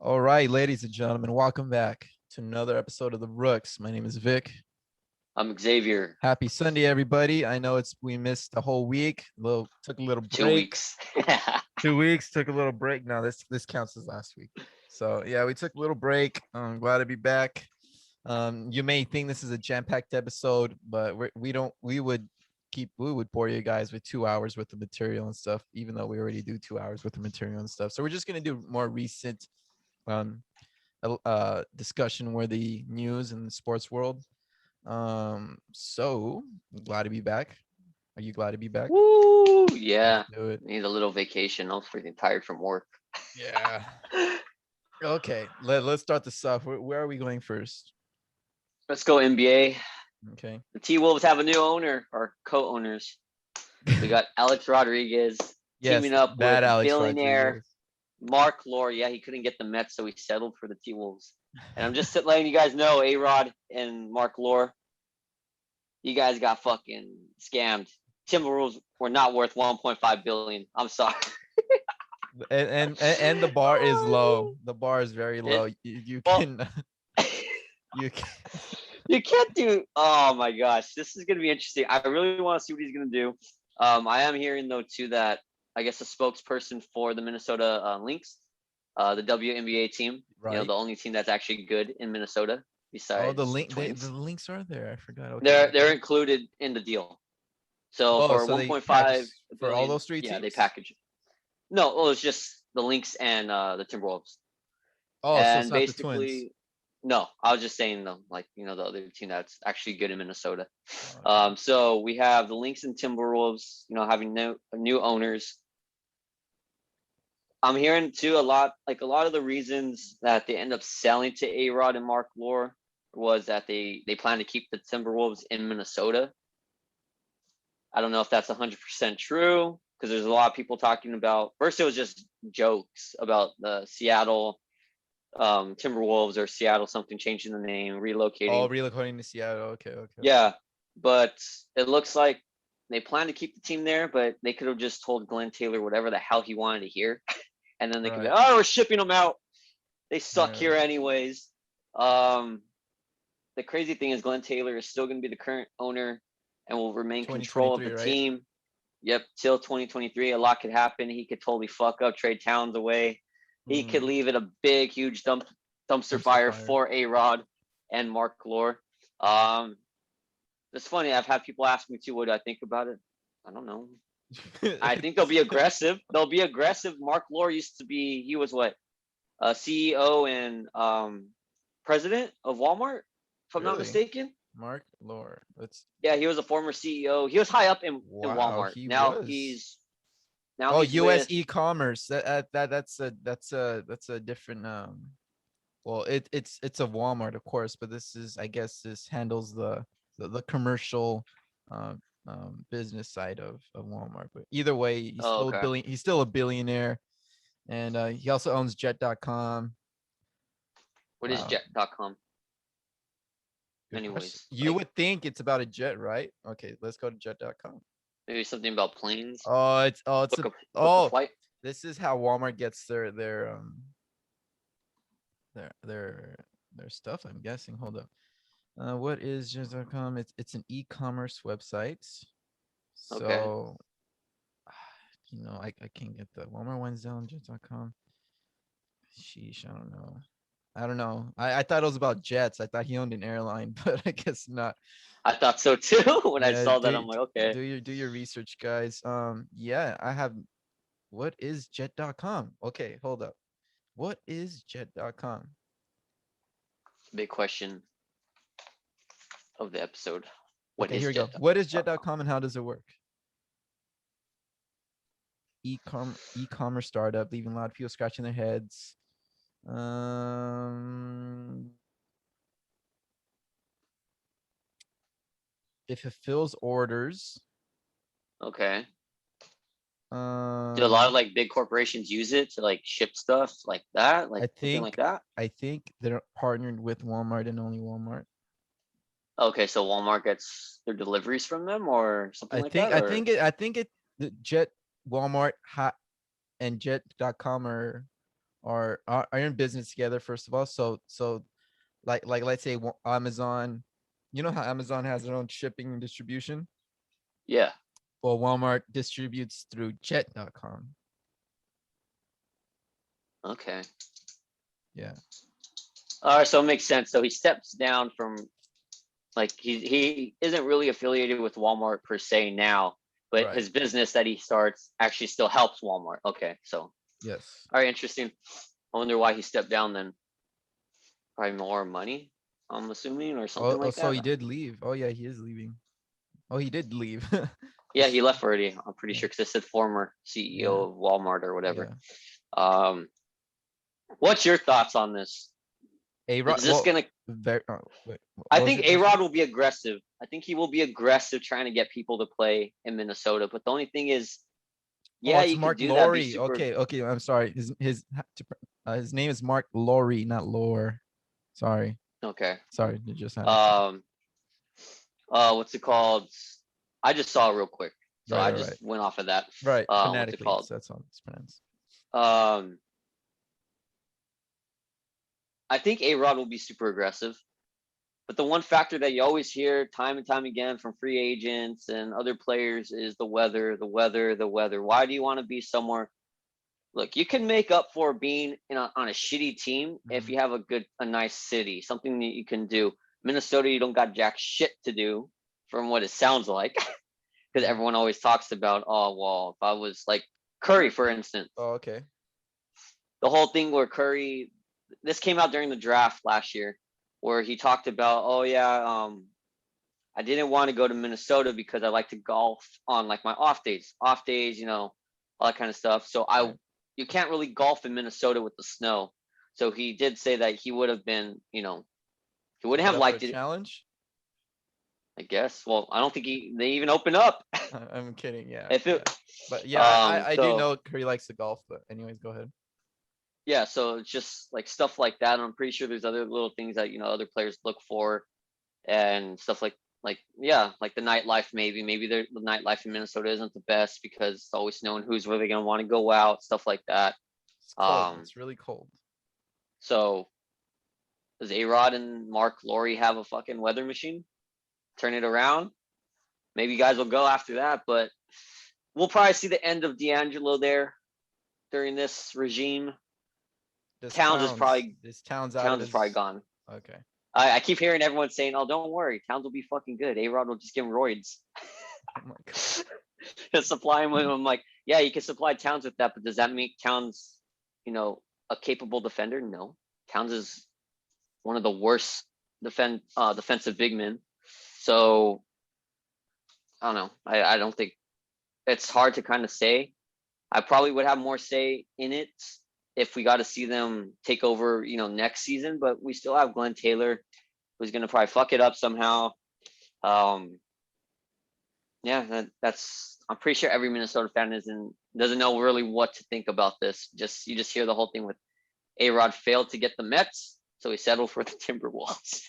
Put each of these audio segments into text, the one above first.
All right, ladies and gentlemen, welcome back to another episode of the Rooks. My name is Vic. I'm Xavier. Happy Sunday, everybody. I know we missed a whole week. Took a little Two break. weeks. 2 weeks, took a little break. No, this counts as last week. So yeah, we took a little break. I'm glad to be back. You may think this is a jam-packed episode, but we would bore you guys with 2 hours worth of material and stuff, even though we already do 2 hours worth of material and stuff. So we're just gonna do more recent um discussion worthy news in the sports world. So glad to be back. Are you glad to be back? Woo! Let's Yeah. do it. Need a little vacation. I'm freaking tired from work. Yeah. Okay. Let's start this off. Where are we going first? Let's go NBA. Okay. The T-Wolves have a new owner or co-owners. We got Alex Rodriguez Yes, teaming up with bad Alex billionaire Rodriguez. Mark Lore. Yeah, he couldn't get the Mets, so he settled for the T-Wolves. And I'm just letting you guys know, A-Rod and Mark Lore, you guys got fucking scammed. Timberwolves were not worth 1.5 billion. I'm sorry. And the bar is low. The bar is very low. You Well, can you can you can't do. Oh my gosh, this is gonna be interesting. I really want to see what he's gonna do. I am hearing though too that I guess a spokesperson for the Minnesota Lynx, the WNBA team, right. the only team that's actually good in Minnesota Oh, besides the the Twins. links are there. I forgot. Okay. They're included in the deal. So Oh, for so they 1.5 package for all billion, those three yeah, they teams? package it. No, well, it's just the Lynx and the Timberwolves. Oh, so it's And not the Twins. basically, no, I was just saying though, like the other team that's actually good in Minnesota. Okay. So we have the Lynx and Timberwolves, having new owners. I'm hearing too a lot of the reasons that they end up selling to A Rod and Mark Lore was that they plan to keep the Timberwolves in Minnesota. I don't know if that's 100% true because there's a lot of people talking about. First, it was just jokes about the Seattle Timberwolves or Seattle something changing the name, Oh, relocating. relocating to Seattle. Okay, okay, okay. Yeah, but it looks like they plan to keep the team there, but they could have just told Glenn Taylor whatever the hell he wanted to hear, and then they could be, Right. oh, we're shipping them out. They suck Right. here anyways. Um, the crazy thing is Glenn Taylor is still going to be the current owner and will remain control of 2023, the right? team. Yep, till 2023. A lot could happen. He could totally fuck up, trade Towns away. He could Mm, leave it a big, huge dumpster dumpster fire fire. for A Rod and Mark Lore. Um, it's funny. I've had people ask me too, what do I think about it? I don't know. I think they'll be aggressive. They'll be aggressive. Mark Lore used to be, he was what? CEO and president of Walmart, if I'm not Really? mistaken. Mark Lore. Let's Yeah, he was a former CEO. He was high up in Wow, Walmart. he Now was. he's now Oh, he's US with. e-commerce. That's a different well, it's a Walmart, of course, but this is, I guess, this handles the commercial business side of Walmart. But either way, Oh, okay. he's still a billionaire, and he also owns jet.com. What is Wow. Jet.com? Good question. Anyways, You like would think it's about a jet, right? Okay, let's go to jet.com. maybe something about planes. It's a Book a oh, flight. this is how Walmart gets their their stuff, I'm guessing. Hold up. What is jet.com? It's an e-commerce website. Okay. So I can't get the Walmart Wednesday on jet.com. Sheesh, I don't know. I thought it was about jets. I thought he owned an airline, but I guess not. I thought so too when I Yeah, saw that. I'm like, okay. do your research, guys. Yeah, I have. What is jet.com? Okay, hold up. What is jet.com? Big question of the episode. What Okay, here is we go. What is Jet.com? jet.com and how does it work? E-commerce startup, leaving a lot of people scratching their heads. Um, it fulfills orders. Okay. Do a lot of Um, like big corporations use it to like ship stuff like that, like I something like think that? I think they're partnered with Walmart and only Walmart. Okay, so Walmart gets their deliveries from them or something I like think that, I or think it I think it the Jet Walmart and jet.com are are in business together, first of all. So like let's say Amazon, you know how Amazon has their own shipping and distribution? Yeah. Well, Walmart distributes through jet.com. Okay. Yeah. All right. So it makes sense. So he steps down from like he isn't really affiliated with Walmart per se now, but Right. his business that he starts actually still helps Walmart. Okay. So all Yes. right, interesting. I wonder why he stepped down then. Probably more money, I'm assuming, or something Oh, like so that. he did leave. Oh yeah, he is leaving. Oh, he did leave. Yeah, he left already. I'm pretty Yeah. sure because it said former Yeah. CEO of Walmart or whatever. Yeah. Um, what's your thoughts on this? A Rod. Is this Well, gonna? very. Wait, I what was think your A question? Rod will be aggressive. I think he will be aggressive trying to get people to play in Minnesota. But the only thing is, Oh, yeah, it's you could Mark do that. Be Laurie. super. Okay. Okay. I'm sorry. His name is Mark Laurie, not Lore. Sorry. Okay. Sorry. You just had it. Um. What's it called? I just saw it real quick, so Right. I All right. just went off of that. Right. What's it Phonetically, called? so that's how it's pronounced. Um. I think A Rod will be super aggressive. But the one factor that you always hear time and time again from free agents and other players is the weather, the weather, the weather. Why do you want to be somewhere? Look, you can make up for being on a shitty team if Mhm. you have a nice city, something that you can do. Minnesota, you don't got jack shit to do, from what it sounds like, because Mhm. everyone always talks about, oh well, if I was like Curry, for instance, Oh, okay. the whole thing where Curry, this came out during the draft last year, where he talked about, oh yeah, I didn't want to go to Minnesota because I like to golf on like my off days, all that kind of stuff. So Right. you can't really golf in Minnesota with the snow. So he did say that he would have been, he wouldn't Is it have up for a liked it, challenge? I guess. Well, I don't think they even open up. I'm kidding. Yeah. If it, Yeah. But yeah, I do so know Curry likes to golf. But anyways, go ahead. yeah, so it's just like stuff like that. And I'm pretty sure there's other little things that other players look for and stuff like yeah, like the nightlife. Maybe the nightlife in Minnesota isn't the best because it's always known who's really gonna want to go out, stuff like that. It's cold. Um, It's really cold. so does A Rod and Mark Laurie have a fucking weather machine? Turn it around. Maybe you guys will go after that, but we'll probably see the end of D'Angelo there during this regime. This town's out of Towns is probably his. gone. Okay. I keep hearing everyone saying, "Oh, don't worry, Towns will be fucking good. A Rod will just give him roids." Oh my god. Supply him with. I'm like, yeah, you can supply Towns with that, but does that make Towns, a capable defender? No. Towns is one of the worst defensive big men. So I don't know. I don't think it's hard to kind of say. I probably would have more say in it if we got to see them take over, next season. But we still have Glenn Taylor, who's gonna probably fuck it up somehow. Um, yeah, that's. I'm pretty sure every Minnesota fan doesn't know really what to think about this. You just hear the whole thing with A Rod failed to get the Mets, so he settled for the Timberwolves.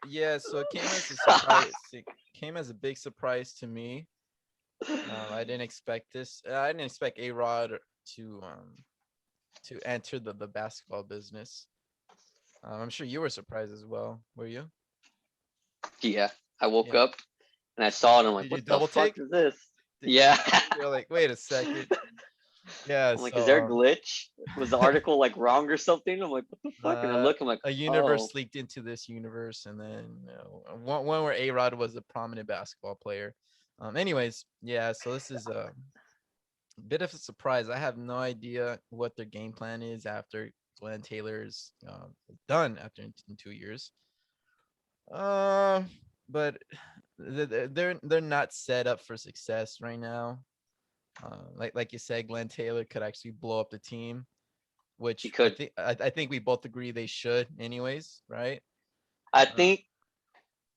Yeah. So it came as a surprise. It came as a big surprise to me. I didn't expect this. I didn't expect A Rod to enter the basketball business. I'm sure you were surprised as well. Were you? Yeah, I woke Yeah. up and I saw it. I'm like, Did you what the double fuck take? is this? Did you? Yeah. You're like, wait a second. Yeah. I'm like, is there a So glitch? Was the article like wrong or something? I'm like, what the fuck? And I look, I'm like, a universe oh, leaked into this universe, and then one where A Rod was a prominent basketball player. Anyways, yeah. So this is a bit of a surprise. I have no idea what their game plan is after Glenn Taylor's done after in 2 years. Uh, but they're not set up for success right now. Like you said, Glenn Taylor could actually blow up the team, he which I could. think I think we both agree they should, anyways, right? I Uh, think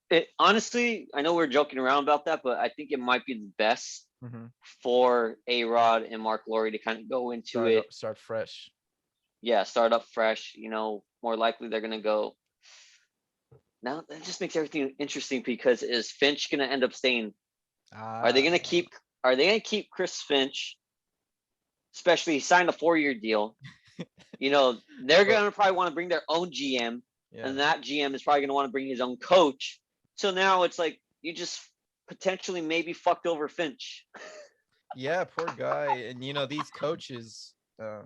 it honestly, I know we're joking around about that, but I think it might be the best mhm. for A Rod and Mark Laurie to kind of go into it. Start fresh. Yeah, start up fresh. More likely they're gonna go. Now that just makes everything interesting because is Finch gonna end up staying? Are they Ah, gonna keep? Are they gonna keep Chris Finch? Especially he signed a 4-year deal. You know, they're But gonna probably want to bring their own GM, yeah, and that GM is probably gonna want to bring his own coach. So now it's like you just potentially maybe fucked over Finch. yeah, poor guy. And these coaches, uh,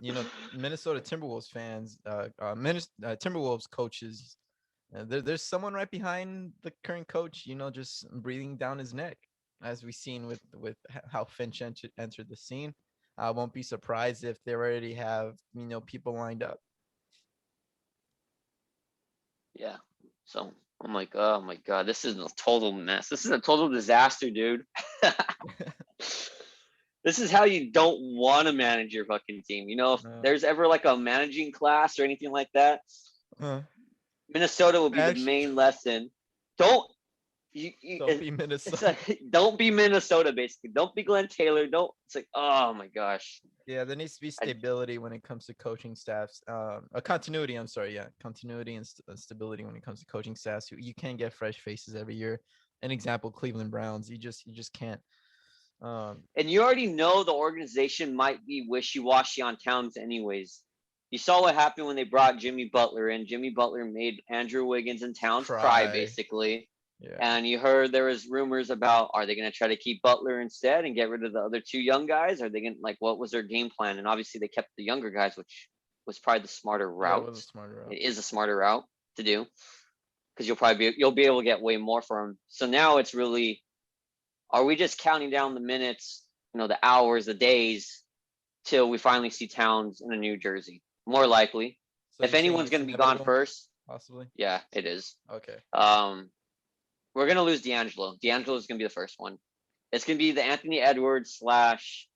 you know, Minnesota Timberwolves fans, Timberwolves coaches. There's someone right behind the current coach, just breathing down his neck, as we've seen with how Finch entered the scene. I won't be surprised if they already have people lined up. Yeah. So I'm like, oh my god, this is a total mess. This is a total disaster, dude. This is how you don't want to manage your fucking team. You know, if Uh, there's ever like a managing class or anything like that, uh, Minnesota will be the Smash. main lesson. Don't Don't be it's Minnesota. like don't be Minnesota basically. Don't be Glenn Taylor. Don't. It's like oh my gosh. Yeah, there needs to be I, stability when it comes to coaching staffs. A continuity. I'm sorry. Yeah, continuity and stability when it comes to coaching staffs. You can't get fresh faces every year. An example: Cleveland Browns. You just can't. and you already know the organization might be wishy-washy on Towns anyways. You saw what happened when they brought Jimmy Butler in. Jimmy Butler made Andrew Wiggins and Towns cry Cry. basically. Yeah. And you heard there was rumors about are they going to try to keep Butler instead and get rid of the other two young guys? Are they going to like what was their game plan? And obviously they kept the younger guys, which was probably the smarter Yeah, it route. was a smarter route. It is a smarter route to do because you'll be able to get way more for them. So now it's really are we just counting down the minutes, the hours, the days till we finally see Towns in a New Jersey? More likely. So If you're saying anyone's it's going to be gone inevitable, first, possibly? yeah, it is. Okay. We're gonna lose D'Angelo. D'Angelo is gonna be the first one. It's gonna be the Anthony Edwards slash.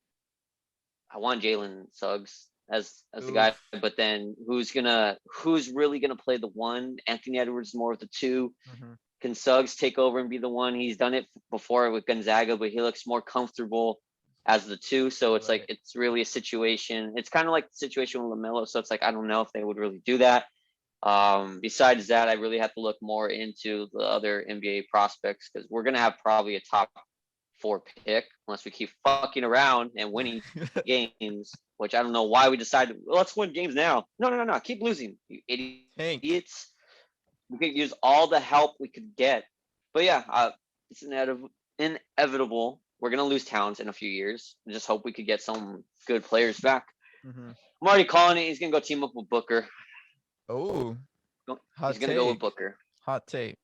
I want Jalen Suggs as the guy, Oof. but then who's really gonna play the one? Anthony Edwards more of the two. Mm-hmm. Can Suggs take over and be the one? He's done it before with Gonzaga, but he looks more comfortable as the two. So it's like Right. it's really a situation. It's kind of like the situation with LaMelo. So it's like I don't know if they would really do that. Besides that, I really have to look more into the other NBA prospects because we're gonna have probably a top 4 pick unless we keep fucking around and winning games. Which I don't know why we decided. Well, let's win games now. No. Keep losing, you Tank. idiots. We could use all the help we could get. But yeah, it's inevitable. We're gonna lose Towns in a few years. I just hope we could get some good players back. Mm-hmm. I'm already calling it. He's gonna go team up with Booker. Oh, He's hot gonna go with take. Booker. Hot take.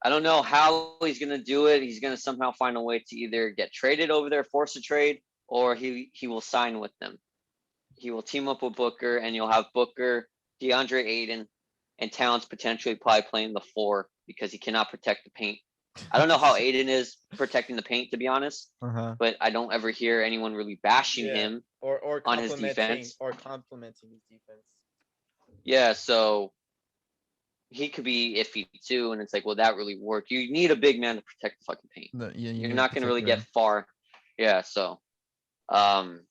I don't know how he's gonna do it. He's gonna somehow find a way to either get traded over there, force a trade, or he will sign with them. He will team up with Booker, and you'll have Booker, DeAndre Ayton, and Towns potentially probably playing the 4 because he cannot protect the paint. I don't know how Ayton is protecting the paint to be honest, Uh-huh. but I don't ever hear anyone really bashing Yeah. him Or on his complimenting defense. his defense. Yeah, so he could be iffy too, and it's like, will that really work? You need a big man to protect the fucking paint. No, yeah, you You're need to not going to protect really the get rim. far. Yeah, so um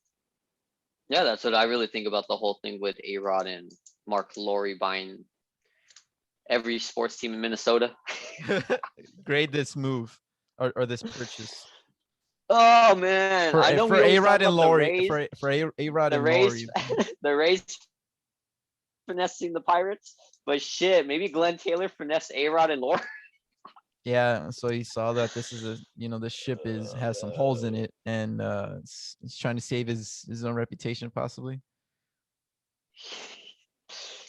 yeah, that's what I really think about the whole thing with A-Rod and Mark Lowry buying every sports team in Minnesota. Grade this move or this purchase Oh man, I know for we A always talk Rod and about the Laurie Rays, for A Rod the and Rays, Laurie. the Rays finessing the Pirates, but shit, maybe Glenn Taylor finesse A-Rod and Lowry. Yeah, so he saw that this is the ship has some holes in it, and he's trying to save his own reputation, possibly.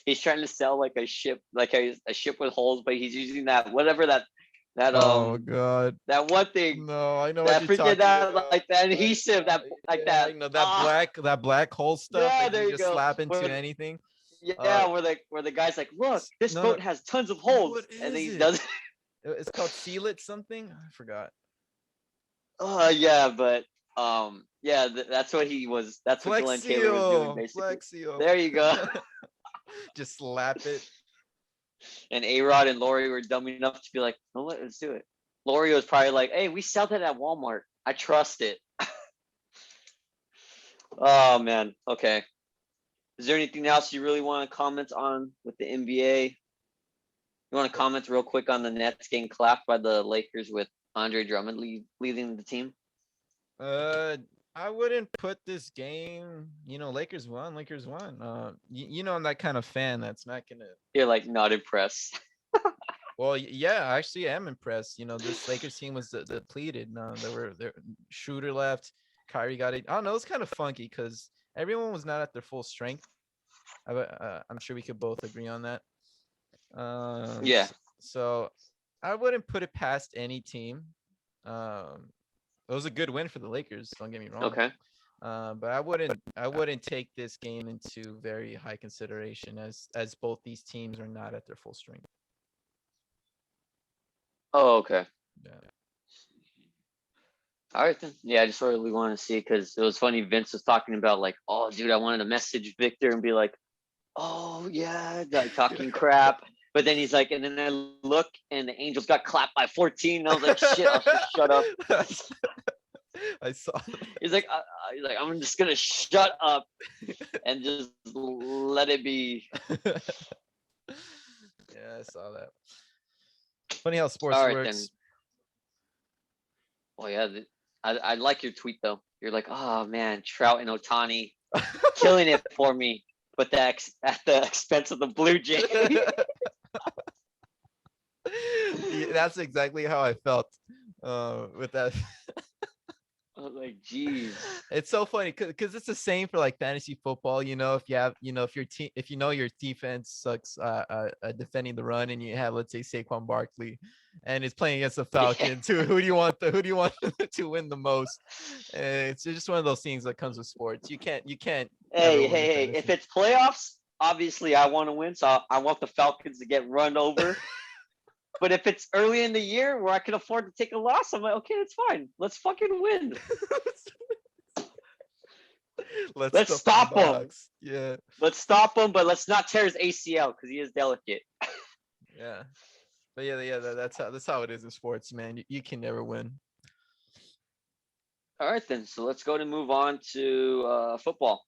He's trying to sell like a ship, like a ship with holes, but he's using that whatever that Oh God, that one thing no, I know what that you're freaking talking that about. like that adhesive that like Yeah, that I know that black hole stuff yeah, that you there you just go. slap into anything. Uh, Yeah, where the guy's like, look, this no, no, boat has tons of what holes, and then is he it? does. It's called Seal It something. I forgot. Yeah, but yeah, that's what he was. That's what Flex Glenn Taylor was doing Seal, basically. Flex Seal. There you go. Just slap it. And A-Rod and Lori were dumb enough to be like, no, let's do it. Lori was probably like, hey, we sell that at Walmart. I trust it. Oh man. Okay. Is there anything else you really want to comment on with the NBA? You want to comment real quick on the Nets getting clapped by the Lakers with Andre Drummond leading the team? Uh, I wouldn't put this game. Lakers won. Lakers won. I'm that kind of fan that's not gonna. You're like not impressed. Well, yeah, I actually am impressed. This Lakers team was depleted. No, there Shooter left, Kyrie got it. I don't know. It's kind of funky because everyone was not at their full strength. I'm sure we could both agree on that. Yeah. So I wouldn't put it past any team. Um, it was a good win for the Lakers. Don't get me wrong. Okay. But I wouldn't take this game into very high consideration as both these teams are not at their full strength. Oh, okay. Yeah. All right then. Yeah, I just really wanted to see because it was funny. Vince was talking about like, oh, dude, I wanted to message Victor and be like, oh yeah, like talking crap. But then he's like, and then I look and the Angels got clapped by 14. And I was like, shit, I'll just shut up. I saw that. He's like, I'm just gonna shut up and just let it be. Yeah, I saw that. Funny how sports All right then. works. Oh yeah, I like your tweet though. You're like, oh man, Trout and Otani killing it for me, but at the expense of the Blue Jays. Yeah, that's exactly how I felt with that. I was like, geez. It's so funny because it's the same for like fantasy football. If you have, if your team, if your defense sucks defending the run, and you have, let's say, Saquon Barkley, and it's playing against the Falcons, who do you want to win the most? It's just one of those things that comes with sports. You can't Hey, if it's playoffs, obviously I want to win, so I want the Falcons to get run over. But if it's early in the year where I can afford to take a loss, I'm like, okay, that's fine. Let's fucking win. Let's stop him. Yeah. Let's stop him, but let's not tear his ACL because he is delicate. Yeah. But yeah, that's how it is in sports, man. You can never win. All right, then. So let's go to move on to football.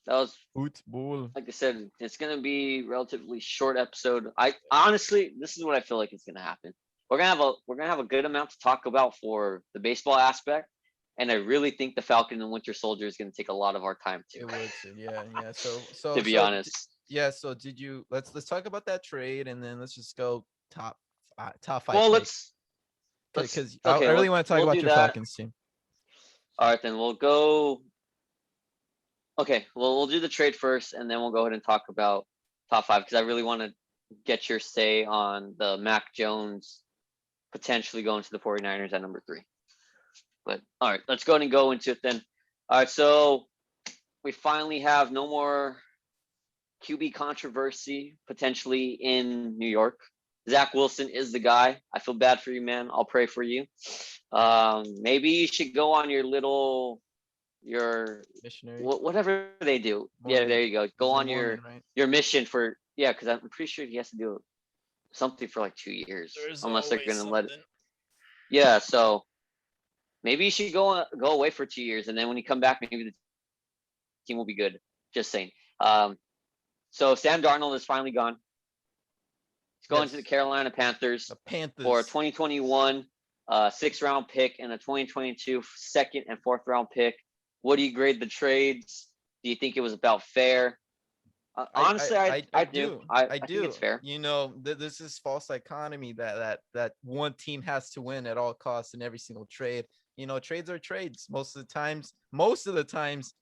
That was football. Like I said, it's gonna be relatively short episode. I honestly, this is what I feel like is gonna happen. We're gonna have a good amount to talk about for the baseball aspect, and I really think the Falcon and Winter Soldier is gonna take a lot of our time too. It would, yeah. So to be honest, yeah. So did you? Let's talk about that trade, and then let's just go top five. Well, let's because I really want to talk about your Falcons team. All right, then we'll go. Okay, well, we'll do the trade first, and then we'll go ahead and talk about top five because I really want to get your say on the Mac Jones potentially going to the 49ers at number 3. But all right, let's go ahead and go into it then. All right, so we finally have no more QB controversy potentially in New York. Zach Wilson is the guy. I feel bad for you, man. I'll pray for you. Maybe you should go on your missionary, whatever they do. Mormon. Yeah, there you go. Go on your mission for because I'm pretty sure he has to do something for like 2 years, unless they're gonna let it. Yeah, so maybe you should go away for 2 years, and then when you come back, maybe the team will be good. Just saying. So Sam Darnold is finally gone. He's going to the Carolina Panthers. The Panthers for a 2021 6th-round pick and a 2022 2nd and 4th round pick. What do you grade the trades? Do you think it was about fair? Honestly, I do. I think it's fair. This is false economy that one team has to win at all costs in every single trade. Trades are trades. Most of the times,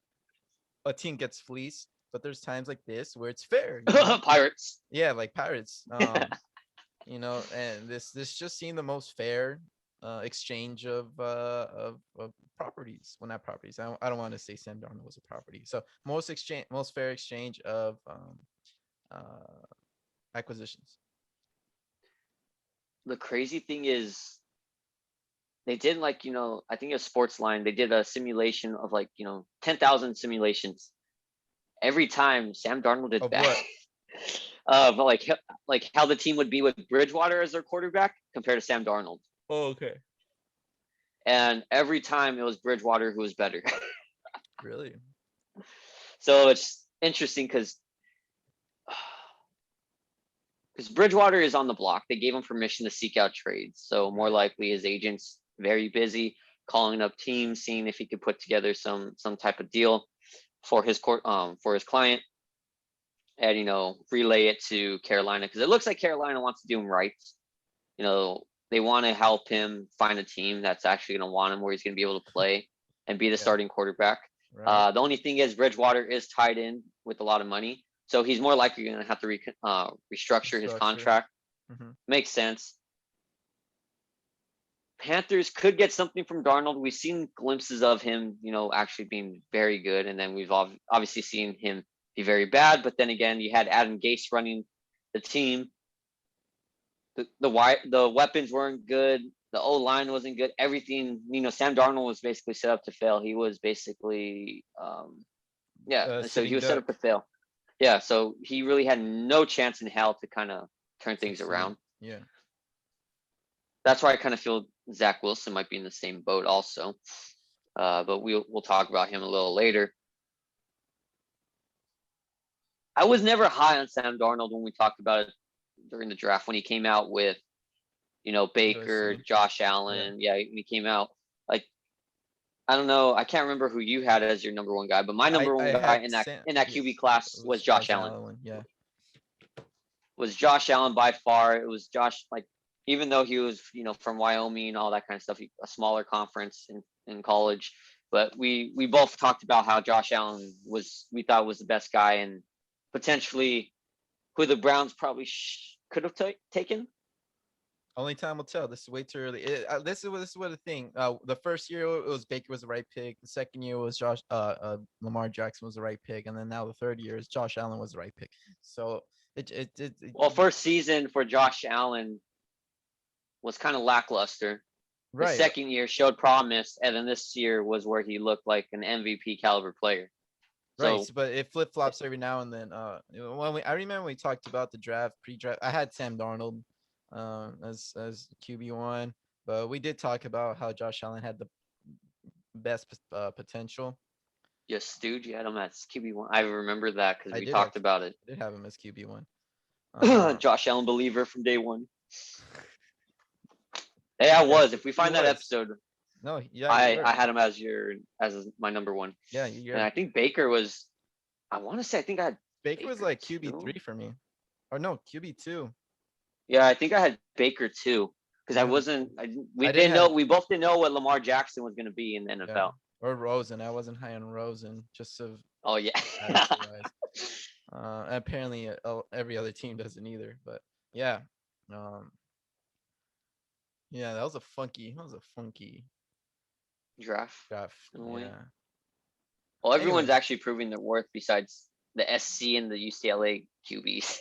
a team gets fleeced, but there's times like this where it's fair. Pirates. Yeah, like Pirates. And this just seemed the most fair exchange of properties. Well, not properties. I don't want to say Sam Darnold was a property. So most fair exchange of acquisitions. The crazy thing is, they did I think it was Sportsline. They did a simulation of 10,000 simulations. Every time Sam Darnold did bad. But like how the team would be with Bridgewater as their quarterback compared to Sam Darnold. Oh, okay. And every time it was Bridgewater who was better. Really? So it's interesting because Bridgewater is on the block. They gave him permission to seek out trades. So more likely his agent's very busy. calling up teams, seeing if he could put together some type of deal for his client, and relay it to Carolina, because it looks like Carolina wants to do him right. They want to help him find a team that's actually going to want him, where he's going to be able to play and be the starting quarterback. Right. The only thing is Bridgewater is tied in with a lot of money, so he's more likely going to have to restructure his contract. Makes sense. Panthers could get something from Darnold. We've seen glimpses of him, actually being very good, and then we've obviously seen him be very bad. But then again, you had Adam Gase running the team. The weapons weren't good. The O-line wasn't good. Everything, Sam Darnold was basically set up to fail. He was basically, so he was set up to fail. Yeah, so he really had no chance in hell to kind of turn things around. Yeah. That's why I kind of feel Zach Wilson might be in the same boat also. But we'll talk about him a little later. I was never high on Sam Darnold when we talked about it during the draft, when he came out with, Baker, Josh Allen. Yeah, he came out like, I don't know. I can't remember who you had as your number one guy, but my number one guy in that QB class was Josh Allen. Yeah. Was Josh Allen by far. It was Josh, like, even though he was, from Wyoming and all that kind of stuff, a smaller conference in college. But we both talked about how Josh Allen we thought was the best guy, and potentially who the Browns probably could have taken. Only time will tell. This is way too early. This is what the thing. The first year it was Baker was the right pick. The second year was Lamar Jackson was the right pick, and then now the third year is Josh Allen was the right pick. So first season for Josh Allen was kind of lackluster. The second year showed promise, and then this year was where he looked like an MVP caliber player. Right, but it flip flops every now and then. I remember we talked about the draft, pre-draft. I had Sam Darnold as QB1, but we did talk about how Josh Allen had the best potential. Yes, dude, you had him as QB1. I remember that because we talked about it. I did have him as QB1. Josh Allen believer from day one. Hey, I was. If we find that episode, no, yeah, I had him as my number one. Yeah, and I think Baker was. I want to say I think I had Baker was like QB3 for me, or no, QB2. Yeah, I think I had Baker too, because we both didn't know what Lamar Jackson was going to be in the NFL. Yeah. Or Rosen. I wasn't high on Rosen, just so. Oh yeah. Apparently, every other team doesn't either. But yeah, yeah, that was a funky draft. Yeah. Well, everyone's actually proving their worth besides the SC and the UCLA QBs.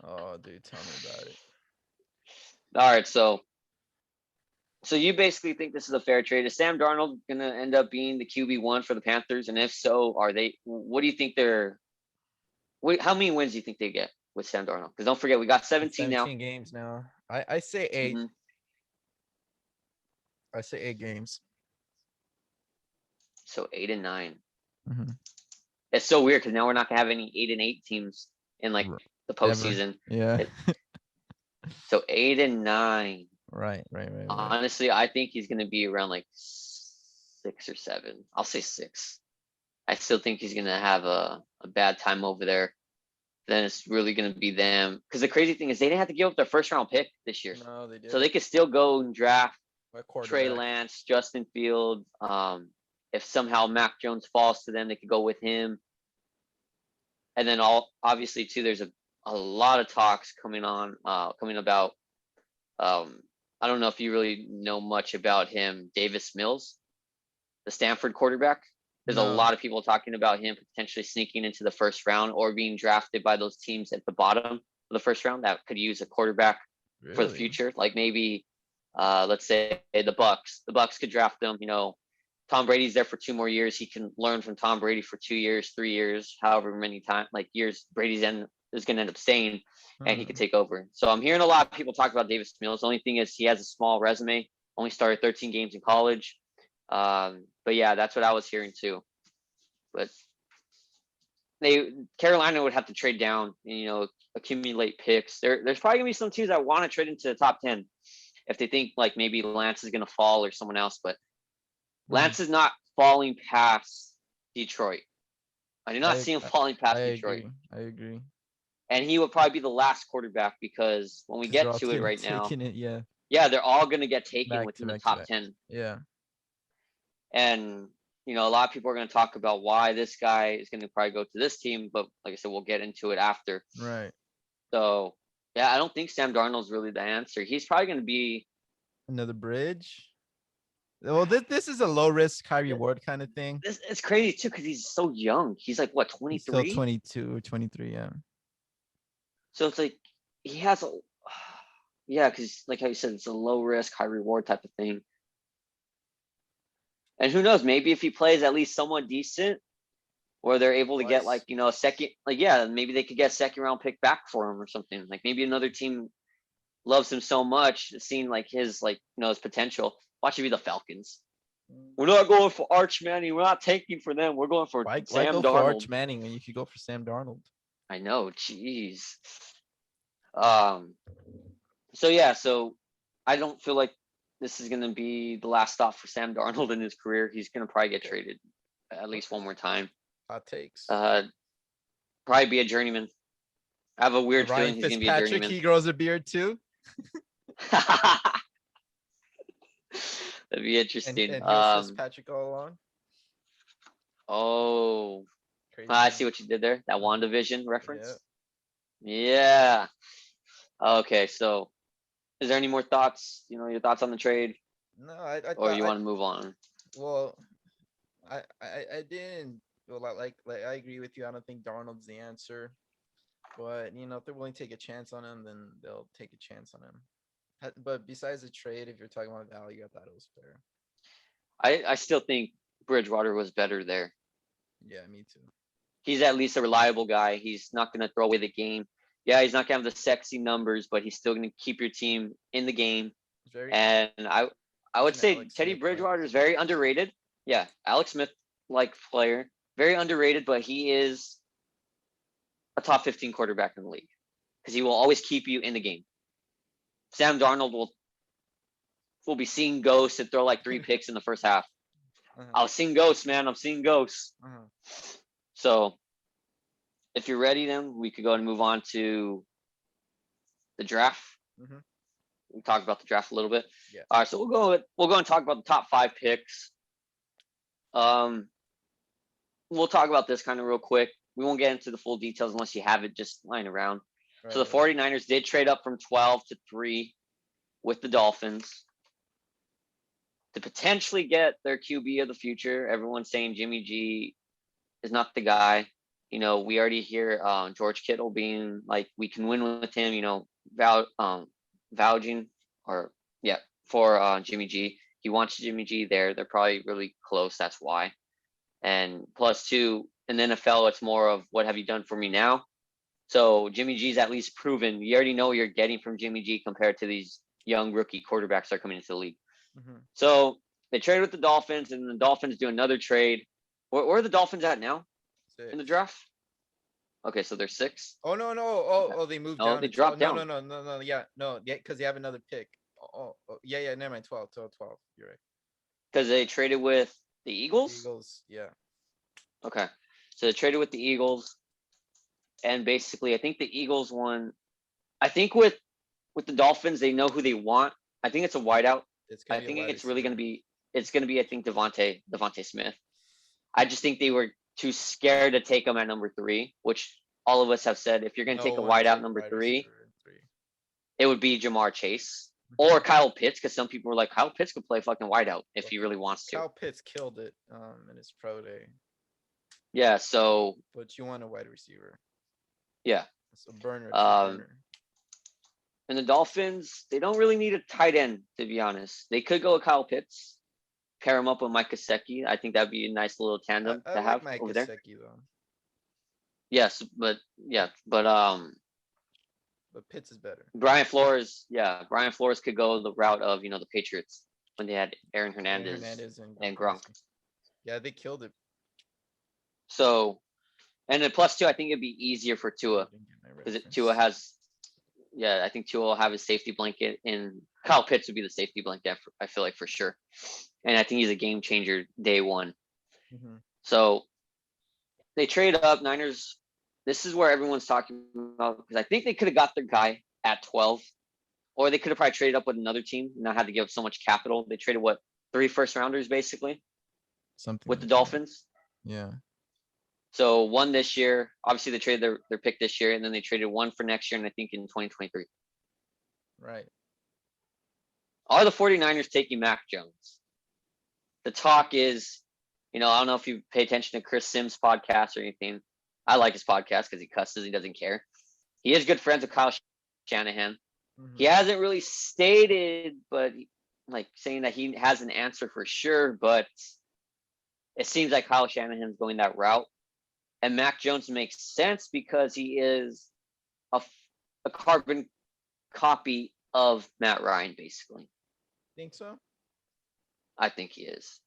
Oh, dude, tell me about it. All right, so you basically think this is a fair trade. Is Sam Darnold going to end up being the QB1 for the Panthers? And if so, what do you think how many wins do you think they get with Sam Darnold? Because don't forget, we got 17 now. 17 games now. I say 8. Mm-hmm. I say 8 games. So 8 and 9. Mm-hmm. It's so weird because now we're not going to have any 8 and 8 teams in like the postseason. Yeah. So 8 and 9. Right. Honestly, I think he's going to be around like 6 or 7. I'll say 6. I still think he's going to have a bad time over there. Then it's really going to be them. Because the crazy thing is they didn't have to give up their first round pick this year. No, they did. So they could still go and draft Trey Lance, Justin Fields. If somehow Mac Jones falls to them, they could go with him. And then obviously too, there's a lot of talks coming about. I don't know if you really know much about him, Davis Mills, the Stanford quarterback. There's a lot of people talking about him potentially sneaking into the first round or being drafted by those teams at the bottom of the first round that could use a quarterback for the future. Like maybe, let's say the Bucks. The Bucks could draft them. Tom Brady's there for 2 more years. He can learn from Tom Brady for 2 years, 3 years, however many years Brady's is going to end up staying, and he could take over. So I'm hearing a lot of people talk about Davis Mills. The only thing is he has a small resume, only started 13 games in college. But yeah, that's what I was hearing too. But Carolina would have to trade down and, accumulate picks. There's probably gonna be some teams that want to trade into the top 10 if they think like maybe Lance is gonna fall or someone else. But Mhm. Lance is not falling past Detroit. I do not I see him I falling I past Detroit. agree. I agree. And he would probably be the last quarterback because when we Because they're get all to it getting right now, taking it. Yeah. yeah, they're all going to get taken Back to within the back to top back. 10. Yeah. And, a lot of people are going to talk about why this guy is going to probably go to this team. But like I said, we'll get into it after. Right. So, yeah, I don't think Sam Darnold's really the answer. He's probably going to be. Another bridge. Well, this is a low risk, high reward kind of thing. It's crazy, too, because he's so young. He's like, what, He's still 23? 22 or 23. Yeah. So it's like he has a. Yeah, because like how you said, it's a low risk, high reward type of thing. And who knows? Maybe if he plays at least somewhat decent, or they're able to get like Twice. a second, like yeah, maybe they could get a second round pick back for him or something. Like maybe another team loves him so much, seeing like his his potential. Watch it be the Falcons. We're not going for Arch Manning. We're not taking for them. We're going for Why Sam go for Darnold. Arch Manning when you could go for Sam Darnold? I know, jeez. Um. So yeah, so I don't feel like this is gonna be the last stop for Sam Darnold in his career. He's gonna probably get Okay. traded at least one more time. Hot takes. Probably be a journeyman. I have a weird Ryan feeling he's gonna be a Fitzpatrick, journeyman. he grows a beard too, That'd be interesting. and he was Fitzpatrick all along. Oh, Crazy, I huh? see what you did there. That WandaVision Yeah. reference. Yeah. Okay, so is there any more thoughts? Your thoughts on the trade, No, I or thought you want to move on? well, I didn't. Well, like I agree with you. I don't think Darnold's the answer, but if they're willing to take a chance on him, then they'll take a chance on him. But besides the trade, if you're talking about value, I thought it was fair. I still think Bridgewater was better there. Yeah, me too. He's at least a reliable guy. He's not going to throw away the game. Yeah, he's not going to have the sexy numbers, but he's still going to keep your team in the game. It's very And I would an say Alex Teddy Smith like. Bridgewater is very underrated. Yeah, Alex Smith like player, very underrated, but he is a top 15 quarterback in the league because he will always keep you in the game. Sam Darnold will be seeing ghosts and throw like 3 picks in the first half. I was seeing ghosts, man. I'm seeing ghosts. So if you're ready, then we could go and move on to the draft. We talked about the draft a little bit. Yeah. All right, so we'll go and talk about the top 5 picks. We'll talk about this kind of real quick. We won't get into the full details unless you have it just lying around. Right, so the 49ers did trade up from 12 to 3 with the Dolphins to potentially get their QB of the future. Everyone's saying Jimmy G is not the guy. We already hear George Kittle being like, we can win with him, vouching for Jimmy G. He wants Jimmy G there. They're probably really close. That's why. And plus 2, in the NFL, it's more of what have you done for me now? So Jimmy G's at least proven. You already know what you're getting from Jimmy G compared to these young rookie quarterbacks that are coming into the league. So they trade with the Dolphins, and the Dolphins do another trade. Where are the Dolphins at now 6. in the draft? Okay, so they're 6. Oh no. Oh, they moved down. They dropped down. No. Yeah, no. Yeah, because they have another pick. Yeah. Never mind. 12. You're right. Because they traded with the Eagles. Yeah. Okay, so they traded with the Eagles, and basically, I think the Eagles won. I think with the Dolphins, they know who they want. I think it's a wideout. I think it's really going to be. It's going to be, I think, Devontae Smith. I just think they were too scared to take him at number 3, which all of us have said. If you're going to take a wideout number 3, it would be Jamar Chase or Kyle Pitts, because some people were like, Kyle Pitts could play fucking wideout if he really wants to. Kyle Pitts killed it in his pro day. Yeah, so. But you want a wide receiver. Yeah. It's a burner. And the Dolphins, they don't really need a tight end, to be honest. They could go with Kyle Pitts, pair him up with Mike Gesicki. I think that'd be a nice little tandem to have Mike over there. Though. Yes, but Pitts is better. Brian Flores could go the route of the Patriots when they had Aaron Hernandez and Gronk. Yeah, they killed it. So, and then plus 2, I think it'd be easier for Tua because Tua has. Yeah, I think Tua will have his safety blanket, and Kyle Pitts would be the safety blanket. I feel like for sure. and I think he's a game changer day one. Mm-hmm. So they trade up. Niners. This is where everyone's talking about, because I think they could have got their guy at 12, or they could have probably traded up with another team and not had to give up so much capital. They traded what, 3 first-rounders basically Something with the like that. Dolphins. Yeah. So one this year. Obviously, they traded their pick this year, and then they traded one for next year, and I think in 2023. Right. Are the 49ers taking Mac Jones? The talk is, I don't know if you pay attention to Chris Sims' podcast or anything. I like his podcast because he cusses. He doesn't care. He is good friends with Kyle Shanahan. Mm-hmm. He hasn't really stated, but like saying that he has an answer for sure, but it seems like Kyle Shanahan's going that route. And Mac Jones makes sense because he is a carbon copy of Matt Ryan, basically. Think so? I think he is.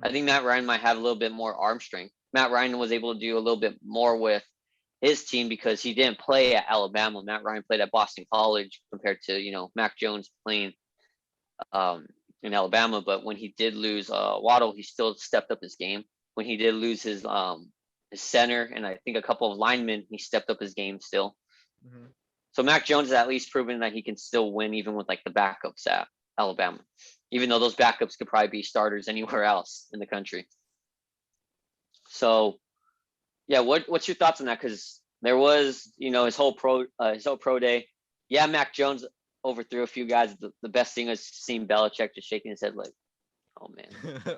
I think Matt Ryan might have a little bit more arm strength. Matt Ryan was able to do a little bit more with his team because he didn't play at Alabama. Matt Ryan played at Boston College compared to, Mac Jones playing in Alabama. But when he did lose Waddle, he still stepped up his game. When he did lose his center and I think a couple of linemen, he stepped up his game still. Mm-hmm. So Mac Jones has at least proven that he can still win even with like the backups at Alabama, even though those backups could probably be starters anywhere else in the country. So, yeah, what's your thoughts on that? Because there was, his whole pro day. Yeah, Mac Jones overthrew a few guys. The best thing was seeing Belichick just shaking his head like, "Oh man,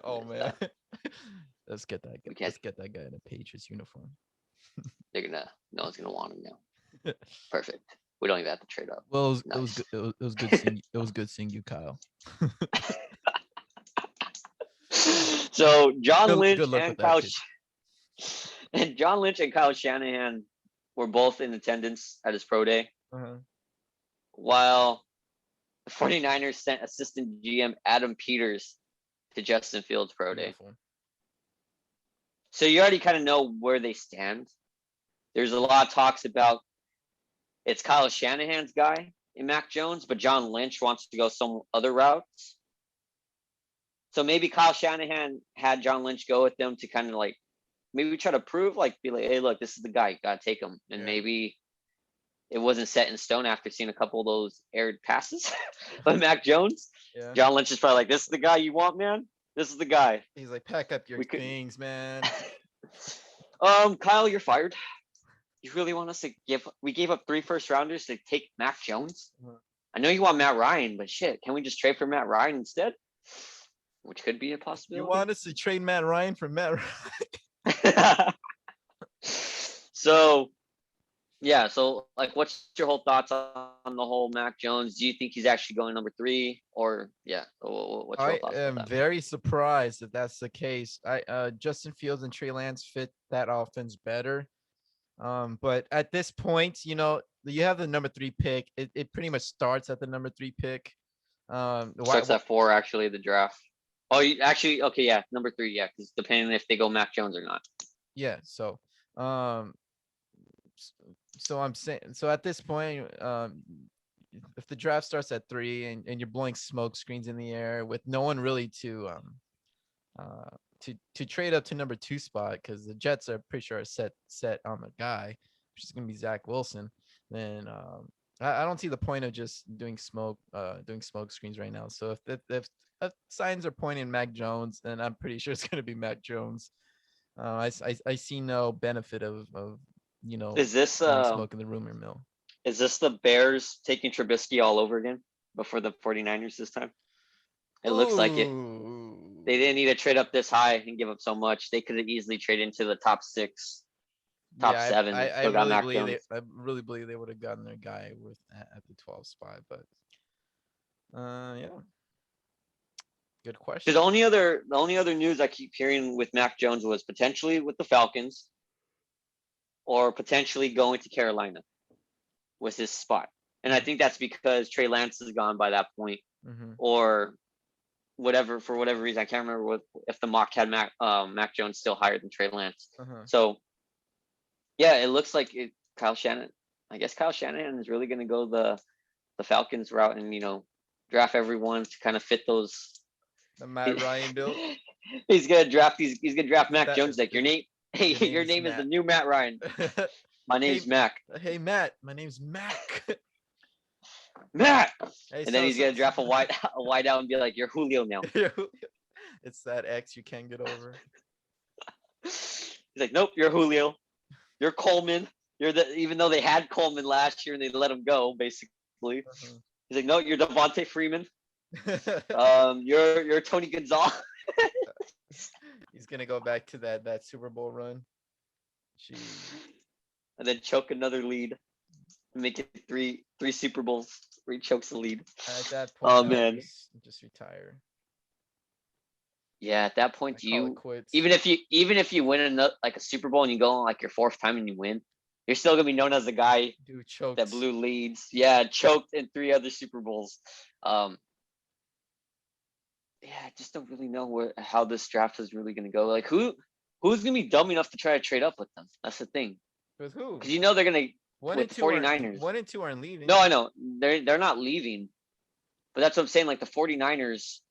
Oh man." Let's get that guy. Let's get that guy in a Patriots uniform. No one's gonna want him now. Perfect. We don't even have to trade up. Well, Nice. it was good seeing it was good seeing you, Kyle. So John Lynch good luck and with that, John Lynch and Kyle Shanahan were both in attendance at his pro day, while the 49ers sent assistant GM Adam Peters to Justin Fields' pro day. So you already kind of know where they stand. There's a lot of talks about it's Kyle Shanahan's guy in Mac Jones, but John Lynch wants to go some other routes. So maybe Kyle Shanahan had John Lynch go with them to kind of like maybe try to prove, like, be like, hey, look, this is the guy, you gotta take him. And maybe it wasn't set in stone after seeing a couple of those aired passes by Mac Jones. Yeah. John Lynch is probably like, this is the guy you want, man. This is the guy. He's like, pack up your things, man. Kyle, you're fired. You really want us to we gave up 3 first-rounders to take Mac Jones? I know you want Matt Ryan, but shit, can we just trade for Matt Ryan instead? Which could be a possibility. You want us to trade Matt Ryan for Matt Ryan? So, yeah. So, like, what's your whole thoughts on the whole Mac Jones? Do you think he's actually going number 3, or what's your thoughts? I am very surprised if that's the case. Justin Fields and Trey Lance fit that offense better. But at this point, you have the number 3 pick. It pretty much starts at the number 3 pick. Starts at 4, actually, the draft. Oh, okay, yeah, number 3, yeah, because depending if they go Mac Jones or not. Yeah, so I'm saying, so at this point, if the draft starts at 3 and you're blowing smoke screens in the air with no one really to trade up to number 2 spot, because the Jets are pretty sure are set on the guy, which is gonna be Zach Wilson, then I don't see the point of just doing smoke screens right now. So if signs are pointing Mac Jones, then I'm pretty sure it's gonna be Mac Jones. I see no benefit of is this smoke in the rumor mill. Is this the Bears taking Trubisky all over again before the 49ers this time? It looks like it. They didn't need to trade up this high and give up so much. They could have easily traded into the top 6, top 7. I really believe they would have gotten their guy at the 12 spot, but yeah. Good question. The only other news I keep hearing with Mac Jones was potentially with the Falcons, or potentially going to Carolina was his spot. And I think that's because Trey Lance is gone by that point, or for whatever reason. I can't remember if the mock had Mac Jones still higher than Trey Lance. So, yeah, it looks like Kyle Shanahan. I guess Kyle Shanahan is really going to go the Falcons route and draft everyone to kind of fit those. The Matt Ryan build. He's gonna draft these. He's gonna draft Is Mac that Jones. Like your name. Hey, your name your is name is the Matt. new Matt Ryan. My Hey, name's Mac. hey Matt, my name's Mac. Matt. Hey, And then he's gonna draft a wide out and be like, "You're Julio now." It's that X you can't get over. He's like, "Nope, you're Julio. You're Coleman. You're the." Even though they had Coleman last year and they let him go, basically. He's like, "No, you're Devontae Freeman. You're Tony Gonzalez." He's gonna go back to that Super Bowl run. Jeez. And then choke another lead. Make it three Super Bowls where he chokes the lead. At that point, Oh man. Just retire. Yeah, at that point, even if you win like a Super Bowl and you go on like your fourth time and you win, you're still gonna be known as the guy Dude choked. that blew leads. Yeah, choked in 3 other Super Bowls. Yeah, I just don't really know how this draft is really gonna go. Like who's gonna be dumb enough to try to trade up with them? That's the thing. With who? Because you know they're gonna with the 49ers. 1 and 2 aren't leaving. No, I know they're not leaving, but that's what I'm saying. Like the 49ers.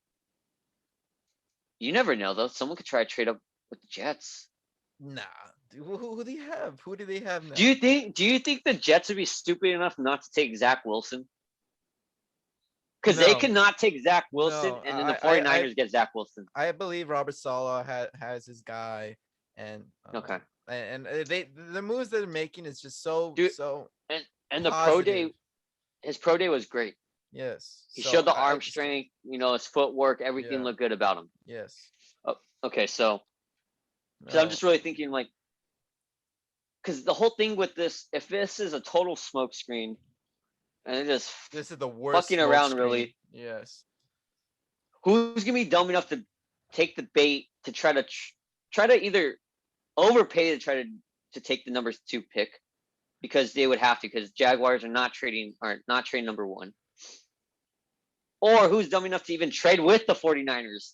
You never know though. Someone could try to trade up with the Jets. Nah. Dude, who do they have? Who do they have now? Do you think the Jets would be stupid enough not to take Zach Wilson? Because they cannot take Zach Wilson, and then the 49ers get Zach Wilson. I believe Robert Saleh has his guy, and okay. And the moves that they're making is just so and the pro day, his pro day was great. Yes. He showed the arm strength, his footwork, everything looked good about him. Yes. Oh, okay, so I'm just really thinking like, because the whole thing with this, if this is a total smoke screen, and this is the worst fucking around, really. Yes. Who's gonna be dumb enough to take the bait to try to either overpay to try to take the number 2 pick, because they would have to, because Jaguars are not trading number 1. Or who's dumb enough to even trade with the 49ers?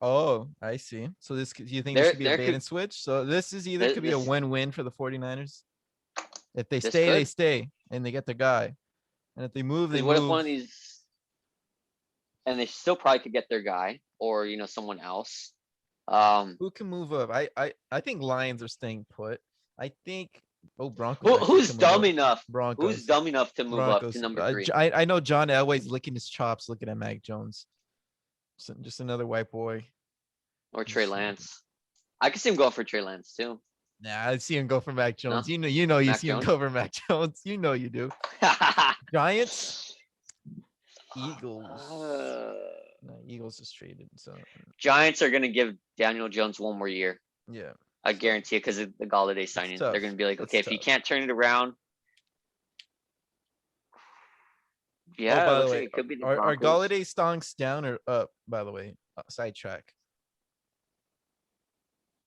Oh, I see. So do you think this could be a bait and switch? So this is either could be a win-win for the 49ers. If they stay, they stay, and they get their guy. And if they move, they move. What if one of these, and they still probably could get their guy, or someone else. Who can move up? I think Lions are staying put. I think Broncos. Who's dumb enough? Broncos. Who's dumb enough to move up to number 3? I know John Elway's licking his chops looking at Mac Jones. Just another white boy. Or Trey Lance. I could see him going for Trey Lance too. Nah, I see him go for Mac Jones. No? You see him go for Mac Jones. You know you do. Giants, Eagles. No, Eagles is traded. So Giants are gonna give Daniel Jones 1 more year. Yeah, I guarantee it, because of the Galladay signing. They're gonna be like, okay, if you can't turn it around. Yeah. By the way, it could be are Galladay stonks down or up? By the way, sidetrack.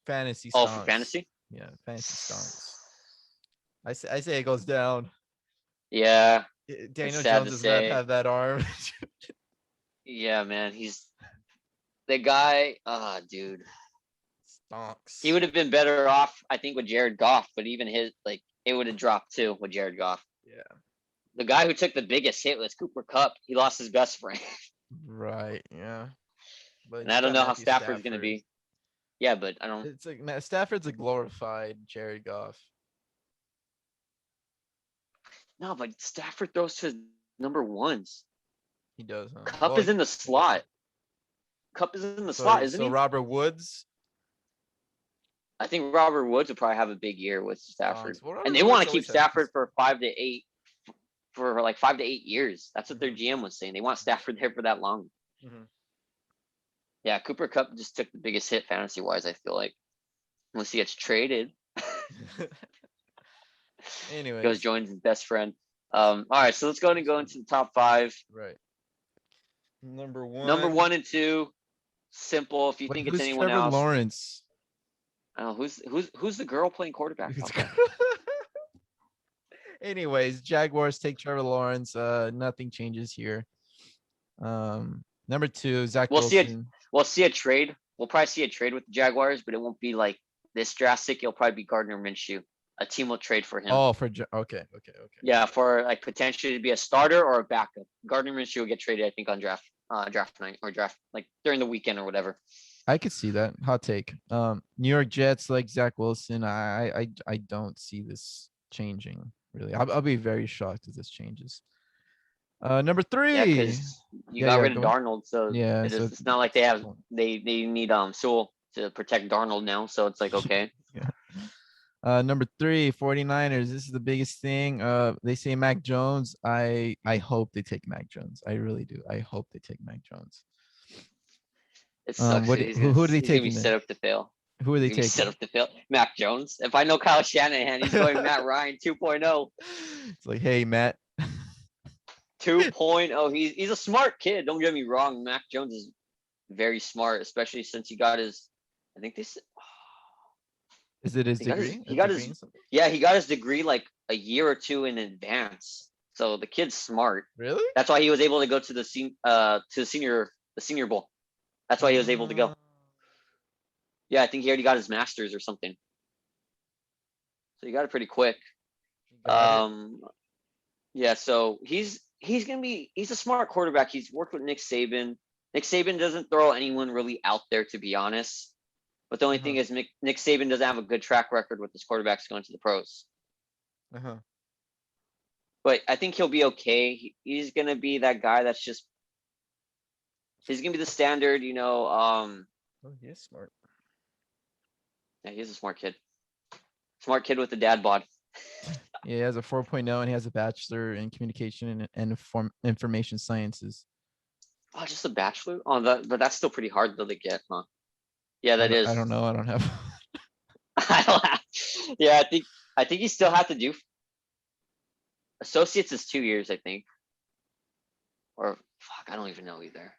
Fantasy stonks. Oh, for fantasy? Yeah, fantasy stonks. I say it goes down. Yeah. Daniel Jones does not have that arm. Yeah, man. He's the guy. Dude. Stonks. He would have been better off, I think, with Jared Goff, but even it would have dropped too with Jared Goff. Yeah. The guy who took the biggest hit was Cooper Kupp. He lost his best friend. Right. Yeah. But and I don't know how Stafford's going to be. Yeah, but I don't. It's like Stafford's a glorified Jared Goff. No, but Stafford throws to his number 1s. He does. Huh? Kupp is in the slot. Kupp is in the slot, isn't he? So Robert Woods. I think Robert Woods will probably have a big year with Stafford, and they want to keep Stafford for 5 to 8, for like 5 to 8 years. That's what their GM was saying. They want Stafford there for that long. Mm-hmm. Yeah, Cooper Kupp just took the biggest hit fantasy wise, I feel like. Unless he gets traded. Anyway. Goes joins his best friend. All right, so let's go into the top 5. Right. Number 1 and 2. Simple. If you think it's anyone Trevor else. Lawrence? Oh, who's the girl playing quarterback? Anyways, Jaguars take Trevor Lawrence. Nothing changes here. Number 2, Zach Wilson. We'll see a trade. We'll probably see a trade with the Jaguars, but it won't be like this drastic. It'll probably be Gardner Minshew. a team will trade for him. Oh, okay. Yeah, for like potentially to be a starter or a backup. Gardner Minshew will get traded, I think, on draft night or draft like during the weekend or whatever. I could see that. Hot take. New York Jets like Zach Wilson. I don't see this changing really. I'll be very shocked if this changes. Number Yeah, three. because you got Yeah, rid of go on. Darnold, so Yeah, it so is, it's not like they need Sewell to protect Darnold now. So it's like okay. yeah. Number three, 49ers. This is the biggest thing. They say Mac Jones. I hope they take Mac Jones. I really do. I hope they take Mac Jones. It sucks. Who are they He's gonna be taking set then? up to fail. Who are they He's gonna be set taking? up to fail. Mac Jones. If I know Kyle Shanahan, he's going Matt Ryan 2.0. It's like, hey, Matt. 2.0. He's a smart kid. Don't get me wrong. Mac Jones is very smart, especially since he got his. I think this. Is it his He got his. degree? He got his. Yeah, he got his degree like a year or two in advance. So the kid's smart. Really? That's why he was able to go to the senior bowl. That's why he was able to go. Yeah, I think he already got his master's or something. So he got it pretty quick. Yeah, so he's a smart quarterback. He's worked with Nick Saban. Nick Saban doesn't throw anyone really out there, to be honest. But the only thing is Nick Saban doesn't have a good track record with his quarterbacks going to the pros. But I think he'll be okay. He's gonna be that guy that's just he's gonna be the standard, Oh, he is smart. Yeah, he's a smart kid. Smart kid with a dad bod. Yeah, he has a 4.0 and he has a bachelor in communication and information sciences. Oh, just a bachelor? Oh, but that's still pretty hard though to get, huh? Yeah, that is. I don't know. I don't have. I don't have. Yeah, I think you still have to do. Associates is 2 years, I think. Or fuck, I don't even know either.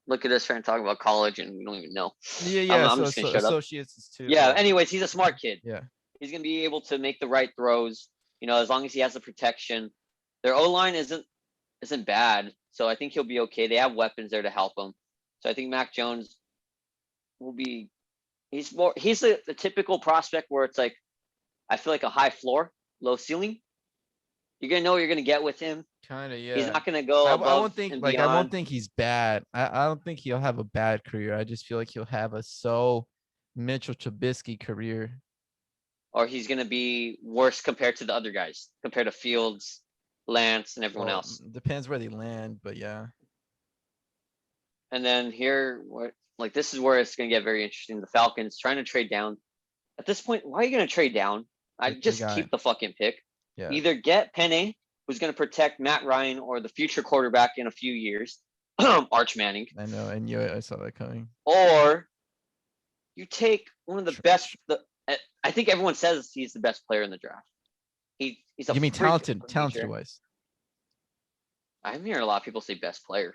Look at us trying to talk about college and we don't even know. Yeah. I'm just gonna shut up. Associates is 2. Yeah. Anyways, he's a smart kid. Yeah. He's gonna be able to make the right throws. As long as he has the protection. Their O line isn't bad, so I think he'll be okay. They have weapons there to help him. So I think Mac Jones will be. He's the typical prospect where it's like, I feel like a high floor, low ceiling. You're gonna know what you're gonna get with him. Kind of, yeah. He's not gonna go above I won't think and like beyond. I won't think he's bad. I don't think he'll have a bad career. I just feel like he'll have a Mitchell Trubisky career. Or he's gonna be worse compared to the other guys, compared to Fields, Lance, and everyone else. Depends where they land, but yeah. And then here, this is where it's gonna get very interesting. The Falcons trying to trade down. At this point, why are you gonna trade down? I'd just keep the fucking pick. Yeah. Either get Penny, who's going to protect Matt Ryan or the future quarterback in a few years, Arch Manning. I know, and I saw that coming. Or you take one of the best. I think everyone says he's the best player in the draft. He's a. You mean talented wise? I'm hearing a lot of people say best player.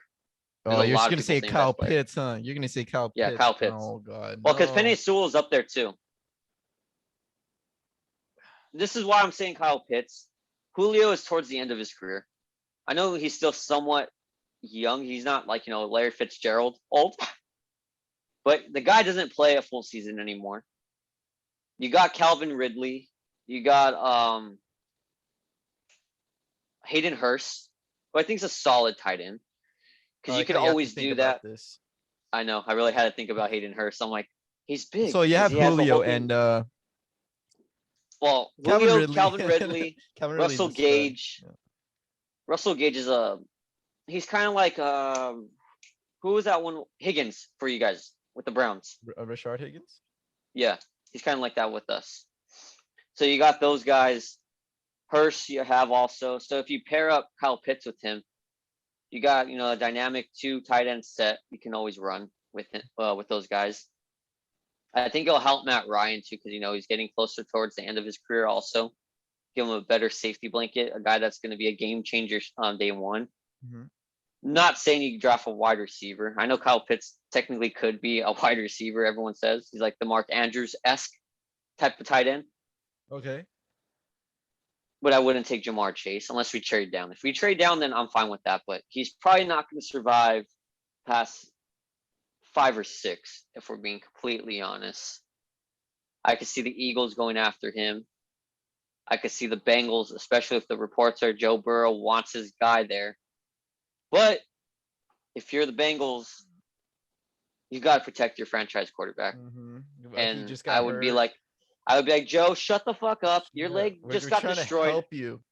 Oh, you're just gonna say Kyle Pitts, huh? You're gonna say Kyle Pitts. Yeah, Kyle Pitts. Oh god. Well, because Penny Sewell is up there too. This is why I'm saying Kyle Pitts. Julio is towards the end of his career. I know he's still somewhat young. He's not like, Larry Fitzgerald old. But the guy doesn't play a full season anymore. You got Calvin Ridley. You got Hayden Hurst, who I think is a solid tight end. Because you could always do that. I know. I really had to think about Hayden Hurst. I'm like, he's big. So you have Julio and Calvin Ridley, Russell Gage. Yeah. Russell Gage is he's kind of like who was that one? Higgins for you guys with the Browns. Rashard Higgins? Yeah, he's kind of like that with us. So you got those guys. Hurst you have also. So if you pair up Kyle Pitts with him, you got a dynamic 2 tight end set you can always run with those guys. I think it'll help Matt Ryan too, because he's getting closer towards the end of his career. Also, give him a better safety blanket, a guy that's going to be a game changer on day one. Mm-hmm. Not saying you draft a wide receiver. I know Kyle Pitts technically could be a wide receiver. Everyone says he's like the Mark Andrews-esque type of tight end. Okay. But I wouldn't take Jamar Chase unless we trade down. If we trade down, then I'm fine with that. But he's probably not going to survive past 5 or 6, if we're being completely honest. I could see the Eagles going after him. I could see the Bengals, especially if the reports are Joe Burrow wants his guy there. But if you're the Bengals, you got to protect your franchise quarterback. He And just got hurt. I would be like, Joe, shut the fuck up. Your leg just got trying destroyed. to help you.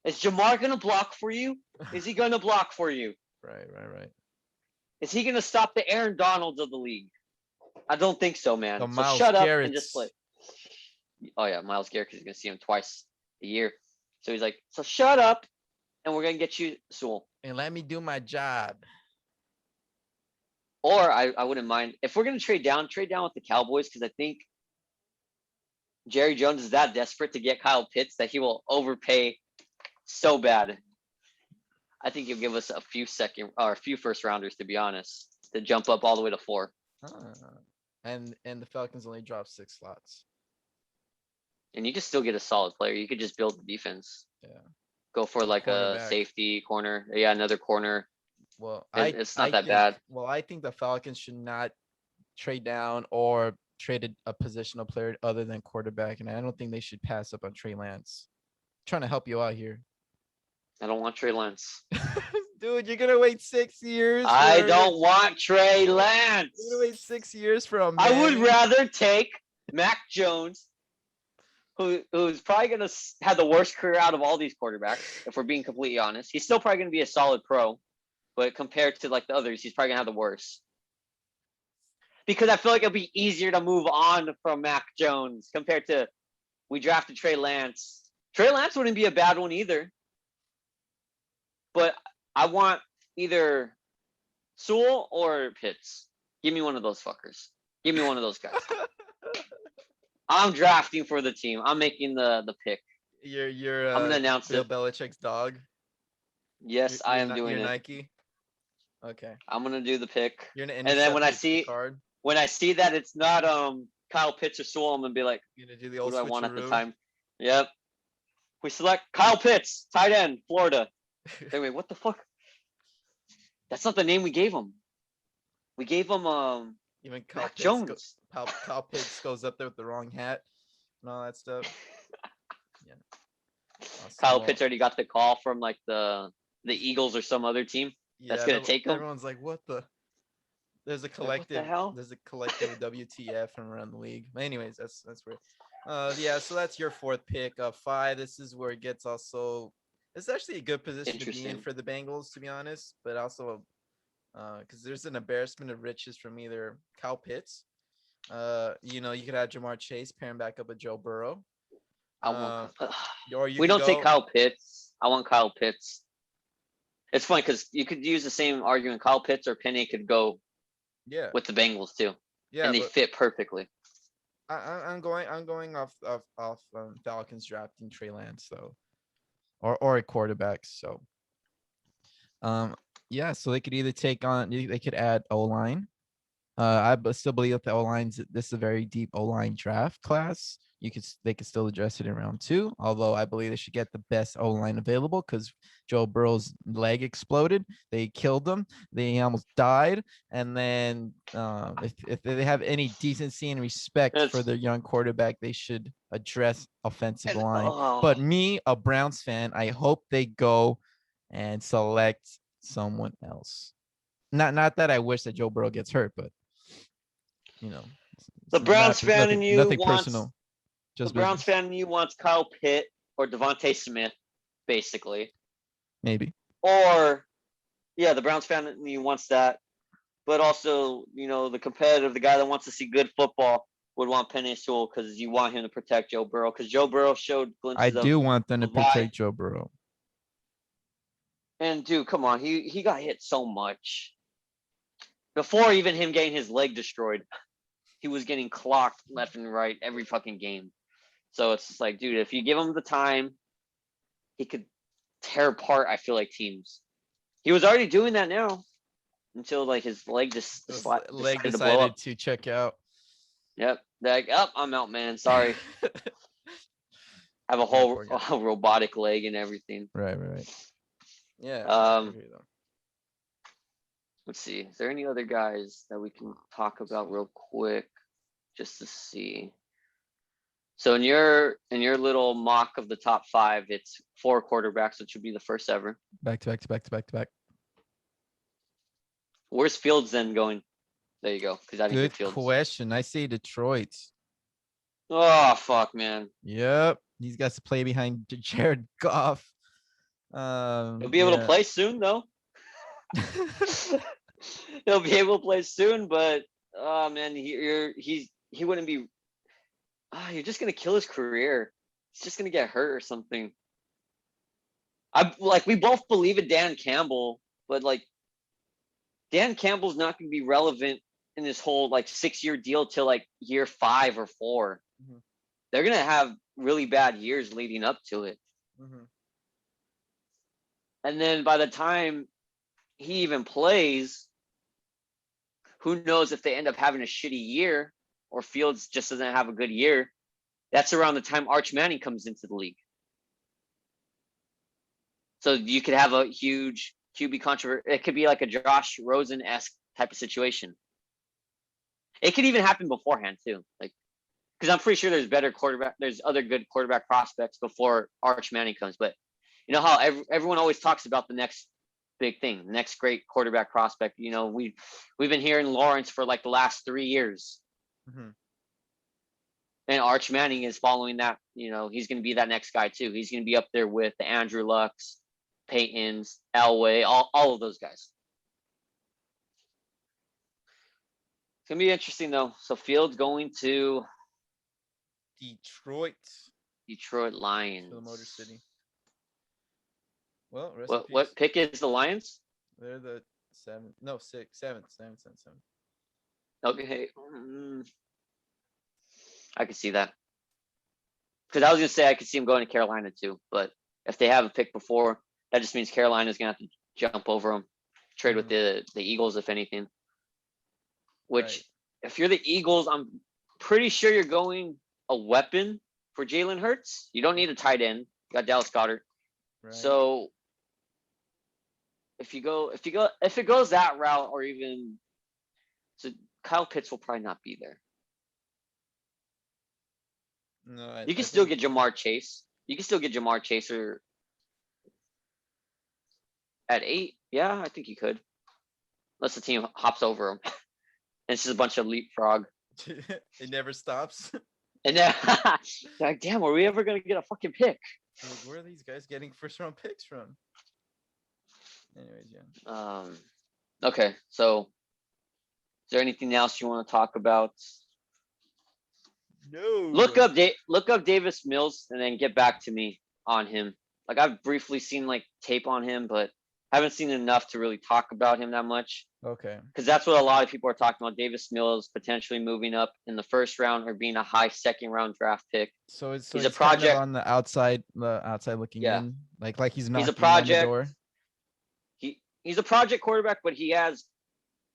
Is Jamar gonna block for you? Is he gonna block for you? Right. Is he gonna stop the Aaron Donalds of the league? I don't think so, man. The So Myles shut up Garrett's. and just play. Oh yeah, Myles Garrett, because he's gonna see him twice a year. So he's like, so shut up, and we're gonna get you Sewell. And let me do my job. Or I wouldn't mind if we're gonna trade down with the Cowboys, because I think Jerry Jones is that desperate to get Kyle Pitts that he will overpay so bad. I think he'll give us a few first rounders, to be honest, to jump up all the way to 4. And the Falcons only dropped 6 slots. And you can still get a solid player. You could just build the defense. Yeah. Go for like a safety corner. Yeah, another corner. Well, it's not that bad. Well, I think the Falcons should not trade down or trade a positional player other than quarterback, and I don't think they should pass up on Trey Lance. I'm trying to help you out here. I don't want Trey Lance. Dude, you're gonna wait 6 years. I don't want Trey Lance. You're gonna wait 6 years for him. I would rather take Mac Jones, who's probably gonna have the worst career out of all these quarterbacks. If we're being completely honest, he's still probably gonna be a solid pro, but compared to like the others, he's probably gonna have the worst. Because I feel like it'll be easier to move on from Mac Jones compared to we drafted Trey Lance. Trey Lance wouldn't be a bad one either. But I want either Sewell or Pitts. Give me one of those fuckers. Give me one of those guys. I'm drafting for the team. I'm making the pick. You're I'm gonna announce Bill it. Belichick's dog. Yes, I am doing it. Nike. Okay. I'm gonna do the pick. You're gonna and then when I see that it's not Kyle Pitts or Sewell, I'm gonna be like, you're gonna do the old what do I want at the switcheroo? time? Yep. We select Kyle Pitts, tight end, Florida. Wait, what the fuck? That's not the name we gave him. We gave him even Mac Jones. Kyle Pitts goes up there with the wrong hat and all that stuff. Yeah. Kyle Pitts already got the call from like the Eagles or some other team that's gonna take him. Everyone's like, what the? There's a collective. What the hell? There's a collective WTF from around the league. Anyways, that's weird. Yeah. So that's your 4th pick. 5. This is where it gets also. It's actually a good position to be in for the Bengals, to be honest, but also because there's an embarrassment of riches from either Kyle Pitts. You could have Jamar Chase pairing back up with Joe Burrow. We don't take Kyle Pitts. I want Kyle Pitts. It's funny because you could use the same argument. Kyle Pitts or Penny could go with the Bengals too. Yeah, and they fit perfectly. I'm going off Falcons drafting Trey Lance though. Or a quarterback. So, yeah. So they could either they could add O-line. I still believe that the O-lines. This is a very deep O-line draft class. They could still address it in round 2. Although I believe they should get the best O-line available because Joe Burrow's leg exploded. They killed him. They almost died. And then if they have any decency and respect for their young quarterback, they should address offensive line. But me, a Browns fan, I hope they go and select someone else. Not that I wish that Joe Burrow gets hurt, but the Browns fan in you nothing wants personal. The Browns fan in you wants Kyle Pitt or Devontae Smith, basically. Maybe. Or, yeah, the Browns fan in you wants that. But also, the guy that wants to see good football would want Penei Sewell because you want him to protect Joe Burrow. Because Joe Burrow showed glimpses I do want them to protect Joe Burrow. And, dude, come on. He got hit so much. Before even him getting his leg destroyed, he was getting clocked left and right every fucking game. So it's just like, dude, if you give him the time, he could tear apart, I feel like, teams. He was already doing that now until like his leg decided to check out. Yep. Like, I'm out, man. Sorry. I have a whole robotic leg and everything. Right. Yeah. Let's see. Is there any other guys that we can talk about real quick just to see? So in your little mock of the top 5, it's 4 quarterbacks, which would be the first ever. Back to back to back to back to back. Where's Fields then going? There you go. Because I didn't get Good Fields. question. I say Detroit. Oh fuck, man. Yep. He's got to play behind Jared Goff. He'll be able to Yeah. play soon, though. He'll be able to play soon, but oh man, he wouldn't be. You're just gonna kill his career. He's just gonna get hurt or something. We both believe in Dan Campbell, but like Dan Campbell's not gonna be relevant in this whole like 6-year deal till like year 5 or 4. Mhm. They're gonna have really bad years leading up to it. Mhm. And then by the time he even plays, who knows if they end up having a shitty year or Fields just doesn't have a good year. That's around the time Arch Manning comes into the league. So you could have a huge QB controversy. It could be like a Josh Rosen-esque type of situation. It could even happen beforehand too. Like, because I'm pretty sure there's other good quarterback prospects before Arch Manning comes. But you know how everyone always talks about the next big thing, next great quarterback prospect. You know, we've been hearing Lawrence for like the last 3 years. Mm-hmm. And Arch Manning is following that. You know, he's going to be that next guy too. He's going to be up there with the Andrew Lucks, Peytons, Elway, all of those guys. It's going to be interesting though. So Fields going to Detroit Lions. To the Motor City. Well, what pick is the Lions? They're the 7th. Okay. I could see that. Because I was going to say I could see him going to Carolina too. But if they have a pick before, that just means Carolina's going to have to jump over them. Trade with the Eagles, if anything. Which, if you're the Eagles, I'm pretty sure you're going a weapon for Jalen Hurts. You don't need a tight end. You got Dallas Goedert. Right. So if it goes that route, or even so, Kyle Pitts will probably not be there. No, you can still get Jamar Chase. You can still get Jamar Chaser at 8. Yeah, I think you could. Unless the team hops over him. And it's just a bunch of leapfrog. It never stops. And then, like, damn, are we ever going to get a fucking pick? Like, where are these guys getting first-round picks from? Anyways, yeah. Okay, so is there anything else you want to talk about? No. Look up Davis Mills and then get back to me on him. Like, I've briefly seen like tape on him, but haven't seen enough to really talk about him that much. Okay. Because that's what a lot of people are talking about. Davis Mills potentially moving up in the first round or being a high second-round draft pick. So he's a project kind of on the outside looking in, like he's knocking a project, on the door. He's a project quarterback, but he has,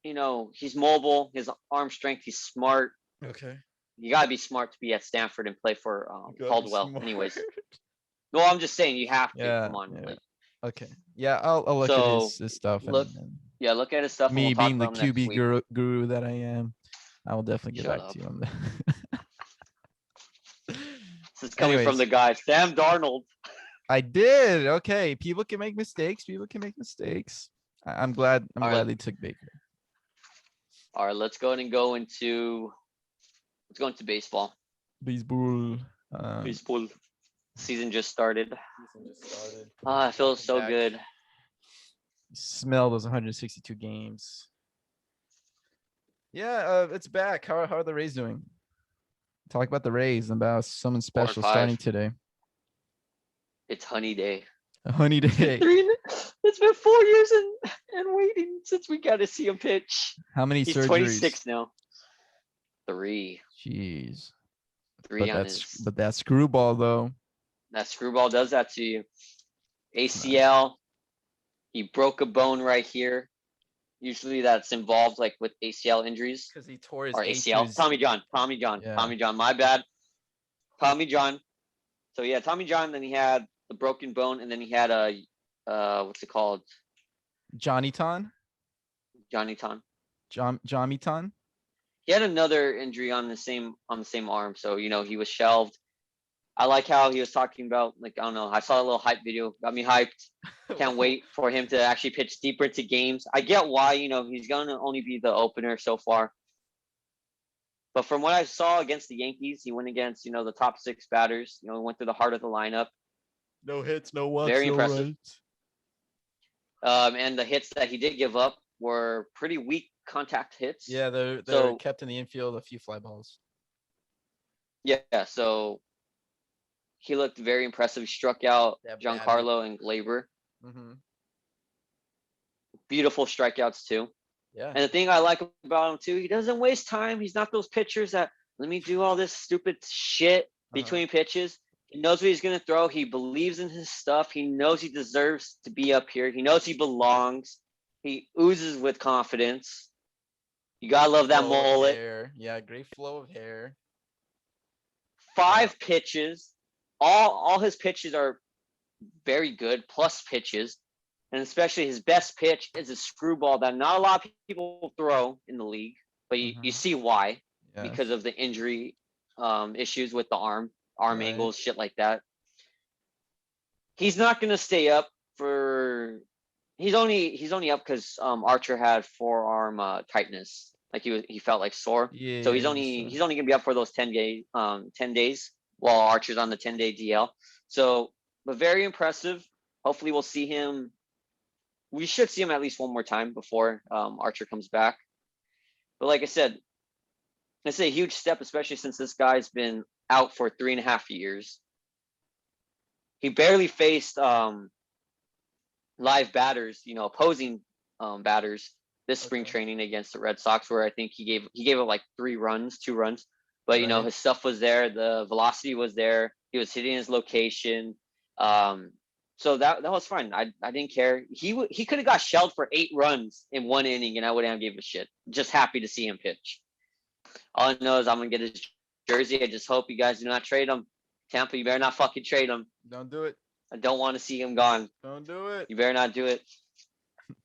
he's mobile, his arm strength, he's smart. Okay. You gotta be smart to be at Stanford and play for Caldwell. Anyways, no, I'm just saying you have to. Come on. Yeah. Okay. Yeah, I'll look at his stuff. Look at his stuff. Me being the QB guru that I am, I will definitely get back to you on that. This is coming from the guy, Sam Darnold. I did. Okay. People can make mistakes. I'm glad they took Baker. All right, let's go into baseball. Baseball. Season just started. It feels so good. Smell those 162 games. Yeah, it's back. How are the Rays doing? Talk about the Rays, about someone special starting today. It's Honey Day. A Honey Day. It's been 4 years and waiting since we got to see him pitch. How many He's surgeries? 26 now. 3. Jeez. 3 but that screwball though. That screwball does that to you. ACL. He broke a bone right here. Usually that's involved like with ACL injuries. Because he tore his ACL. Tommy John. Yeah. Tommy John. My bad. Tommy John. So yeah, Tommy John. Then he had the broken bone, and then he had a what's it called? Johnny Ton. He had another injury on the same arm. So he was shelved. I like how he was talking about, like, I don't know, I saw a little hype video, got me hyped. Can't wait for him to actually pitch deeper into games. I get why, he's gonna only be the opener so far. But from what I saw against the Yankees, he went against, the top 6 batters. He went through the heart of the lineup. No hits, no walks, Very no impressive. runs. And the hits that he did give up were pretty weak contact hits. Yeah, they're kept in the infield, a few fly balls. Yeah, so he looked very impressive. He struck out Giancarlo and Glaber. Mm-hmm. Beautiful strikeouts too. Yeah. And the thing I like about him too, he doesn't waste time. He's not those pitchers that let me do all this stupid shit between pitches. He knows what he's gonna throw. He believes in his stuff. He knows he deserves to be up here. He knows he belongs. He oozes with confidence. You gotta love that mullet. Yeah, great flow of hair. 5 pitches. All his pitches are very good, plus pitches. And especially his best pitch is a screwball that not a lot of people throw in the league, but you see why. Yes. Because of the injury issues with the arm angles, shit like that. He's not gonna stay up for. He's only up because Archer had forearm tightness, like he felt like sore. Yeah. So he's only gonna be up for those 10 days while Archer's on the 10-day DL. So, but very impressive. Hopefully, we'll see him. We should see him at least one more time before Archer comes back. But like I said, it's a huge step, especially since this guy's been out for 3.5 years. He barely faced live batters, opposing batters this spring training against the Red Sox, where I think he gave up like 2 runs. But his stuff was there, the velocity was there. He was hitting his location. So that was fine. I didn't care. He could have got shelled for 8 runs in 1 inning, and I wouldn't have given a shit. Just happy to see him pitch. All I know is I'm gonna get his jersey. I just hope you guys do not trade him. Tampa, you better not fucking trade him. Don't do it. I don't want to see him gone. Don't do it. You better not do it.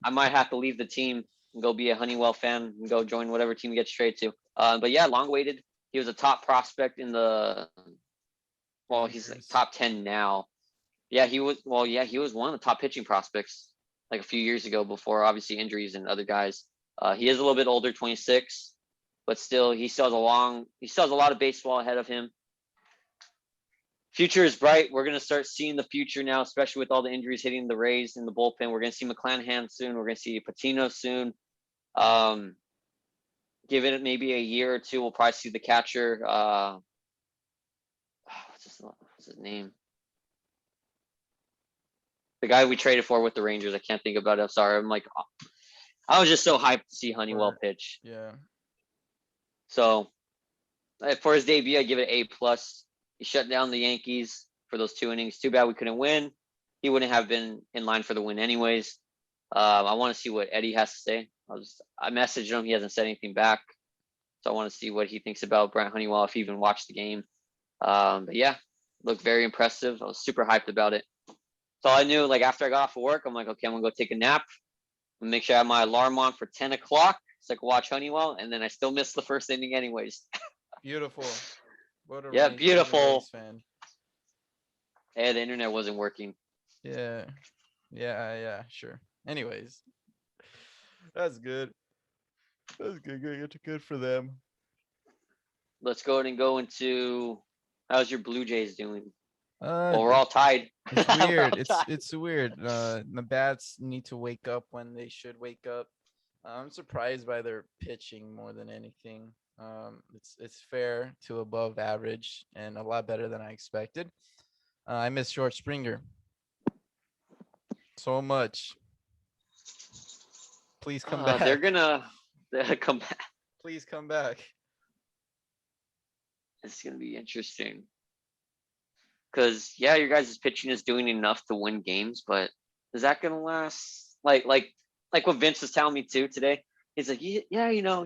I might have to leave the team and go be a Honeywell fan and go join whatever team he gets traded to. But yeah, long waited. He was a top prospect in the. Well, he's like top 10 now. Yeah, he was. Well, yeah, he was one of the top pitching prospects like a few years ago before obviously injuries and other guys. He is a little bit older, 26, but still he still has a lot of baseball ahead of him. Future is bright. We're going to start seeing the future now, especially with all the injuries hitting the Rays in the bullpen. We're going to see McClanahan soon. We're going to see Patino soon. Give it maybe a year or two, we'll probably see the catcher. What's his name? The guy we traded for with the Rangers. I can't think about it. I'm sorry. I was just so hyped to see Honeywell pitch. Yeah. So for his debut, I give it an A+. He shut down the Yankees for those 2 innings. Too bad we couldn't win. He wouldn't have been in line for the win anyways. I want to see what Eddie has to say. I messaged him. He hasn't said anything back. So I want to see what he thinks about Brent Honeywell, if he even watched the game. But yeah, looked very impressive. I was super hyped about it. So I knew, like, after I got off of work, I'm like, okay, I'm going to go take a nap. I'm make sure I have my alarm on for 10 o'clock so I can watch Honeywell. And then I still missed the first inning anyways. Beautiful. Yeah, beautiful. Fan. Yeah, the internet wasn't working. Yeah, sure. Anyways, that's good. That's good for them. Let's go ahead and go into how's your Blue Jays doing? Well, we're all tied. It's weird. It's weird. The bats need to wake up when they should wake up. I'm surprised by their pitching more than anything. It's fair to above average and a lot better than I expected. I miss George Springer so much. Please come back. They're gonna come back. Please come back. It's gonna be interesting. Because yeah, your guys' pitching is doing enough to win games, but is that gonna last? Like what Vince was telling me too today. He's like, yeah,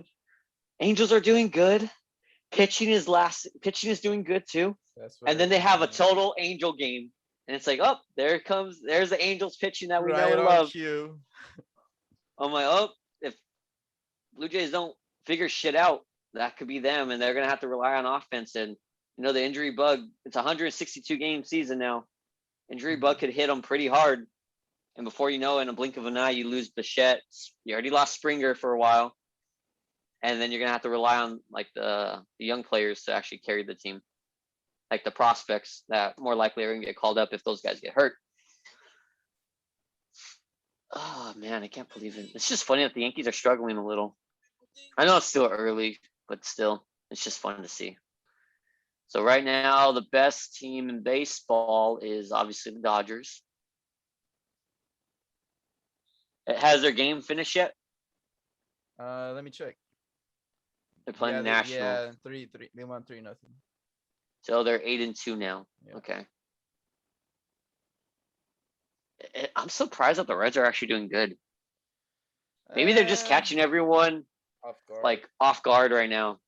Angels are doing good. Pitching is doing good too. And then they have a total Angel game. And it's like, oh, there's the Angels pitching that we know and love. Cue. I'm like, oh, if Blue Jays don't figure shit out, that could be them. And they're going to have to rely on offense. And the injury bug. It's a 162 game season now. Injury Mhm. bug could hit them pretty hard, and before you know it, in a blink of an eye, you lose Bichette. You already lost Springer for a while, and then you're gonna have to rely on like the young players to actually carry the team, like the prospects that more likely are gonna get called up if those guys get hurt. Oh man, I can't believe it. It's just funny that the Yankees are struggling a little. I know it's still early, but still, it's just fun to see. So right now, the best team in baseball is obviously the Dodgers. It has their game finished yet? Let me check. They're playing Nationals. 3-3. They won 3-0. So they're 8-2 now. Yeah. Okay. I'm surprised that the Reds are actually doing good. Maybe they're just catching everyone off guard. like off guard right now.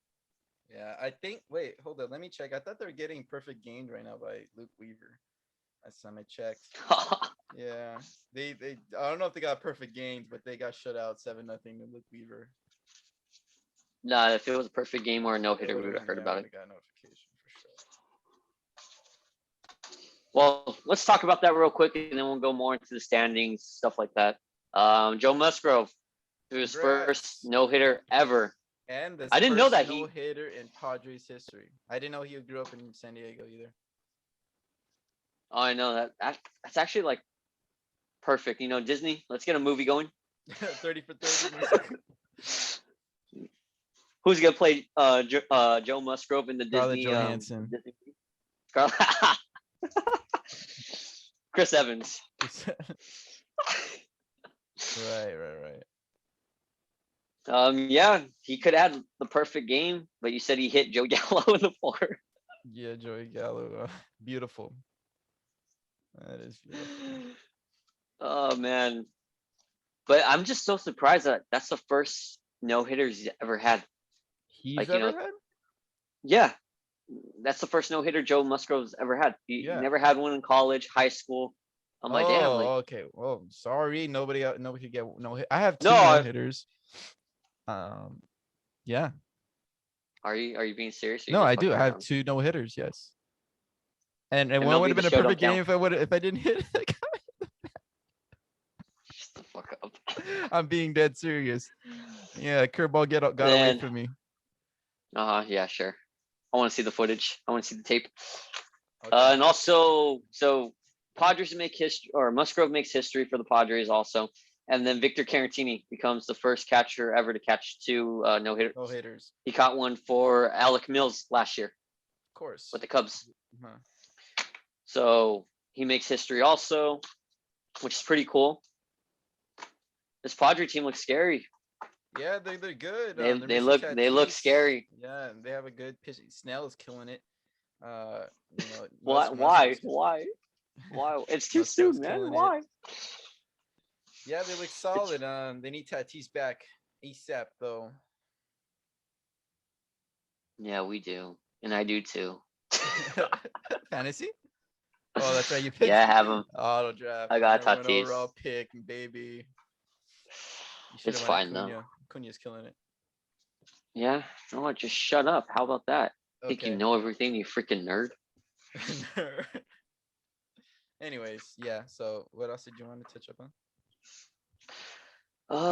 Yeah, I think. Wait, hold on. Let me check. I thought they were getting perfect games right now by Luke Weaver. Last time I checked. Yeah, they. I don't know if they got perfect games, but they got shut out 7-0 to Luke Weaver. Nah, if it was a perfect game or a no hitter, we would have heard about it. Got notification for sure. Well, let's talk about that real quick, and then we'll go more into the standings, stuff like that. Joe Musgrove, threw his first no hitter ever. And I didn't know that no hitter in Padres history. I didn't know he grew up in San Diego either. Oh, I know that's actually like perfect. Disney, let's get a movie going. 30 for 30. Who's gonna play Joe Musgrove in the Scarlett Disney? Johansson. Disney Chris Evans. Right. Yeah, he could add the perfect game, but you said he hit Joe Gallo in the fourth. Yeah, Joey Gallo, beautiful. That is beautiful. Oh man, but I'm just so surprised that that's the first no hitter he's ever had. He's ever had? Yeah, that's the first no hitter Joe Musgrove's ever had. He never had one in college, high school. I'm like, damn. Like, okay. Well, sorry, nobody could get no hit. I have 2 no hitters. Yeah. Are you being serious? No, I do. I have 2 no hitters. Yes. And one would have been a perfect game if I didn't hit the guy. Shut the fuck up. I'm being dead serious. Yeah, curveball got away from me. Yeah, sure. I want to see the footage. I want to see the tape. Okay. And also, so Padres make history, or Musgrove makes history for the Padres also. And then Victor Caratini becomes the first catcher ever to catch 2 no hitters. No hitters. He caught one for Alec Mills last year. Of course. With the Cubs. So he makes history also, which is pretty cool. This Padre team looks scary. Yeah, they're good. They look scary. Yeah, they have a good pitch. Snell is killing it. Why? It's too soon, man. Why? Yeah, they look solid. They need Tatis back ASAP though. Yeah, we do, and I do too. Fantasy? Oh, that's right. You picked. Yeah, I have him. Auto draft. I got Tatis. Overall pick, baby. It's fine though. Cunha's killing it. Yeah. No, just shut up. How about that? Okay. Think you know everything, you freaking nerd. Anyways, yeah. So, what else did you want to touch up on?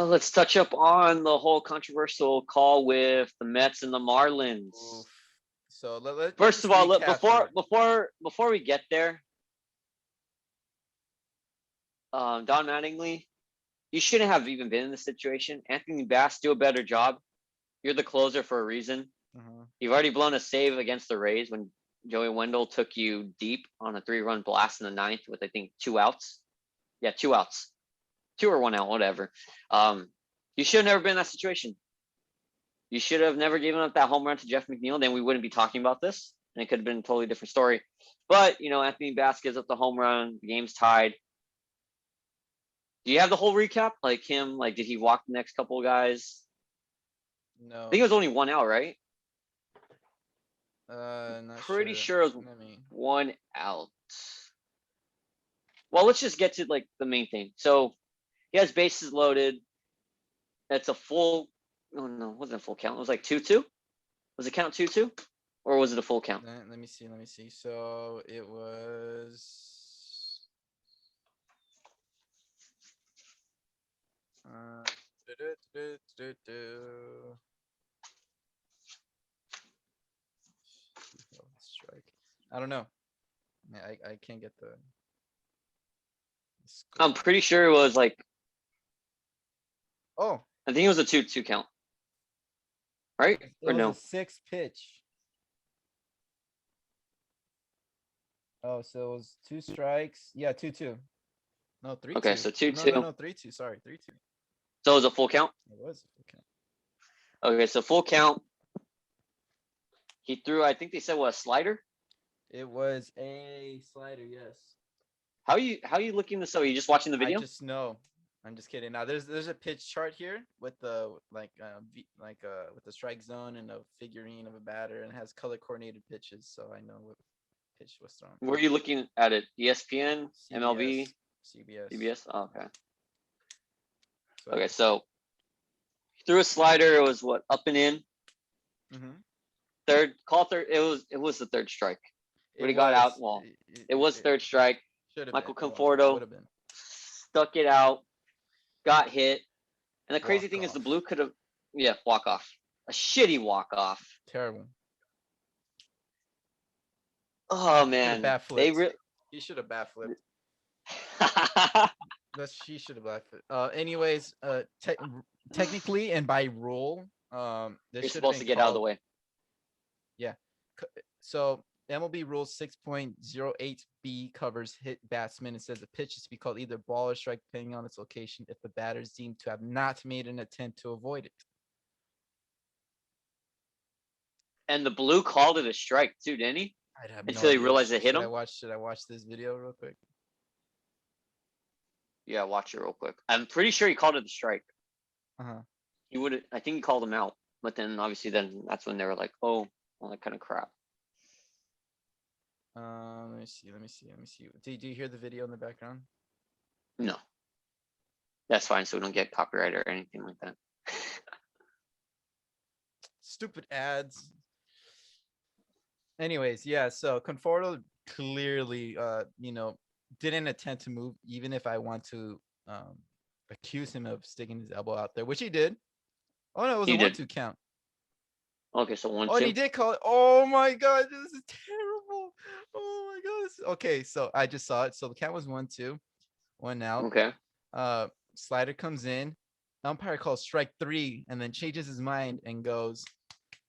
Let's touch up on the whole controversial call with the Mets and the Marlins. Oof. So first of all, before we get there, Don Mattingly, you shouldn't have even been in this situation. Anthony Bass, do a better job. You're the closer for a reason. You've already blown a save against the Rays when Joey Wendell took you deep on a 3-run blast in the 9th with, I think, 2 outs. Yeah, 2 outs. 2 or 1 out, whatever. You should have never been in that situation. You should have never given up that home run to Jeff McNeil. Then we wouldn't be talking about this. And it could have been a totally different story. But, Anthony Bass gives up the home run. The game's tied. Do you have the whole recap? Like him, did he walk the next couple of guys? No. I think it was only 1 out, right? Pretty sure it was 1 out. Well, let's just get to the main thing. So he has bases loaded. That's a full. Oh no, it wasn't a full count. It was 2-2. Was it count 2-2? or was it a full count? Let me see. Let me see. So it was. Uh, strike. I don't know. I can't get the I'm score. pretty sure it was like, Oh, I think it was a 2-2 count, right? it Or was a no? 6 pitch. Oh, so it was 2 strikes. Yeah, 2-2. No, 3-2. Okay, so No, no, 2-2. no, 3-2. Sorry, 3-2. So it was a full count. It was. Okay. Okay, so full count. He threw, I think they said, what, a slider? It was a slider, yes. How are you looking this up? Are you just watching the I video? just know. I'm just kidding. Now there's a pitch chart here with the with the strike zone and a figurine of a batter, and it has color coordinated pitches, so I know what pitch was thrown. Where are you looking at it? ESPN, MLB, CBS. CBS? Oh, okay. So Okay, so he threw a slider. It was what, up and in? Mhm. Third, call third. It was the third strike. It When he got out, was. well, it was third strike. Should have Michael been. Well, it would Conforto have been stuck it out, got hit. And the crazy walk thing is the off. blue could have, yeah, walk off. A shitty walk off. Terrible. Oh Should have man, bat they flipped. really. He should have bat flipped. She should have bat flipped. Anyways, technically and by rule, this You're should have supposed been to get out of the called. way. Yeah. So MLB Rule 6.08b covers hit batsmen and says the pitch is to be called either ball or strike depending on its location if the batter is deemed to have not made an attempt to avoid it. And the blue called it a strike too, didn't he? I'd have no Until he idea. realized it hit him. Should I watch this video real quick? Yeah, watch it real quick. I'm pretty sure he called it a strike. Uh-huh. He would. I think he called him out, but then obviously then that's when they were like, oh, all that kind of crap. Let me see. Do you hear the video in the background? No, that's fine. So we don't get copyright or anything like that. Stupid ads. Anyways, yeah, so Conforto clearly didn't attempt to move, even if I want to accuse him of sticking his elbow out there, which he did. Oh no, it was He a did. 1-2 count. Okay, so 1-2. Oh, and he did call it. Oh my god, this is terrible. Oh my god. Okay, so I just saw it. So the count was 1-2, 1 out. Okay. Slider comes in. Umpire calls strike 3 and then changes his mind and goes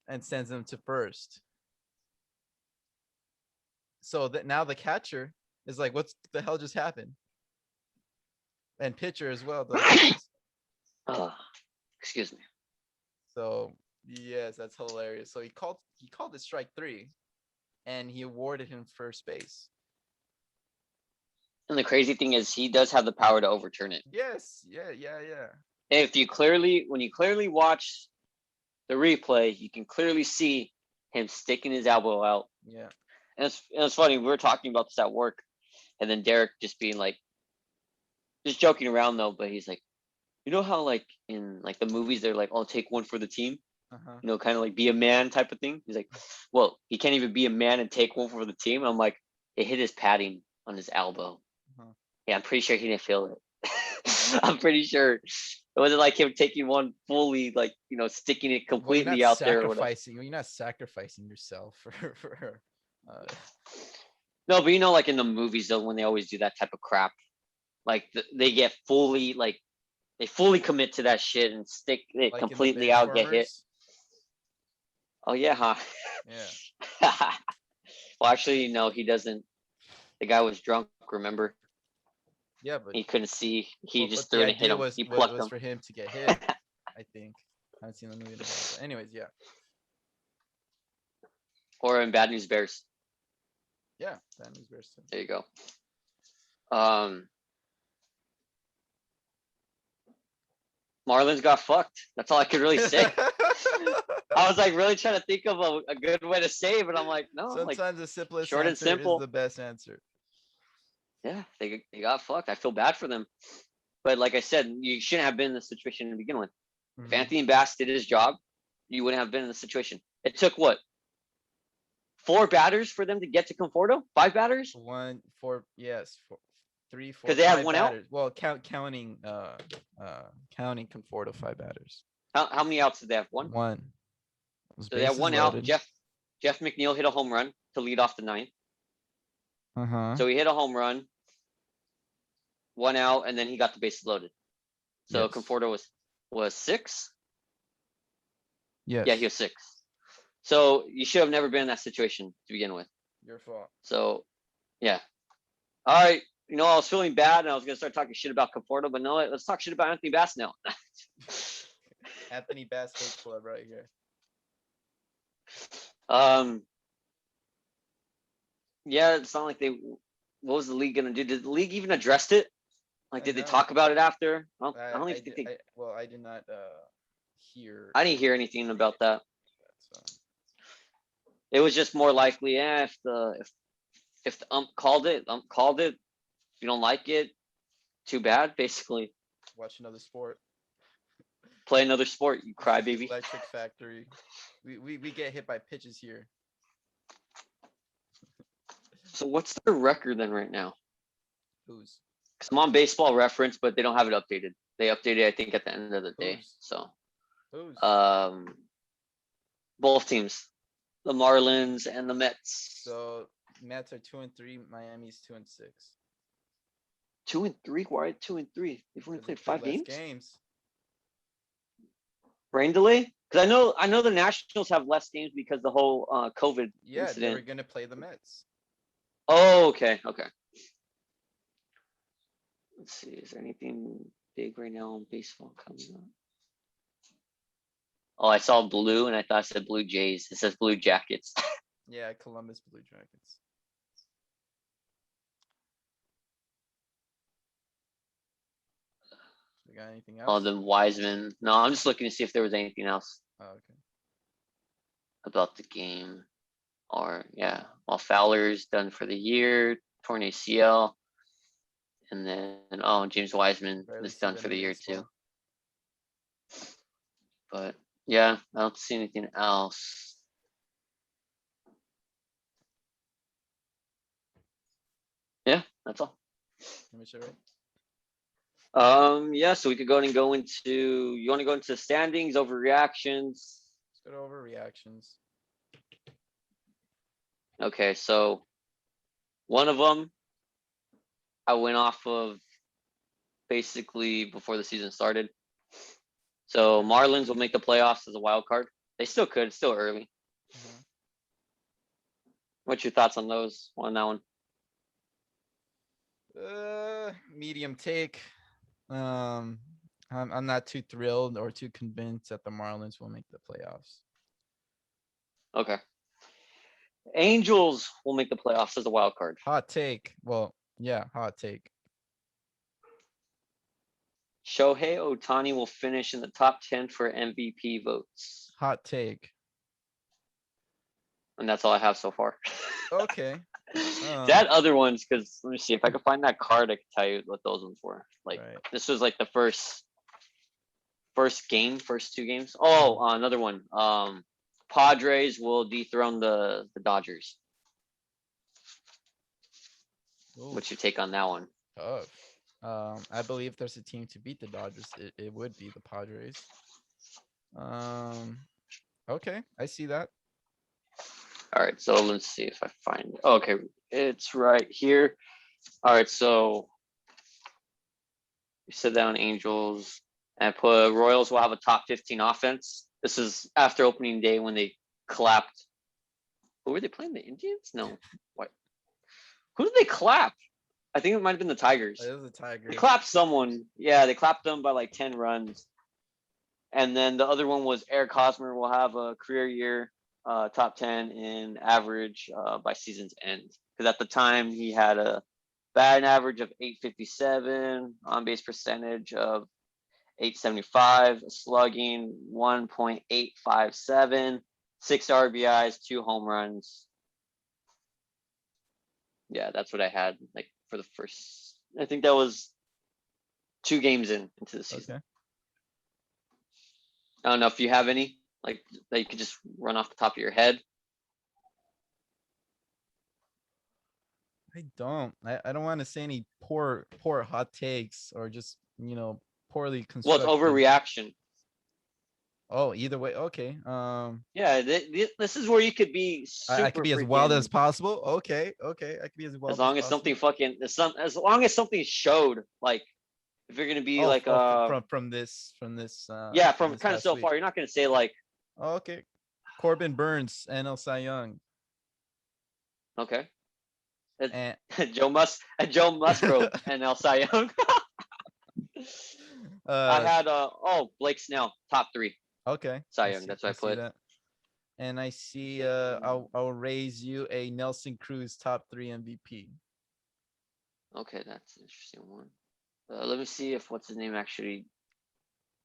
and sends him to first. So that now the catcher is like, what the hell just happened? And pitcher as well. Excuse me. So yes, that's hilarious. So he called it strike 3, and he awarded him first base. And the crazy thing is, he does have the power to overturn it. Yes, yeah. If you when you clearly watch the replay, you can clearly see him sticking his elbow out. Yeah. And it's funny. We were talking about this at work, and then Derek just being like, just joking around though, but he's like, you know how like in like the movies they're like, I'll take one for the team. You know, kind of like be a man type of thing. He's like, well, he can't even be a man and take one for the team. And I'm like, it hit his padding on his elbow. Yeah, I'm pretty sure he didn't feel it. I'm pretty sure it wasn't like him taking one fully, like, you know, sticking it completely out there. You're not sacrificing yourself for No, but you know, like in the movies though, when they always do that type of crap, like they get fully like they fully commit to that shit and stick it like completely out, get hit. Oh yeah, huh? Yeah. Well, actually, no, he doesn't. The guy was drunk. Remember? Yeah, but he couldn't see. He just threw it and and hit him. He plucked him. For him to get hit. I think I haven't seen the movie. But anyways, yeah. Or in Bad News Bears. Yeah, Bad News Bears too. There you go. Marlins got fucked. That's all I could really say. I was like really trying to think of a good way to say it, but I'm like, no. Sometimes like, the simplest short and simple is the best answer. Yeah, they got fucked. I feel bad for them. But like I said, you shouldn't have been in this situation to begin with. If Anthony Bass did his job, you wouldn't have been in this situation. It took what? 4 batters for them to get to Conforto? 5 batters? 1, 4, yes, 4, 3, 4, Because they have 5 one out. batters. Well, counting Conforto 5 batters. How many outs did they have? One. 1. Those So they have bases one out. loaded. Jeff McNeil hit a home run to lead off the 9th. Uh-huh. So he hit a home run, 1 out, and then he got the bases loaded. So Yes. Conforto was 6. Yes. Yeah, he was 6. So you should have never been in that situation to begin with. Your fault. So, yeah. All right. You know, I was feeling bad, and I was gonna start talking shit about Conforto, but no, let's talk shit about Anthony Bass now. Anthony Bass Hate Club right here. Yeah, it's not like they. What was the league gonna do? Did the league even address it? Like, did they know. talk about it after? I don't even think. I did not hear. I didn't hear anything about that. So. It was just more likely, if the ump called it, If you don't like it, too bad. Basically, Watch another sport. play another sport, you crybaby. Electric Factory. We get hit by pitches here. So what's their record then right now? Who's? Because I'm on Baseball Reference, but they don't have it updated. They updated, I think, at the end of the day. So, Who's? both teams, the Marlins and the Mets. So Mets are 2-3. Miami's 2-6. 2-3. Why 2-3? They've only played 5 games. Rain delay? Because I know the Nationals have less games because the whole COVID incident. They were gonna play the Mets. Oh, okay. Let's see. Is there anything big right now in baseball coming up? Oh, I saw blue and I thought it said Blue Jays. It says Blue Jackets. Yeah, Columbus Blue Jackets. We got anything else? Oh, the Wiseman. No, I'm just looking to see if there was anything else. Oh, okay. About the game. Or, yeah. Well, Fowler's done for the year. Torn ACL. And then, James Wiseman is done for the year too. But, yeah, I don't see anything else. Yeah, that's all. Yeah, so we could go into, you want to go into standings, overreactions? Let's go to overreactions. Okay, so one of them I went off of basically before the season started. So Marlins will make the playoffs as a wild card. They still could, it's still early. Mm-hmm. What's your thoughts on that one? Medium take. I'm not too thrilled or too convinced that the Marlins will make the playoffs. Okay. Angels will make the playoffs as a wild card. Hot take. Well, yeah, hot take. Shohei Ohtani will finish in the top 10 for MVP votes. Hot take. And that's all I have so far. Okay. That other ones, because let me see if I can find that card. I can tell you what those ones were. Like This was like the first 2 games. Oh, another one. Padres will dethrone the Dodgers. Ooh. What's your take on that one? I believe there's a team to beat the Dodgers. It would be the Padres. Okay, I see that. All right, so let's see if I find it. Okay, it's right here. All right, so you sit down Angels and put Royals will have a top 15 offense. This is after opening day when they clapped. Who were they playing? The Indians? No. What? Who did they clap? I think it might have been the Tigers. It was the Tigers. They clapped someone. Yeah, they clapped them by like 10 runs. And then the other one was Eric Hosmer will have a career year top 10 in average by season's end. Because at the time he had a batting average of 857, on base percentage of 875, slugging 1.857, 6 RBIs, 2 home runs. Yeah, that's what I had like for the first. I think that was 2 games into the season. Okay. I don't know if you have any like that you could just run off the top of your head. I don't. I don't want to say any poor hot takes or just poorly Well, it's constructed. overreaction. Oh, either way, okay. Yeah, this is where you could be I could super be as wild as freaking. possible. Okay, okay, I could be as As wild as long as something possible. fucking, as long as something showed, like if you're gonna be Oh, like from yeah, from from this kind of past so week. far, you're not gonna say like Oh, okay, Corbin Burns, NL Cy Young, okay, it's and Joe Musgrove and El Cy Young. I uh, had Blake Snell top three okay, Cy Young. That's what I I see put. that, and I see I'll raise you a Nelson Cruz top 3 MVP. Okay, that's an interesting one. Let me see if what's his name actually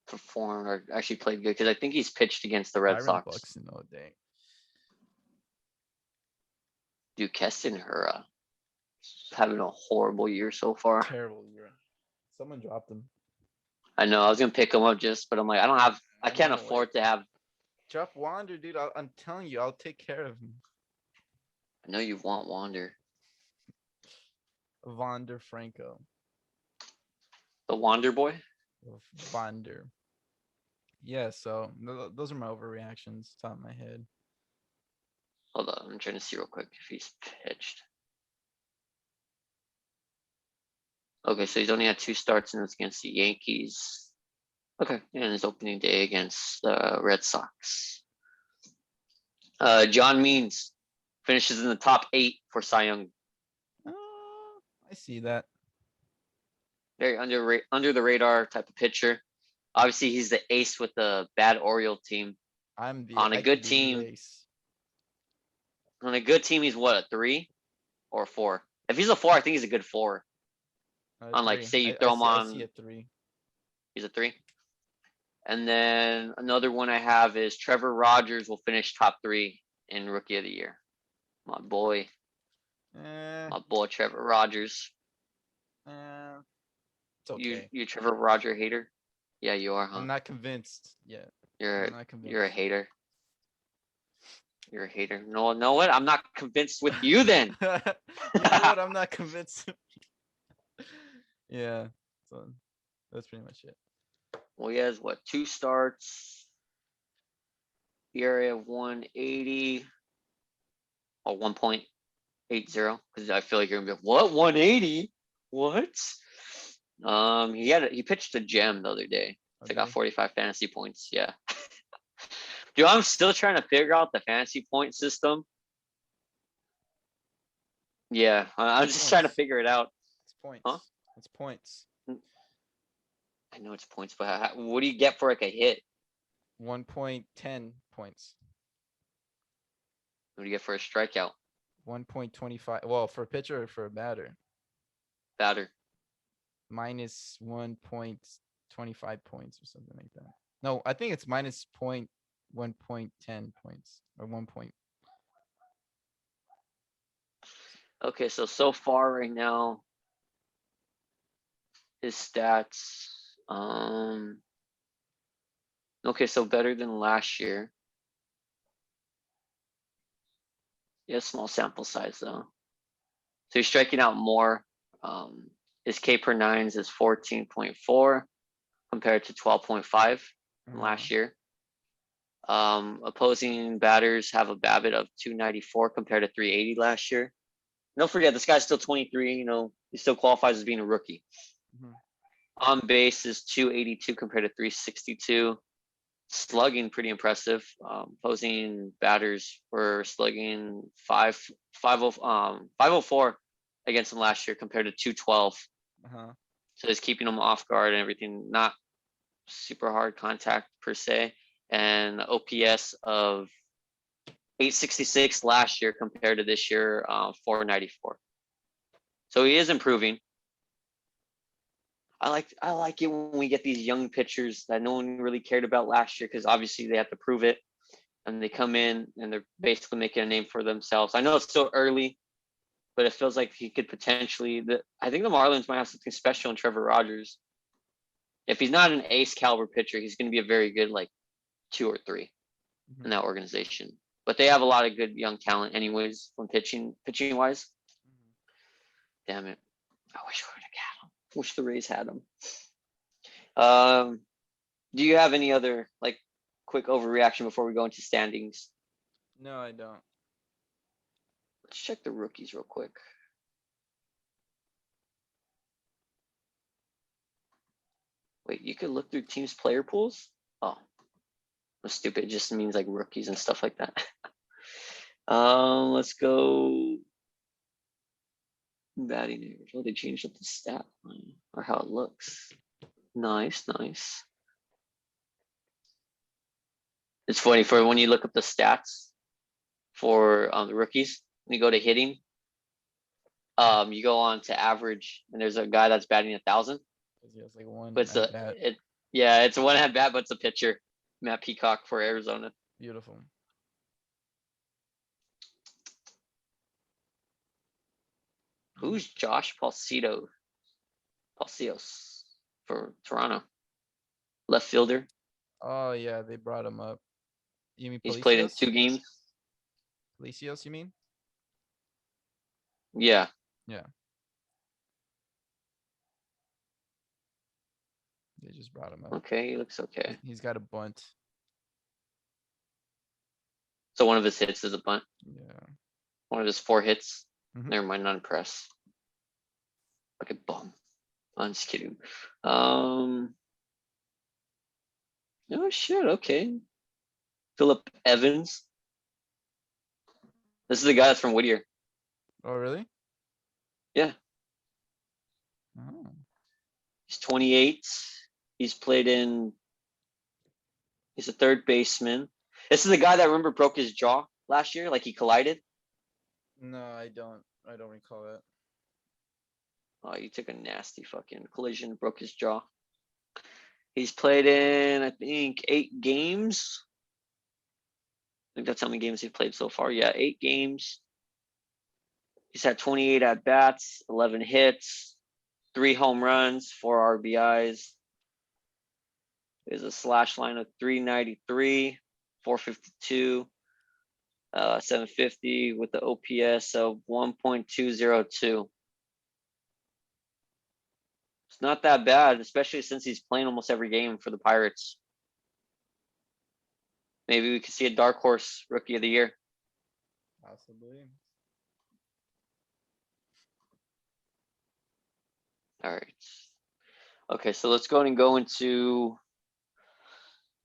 performed or actually played good because I think he's pitched against the Red Byron Sox. Buxton all day. Dude, Keston Hura having a horrible year so far. Terrible year. Someone dropped him. I know I was gonna pick him up but I'm like I I can't know it. afford to have. Drop Wander, dude. I'm telling you, I'll take care of him. I know you want Wander, Wander Franco. the Wander boy. Wander. Yeah, so those are my overreactions, top of my head. Hold on, I'm trying to see real quick if he's pitched. Okay, so he's only had 2 starts and it's against the Yankees. Okay, and his opening day against the Red Sox. John Means finishes in the top 8 for Cy Young. I see that. Very under the radar type of pitcher. Obviously, he's the ace with the bad Oriole team. On a I could good be the team, ace. he's what, a 3 or a 4? If he's a 4, I think he's a good 4. On like, Three. say you throw him I see a on, 3. he's a 3. And then another one I have is Trevor Rogers will finish top 3 in Rookie of the Year. My boy, Eh, Trevor Rogers. eh, it's okay. You Trevor Roger hater? Yeah, you are, I'm huh? not convinced yet. You're I'm not you're a convinced. hater. You're a hater. No, know what? I'm not convinced with you then. You know what? I'm not convinced. Yeah, so that's pretty much it. Well, he has what, 2 starts, ERA of 180 or 1.80 because I feel like you're gonna be like, what, 180? What? He pitched a gem the other day. So I got 45 fantasy points. Yeah. Dude, I'm still trying to figure out the fantasy point system. Yeah, I'm just trying to figure it out. It's points. Huh? It's points. I know it's points, but what do you get for like a hit? 1.10 points. What do you get for a strikeout? 1.25. Well, for a pitcher or for a batter? Batter. Minus 1.25 points or something like that. No, I think it's minus 1.10 points or 1 point. Okay, so far right now, his stats. Okay, so better than last year. Yeah, small sample size though. So he's striking out more. His K per nines is 14.4 compared to 12.5 from last year. Opposing batters have a BABIP of 294 compared to 380 last year. Don't forget, this guy's still 23. You know, he still qualifies as being a rookie. On base is 282 compared to 362. Slugging pretty impressive. Opposing batters were slugging 504 against him last year compared to 212. So it's keeping him off guard and everything. Not super hard contact per se. And OPS of 866 last year compared to this year, 494. So he is improving. I like it when we get these young pitchers that no one really cared about last year because obviously they have to prove it, and they come in and they're basically making a name for themselves. I know it's still early, but it feels like he could potentially. I think the Marlins might have something special in Trevor Rogers. If he's not an ace caliber pitcher, he's going to be a very good like 2 or 3 in that organization. But they have a lot of good young talent, anyways, from pitching wise. Damn it. I wish we would have got him. Wish the Rays had him. Do you have any other like quick overreaction before we go into standings? No, I don't. Let's check the rookies real quick. Wait, you could look through teams' player pools? Oh, that's stupid. It just means like rookies and stuff like that. Let's go batting average. Oh, they changed up the stat line or how it looks. Nice. It's funny for when you look up the stats for the rookies, when you go to hitting, you go on to average, and there's a guy that's batting 1,000. He has like one. But it's a one at bat, but it's a pitcher, Matt Peacock for Arizona. Beautiful. Who's Josh Palcios for Toronto? Left fielder. Oh yeah, they brought him up. You mean He's played in 2 games. Palacios, you mean? Yeah. Yeah. They just brought him up. Okay, he looks okay. He's got a bunt. So one of his hits is a bunt. Yeah. One of his 4 hits. Mhm. Never mind, not impressed. Okay, bum. I'm just kidding. Oh shit. Okay. Philip Evans. This is the guy that's from Whittier. Oh really? Yeah. Oh. He's 28. He's a third baseman. This is the guy that I remember broke his jaw last year, like he collided. No, I don't recall that. Oh, he took a nasty fucking collision, broke his jaw. He's played in, I think, 8 games. I think that's how many games he's played so far. Yeah, 8 games. He's had 28 at bats, 11 hits, 3 home runs, 4 RBIs. There's a slash line of 393, 452, 750 with the OPS of 1.202. It's not that bad, especially since he's playing almost every game for the Pirates. Maybe we could see a dark horse rookie of the year. Possibly. All right. Okay, so let's go into.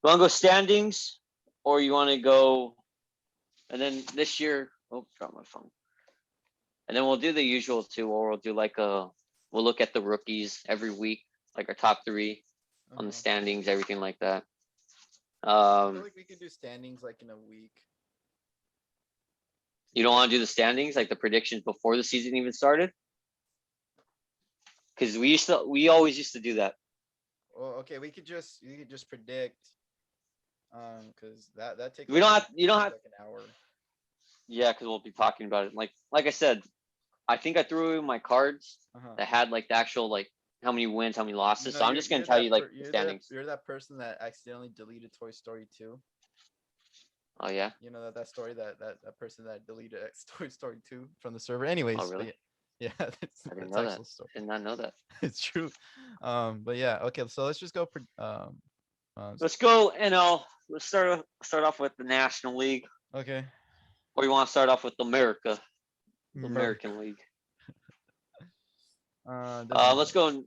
You want to go standings, or you want to go, and then this year? Oh, dropped my phone. And then we'll do the usual too, or we'll do like we'll look at the rookies every week, like our top 3 on the standings, everything like that. I feel like we could do standings like in a week. You don't want to do the standings, like the predictions before the season even started? Because we always used to do that. Well, okay, we could just predict. Because that takes. You don't have like an hour. Yeah, because we'll be talking about it. Like I said, I think I threw in my cards that had like the actual like how many wins, how many losses. So I'm just gonna tell you like the standings. You're that person that accidentally deleted Toy Story 2. Oh yeah. You know that story that person that deleted Toy Story 2 from the server. Anyways. Oh really? Yeah. I didn't know that. Story. Did not know that. It's true. But yeah. Okay. So let's just go. Let's go NL. Let's start off with the National League. Okay. Or you want to start off with America, the American League? Let's go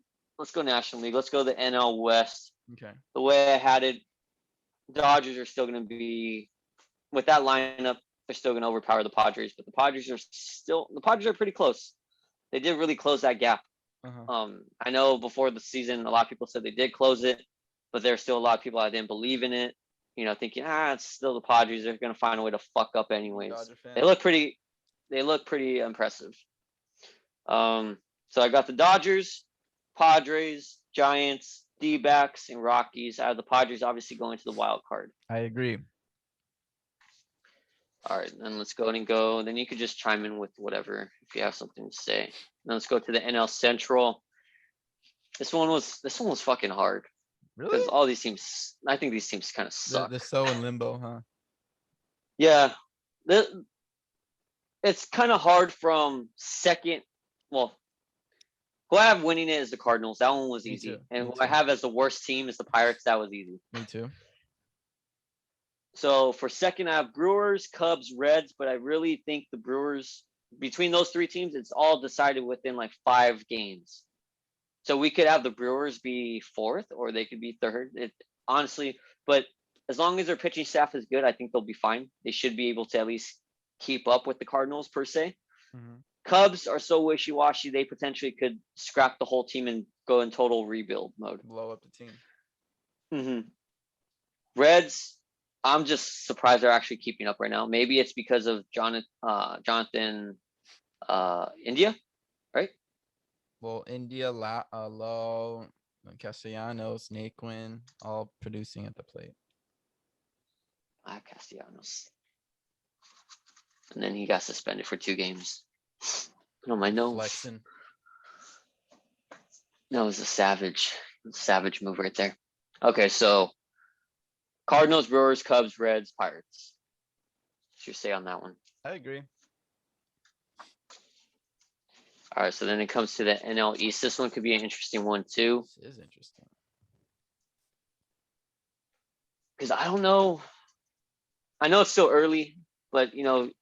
National League. Let's go the NL West. Okay. The way I had it, Dodgers are still going to be with that lineup. They're still going to overpower the Padres, but the Padres are pretty close. They did really close that gap. I know before the season, a lot of people said they did close it, but there's still a lot of people that didn't believe in it. You know, thinking, it's still the Padres. They're going to find a way to fuck up anyways. They look pretty impressive. So I got the Dodgers, Padres, Giants, D-backs, and Rockies. Out of the Padres, obviously going to the wild card. I agree. All right, then let's go and go. Then you could just chime in with whatever if you have something to say. Then let's go to the NL Central. This one was fucking hard. Really? Because all these teams, I think these teams kind of suck. They're so in limbo, huh? Yeah. It's kind of hard from second. Well, Who I have winning it is the Cardinals. That one was Me easy. too. And Me who I too. have as the worst team is the Pirates. That was easy. Me too. So for second, I have Brewers, Cubs, Reds, but I really think the Brewers, between those three teams, it's all decided within like 5 games. So we could have the Brewers be fourth or they could be third. It honestly, but as long as their pitching staff is good, I think they'll be fine. They should be able to at least keep up with the Cardinals per se. Mhm. Cubs are so wishy-washy, they potentially could scrap the whole team and go in total rebuild mode. Blow up the team. Reds, I'm just surprised they're actually keeping up right now. Maybe it's because of Jonathan India, right? Well, India, Low, Castellanos, Naquin, all producing at the plate. Castellanos. And then he got suspended for 2 games. Oh, my nose. Flexing. That was a savage move right there. Okay, so Cardinals, Brewers, Cubs, Reds, Pirates. What's your say on that one? I agree. All right, so then it comes to the NL East. This one could be an interesting one too. This is interesting. Because I don't know. I know it's still early, but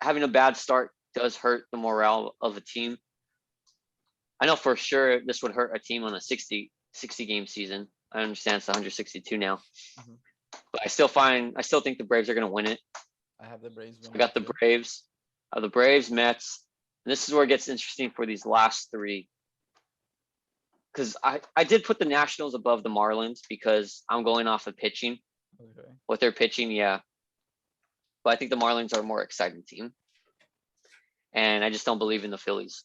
having a bad start does hurt the morale of a team. I know for sure this would hurt a team on a 60 game season. I understand it's 162 now. Mhm. But I still think the Braves are going to win it. I have the Braves winning. I got the too. Braves. I have the Braves, Mets. And this is where it gets interesting for these last 3. Because I did put the Nationals above the Marlins because I'm going off of pitching. Okay. With their pitching, yeah. But I think the Marlins are a more exciting team. And I just don't believe in the Phillies.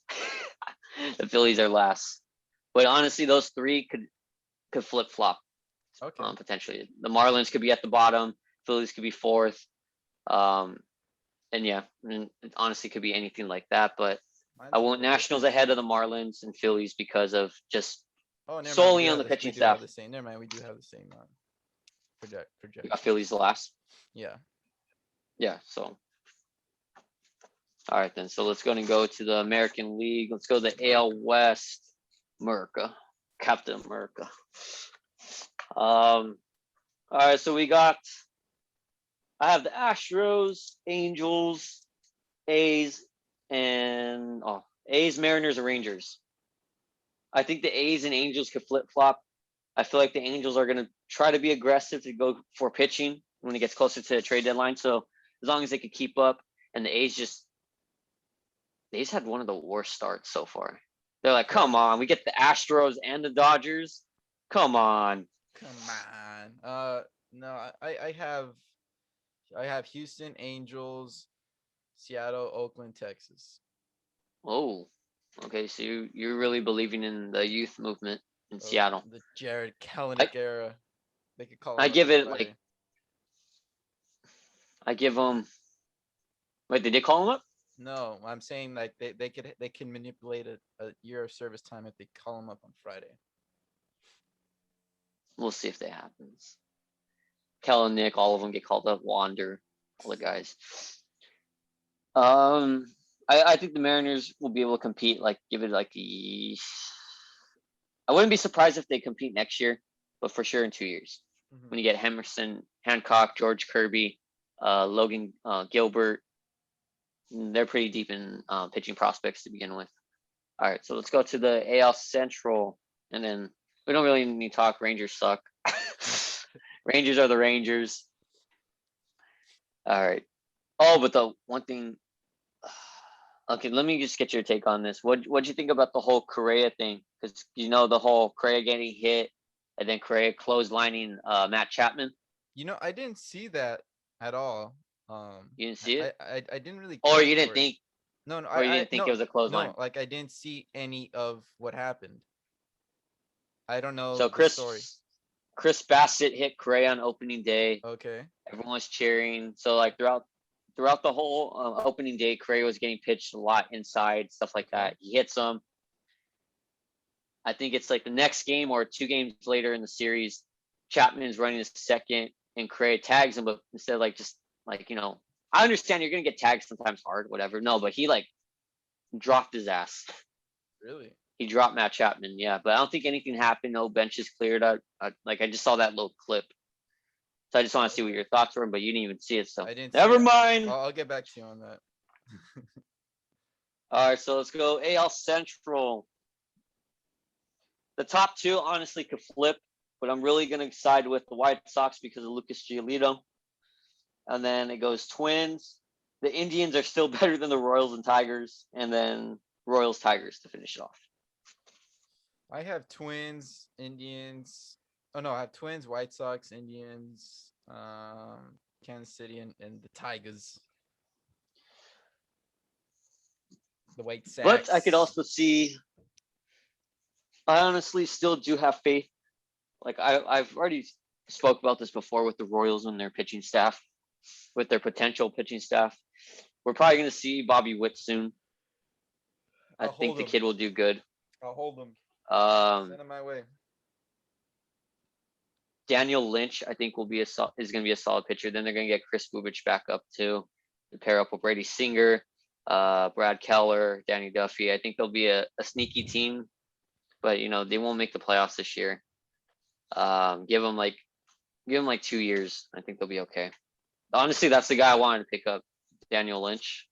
The Phillies are last. But honestly, those 3 could flip-flop. Okay. Potentially. The Marlins could be at the bottom. Phillies could be 4th. And yeah, and it honestly could be anything like that. But I want Nationals ahead of the Marlins and Phillies because of just solely on the pitching staff. Never mind, we do have the same project. You got Phillies last. Yeah. Yeah. So. All right then. So let's go to the American League. Let's go to the AL West. America, Captain America. All right. So I have the Astros, Angels, A's, and A's, Mariners, and Rangers. I think the A's and Angels could flip-flop. I feel like the Angels are going to try to be aggressive to go for pitching when it gets closer to the trade deadline. So as long as they could keep up, and the A's had one of the worst starts so far. They're like, come on, we get the Astros and the Dodgers. Come on. No, I have Houston, Angels, Seattle, Oakland, Texas. Oh, okay. So you're really believing in the youth movement in Seattle. The Jared Kelenic era. They could call. I give it like. I give them. Wait, did they call him up? No, I'm saying like they can manipulate a year of service time if they call him up on Friday. We'll see if that happens. Kelenic, all of them get called up. Wander, all the guys. I think the Mariners will be able to compete. Like, give it like I wouldn't be surprised if they compete next year, but for sure in 2 years. Mm-hmm. When you get Emerson, Hancock, George Kirby, Logan Gilbert, they're pretty deep in pitching prospects to begin with. All right, so let's go to the AL Central, and then we don't really need to talk. Rangers suck. Rangers are the Rangers. All right. Oh, but the one thing. Okay, let me just get your take on this. What'd you think about the whole Correa thing? Because the whole Correa getting hit, and then Correa clotheslining Matt Chapman. I didn't see that at all. You didn't see it? I didn't really. Or you didn't think? No, or you didn't think it was a clothesline? No, like I didn't see any of what happened. I don't know. So Chris Bassett hit Correa on opening day. Okay. Everyone was cheering. So like throughout the whole opening day, Correa was getting pitched a lot inside, stuff like that. He hits him. I think it's like the next game or 2 games later in the series, Chapman's running his second and Correa tags him, but instead of I understand you're going to get tagged sometimes hard, whatever. No, but he dropped his ass. Really? He dropped Matt Chapman, yeah, but I don't think anything happened. No benches cleared. Like I just saw that little clip, so I just want to see what your thoughts were, but you didn't even see it, so I didn't see never it. mind. I'll get back to you on that. All right, so let's go AL Central. The top two honestly could flip, but I'm really gonna side with the White Sox because of Lucas Giolito. And then it goes Twins. The Indians are still better than the Royals and Tigers, and then Royals Tigers to finish it off. I have Twins, Indians. Oh no, I have Twins, White Sox, Indians, Kansas City, and the Tigers. The White Sox. But I could also see. I honestly still do have faith. Like I've already spoke about this before with the Royals and their pitching staff, with their potential pitching staff. We're probably going to see Bobby Witt soon. I think the kid will do good. I'll hold him. Send him my way. Daniel Lynch, I think, is going to be a solid pitcher. Then they're going to get Chris Bubich back up too, to pair up with Brady Singer, Brad Keller, Danny Duffy. I think they'll be a sneaky team, but they won't make the playoffs this year. Give them like 2 years. I think they'll be okay. Honestly, that's the guy I wanted to pick up, Daniel Lynch.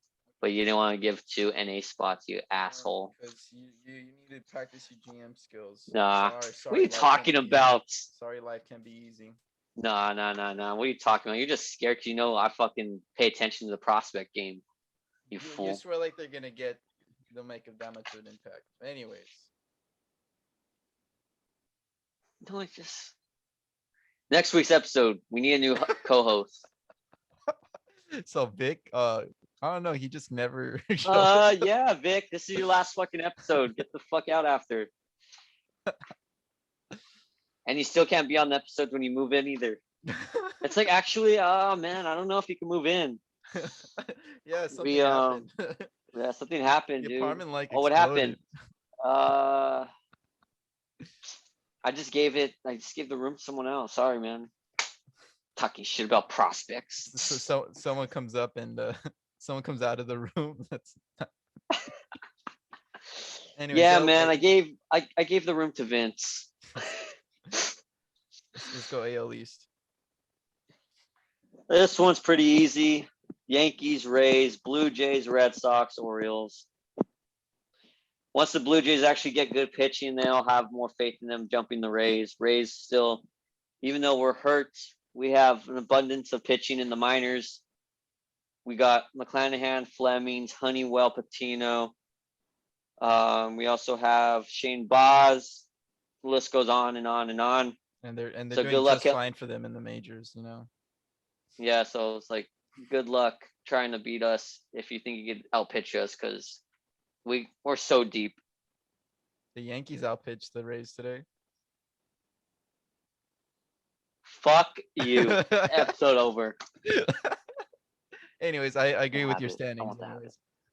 But you didn't want to give 2 NA spots, you asshole. Because you need to practice your GM skills. Nah. Sorry, what are you talking about? Sorry, life can be easy. Nah. What are you talking about? You're just scared because I fucking pay attention to the prospect game. You fool. You swear like they'll make that much of an impact. Anyways. No, it's just next week's episode. We need a new co-host. So Vic, I don't know. He just never. Yeah, Vic. This is your last fucking episode. Get the fuck out after. And you still can't be on the episode when you move in either. It's like actually, man, I don't know if you can move in. Yeah, something happened. Yeah, something happened, the dude. apartment What happened? I just gave the room to someone else. Sorry, man. Talking shit about prospects. So someone comes up and someone comes out of the room. That's anyways, yeah, man. I gave the room to Vince. Let's go AL East. This one's pretty easy. Yankees, Rays, Blue Jays, Red Sox, Orioles. Once the Blue Jays actually get good pitching, then I'll have more faith in them jumping the Rays. Rays still, even though we're hurt, we have an abundance of pitching in the minors. We got McClanahan, Flemings, Honeywell, Patino. We also have Shane Baz. The list goes on and on and on. And they're doing just fine for them in the majors, Yeah, so it's like good luck trying to beat us if you think you could outpitch us because we're so deep. The Yankees outpitched the Rays today. Fuck you. Episode over. Anyways, I agree with your standings.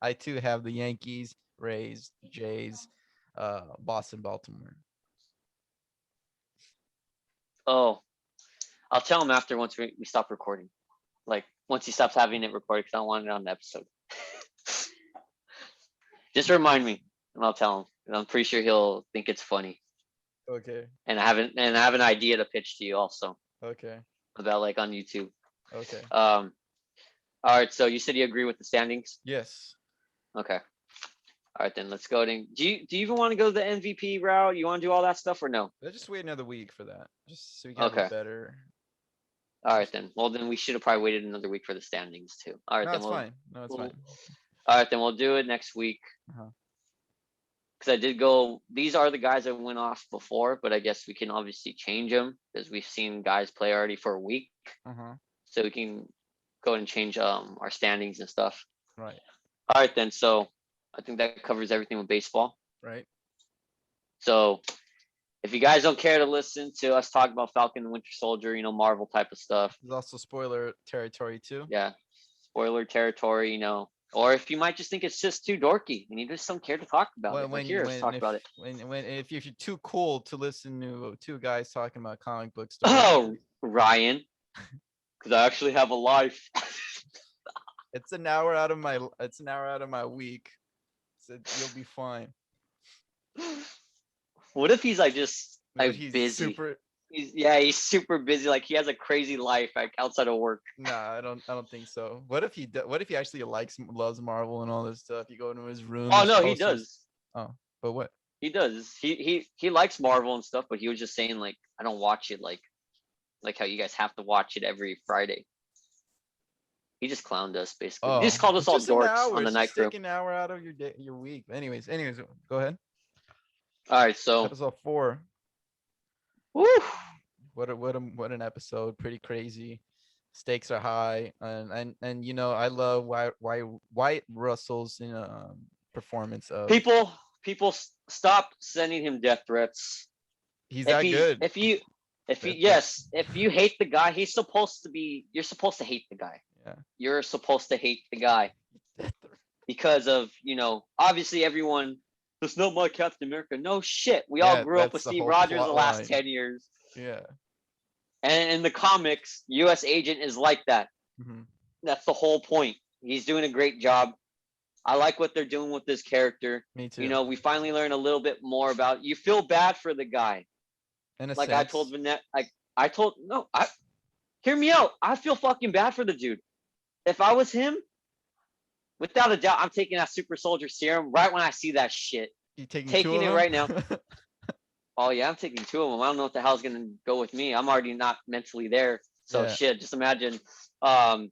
I too have the Yankees, Rays, Jays, Boston, Baltimore. Oh, I'll tell him after once we stop recording. Like once he stops having it recorded because I don't want it on the episode. Just remind me and I'll tell him. And I'm pretty sure he'll think it's funny. Okay. And I have an idea to pitch to you also. Okay. About like on YouTube. Okay. All right. So you said you agree with the standings? Yes. Okay. All right, then let's go. Do you even want to go the MVP route? You want to do all that stuff or no? Let's just wait another week for that, just so we can have a better. All right, then. Well, then we should have probably waited another week for the standings too. All right, no, then. It's fine. No, it's fine. All right, then we'll do it next week. Because I did go. These are the guys that went off before, but I guess we can obviously change them because we've seen guys play already for a week. So we can go and change our standings and stuff. Right. All right, then. So I think that covers everything with baseball. Right. So if you guys don't care to listen to us talk about Falcon the Winter Soldier, Marvel type of stuff. There's also spoiler territory too. Yeah. Spoiler territory, Or if you might just think it's just too dorky and you just don't care to talk about it. About it. If you're too cool to listen to two guys talking about comic book stories. Oh, Ryan. Because I actually have a life. It's an hour out of my week. So you'll be fine. What if he's like just What like if he's busy? super? He's super busy. Like he has a crazy life like outside of work. Nah, I don't think so. What if what if he actually loves Marvel and all this stuff? You go into his room, Oh there's no, he posters. does. Oh, but what? He does. He likes Marvel and stuff, but he was just saying like I don't watch it like how you guys have to watch it every Friday. He just clowned us basically. He Oh, just called us it's all just an dorks hour. on the It's night just crew. take an hour out of your day, your week. Anyways, go ahead. All right, so Episode 4. woo, What an episode. Pretty crazy. Stakes are high, and you know I love Wyatt Russell's performance of. people stop sending him death threats. He's If that he's good. if you Death threat. yes, if you hate the guy, he's supposed to be. You're supposed to hate the guy. Yeah. You're supposed to hate the guy Death threat. because of obviously everyone. There's no more Captain America. No shit. We all Yeah, grew up with that's the Steve whole Rogers the plot last line. 10 years. Yeah. And in the comics, U.S. Agent is like that. Mm-hmm. That's the whole point. He's doing a great job. I like what they're doing with this character. Me too. We finally learn a little bit more about. You feel bad for the guy. In a Like I sense. told Vanette, I told no, hear me out. I feel fucking bad for the dude. If I was him, without a doubt, I'm taking that super soldier serum right when I see that shit. You taking two Taking of it them? right now. Oh yeah, I'm taking 2 of them. I don't know what the hell's gonna go with me. I'm already not mentally there. So Yeah. shit, just imagine. So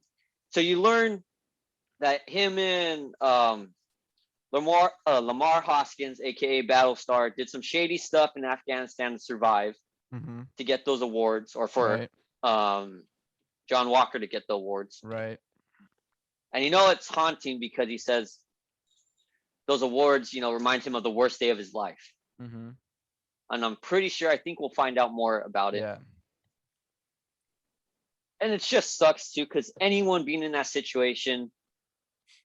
you learn that him and Lamar Hoskins, aka Battlestar, did some shady stuff in Afghanistan to survive Mm-hmm. to get those awards, or for Right. John Walker to get the awards. Right. And it's haunting because he says those awards, remind him of the worst day of his life. Mm-hmm. And I'm pretty sure, I think we'll find out more about it. Yeah. And it just sucks too, because anyone being in that situation,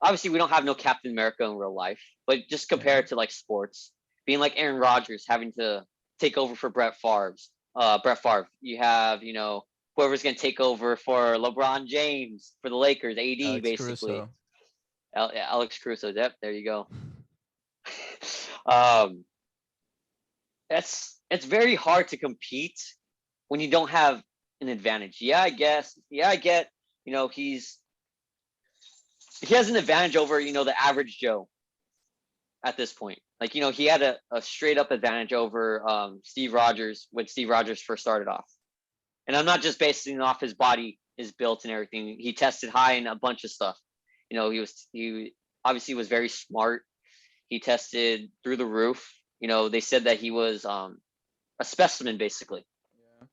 obviously we don't have no Captain America in real life, but just compare it to like sports, being like Aaron Rodgers having to take over for Brett Favre. You have, whoever's going to take over for LeBron James for the Lakers, AD, Alex basically. Caruso. Alex Caruso. Yep, there you go. It's very hard to compete when you don't have an advantage. Yeah, I guess. Yeah, I get. He has an advantage over the average Joe at this point. Like he had a straight up advantage over Steve Rogers when Steve Rogers first started off. And I'm not just basing it off his body, his built and everything. He tested high in a bunch of stuff. He obviously was very smart. He tested through the roof. They said that he was a specimen, basically. Yeah.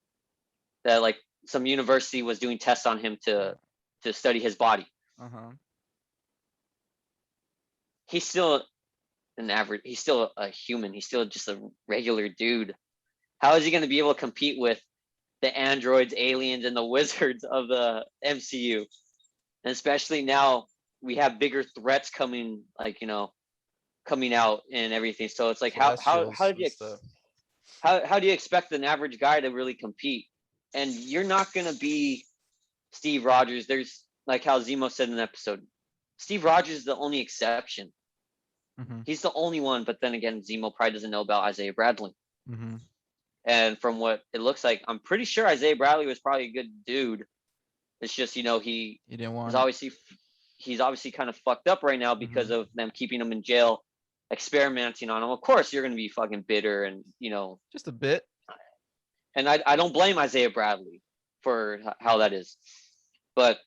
That like some university was doing tests on him to study his body. Uh-huh. He's still an average. He's still a human. He's still just a regular dude. How is he going to be able to compete with the androids, aliens, and the wizards of the MCU? And especially now we have bigger threats coming, coming out and everything. So it's like how do you expect an average guy to really compete? And you're not gonna be Steve Rogers. There's like how Zemo said in an episode, Steve Rogers is the only exception. Mm-hmm. He's the only one. But then again, Zemo probably doesn't know about Isaiah Bradley. Mm-hmm. And from what it looks like, I'm pretty sure Isaiah Bradley was probably a good dude. It's just he didn't want he's obviously kind of fucked up right now because of them keeping him in jail, experimenting on him. Of course, you're gonna be fucking bitter and just a bit. And I don't blame Isaiah Bradley for how that is, but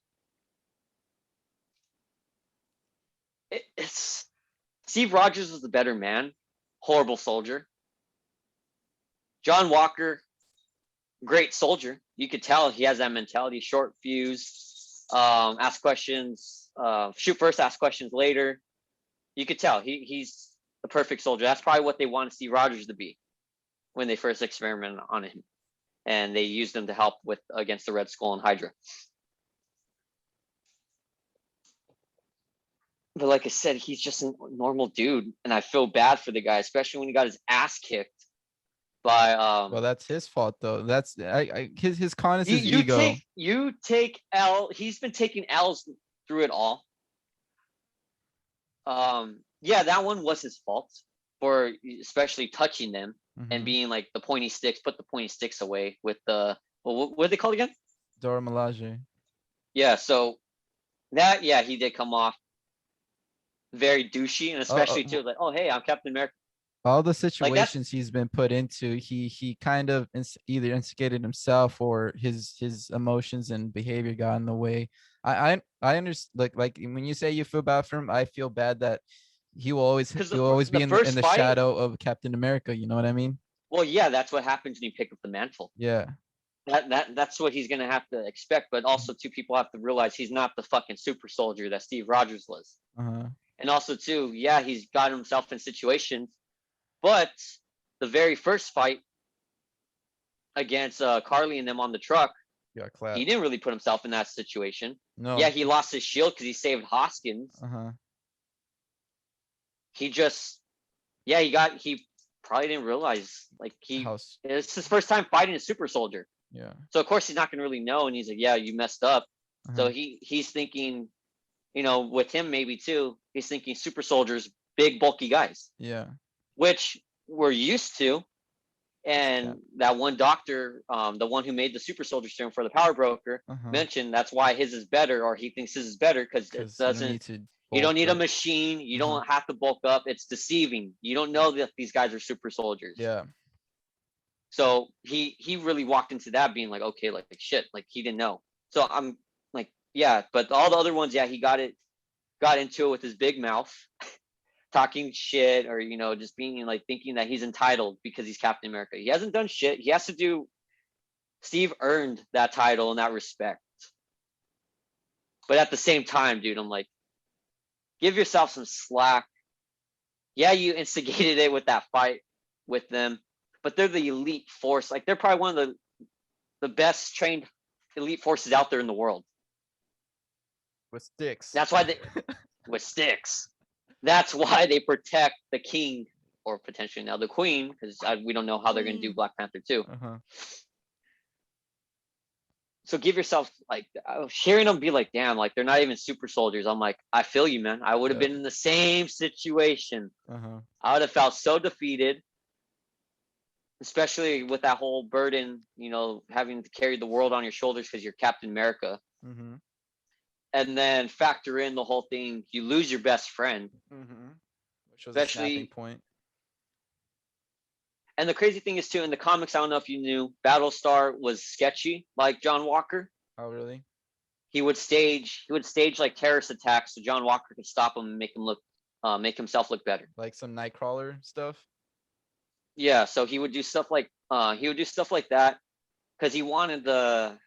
it's Steve Rogers was the better man. Horrible soldier. John Walker, great soldier. You could tell he has that mentality. Short fuse, ask questions, shoot first, ask questions later. You could tell he's the perfect soldier. That's probably what they wanted Steve Rogers to be when they first experimented on him, and they used him to help against the Red Skull and Hydra. But like I said, he's just a normal dude, and I feel bad for the guy, especially when he got his ass kicked by. Well, that's his fault though. That's his con is his ego. You take L. He's been taking L's through it all. Yeah, that one was his fault. for especially touching them and Mm-hmm. being like the pointy sticks, put the pointy sticks away with the, well, what are they called again? Dora Milaje. Yeah, so that, yeah, he did come off very douchey, and Uh, especially too like, oh hey, I'm Captain America. all the Like that's situations he's been put into, he kind of either instigated himself or his emotions and behavior got in the way. I understand, like when you say you feel bad for him, I feel bad that because he will always the be in first the fight, shadow of Captain America. You know what I mean? well, yeah, that's what happens when you pick up the mantle. Yeah. That's what he's gonna have to expect. But also, two people have to realize he's not the fucking super soldier that Steve Rogers was. Uh-huh. And also, too, yeah, he's got himself in situations, but the very first fight against Carly and them on the truck, Yeah, he clapped. didn't really put himself in that situation. Yeah, No. he lost his shield because he saved Hoskins. Uh-huh. He just, yeah, he probably didn't realize, like, House. it's his first time fighting a super soldier. Yeah. So of course he's not gonna really know, and he's like, yeah, you messed up. Uh-huh. So he's thinking, with him maybe too, he's thinking super soldiers, big bulky guys, Yeah. which we're used to. Yeah. And that one doctor, the one who made the super soldier serum for the power broker, Uh-huh. mentioned that's why his is better, or he thinks his is better, because it Because you don't doesn't. need to You don't bulk need a up. machine. You Uh-huh. don't have to bulk up. It's deceiving. You don't know that these guys are super soldiers. Yeah. So he really walked into that being like, okay, like shit, like he didn't know. So I'm like, yeah, but all the other ones, yeah, he got into it with his big mouth, talking shit, or just being like thinking that he's entitled because he's Captain America. He hasn't done shit. He has to do. Steve earned that title in that respect. But at the same time, dude, I'm like, give yourself some slack. Yeah, you instigated it with that fight with them, but they're the elite force. Like they're probably one of the best trained elite forces out there in the world. With sticks. That's why they with sticks. That's why they protect the king, or potentially now the queen, because we don't know how they're going to do Black Panther 2. Uh-huh. So give yourself, like, hearing them be like, damn, like they're not even super soldiers. I'm like, I feel you, man. I would have Yep. been in the same situation. Uh-huh. I would have felt so defeated, especially with that whole burden, having to carry the world on your shoulders because you're Captain America. Mm-hmm. And then factor in the whole thing, you lose your best friend, Mm-hmm. Which was a snapping especially. point. And the crazy thing is too, in the comics, I don't know if you knew, Battlestar was sketchy, like John Walker. Oh, really? He would stage like terrorist attacks so John Walker could stop him and make himself look better. Like some Nightcrawler stuff? Yeah, so he would do stuff like that because he wanted the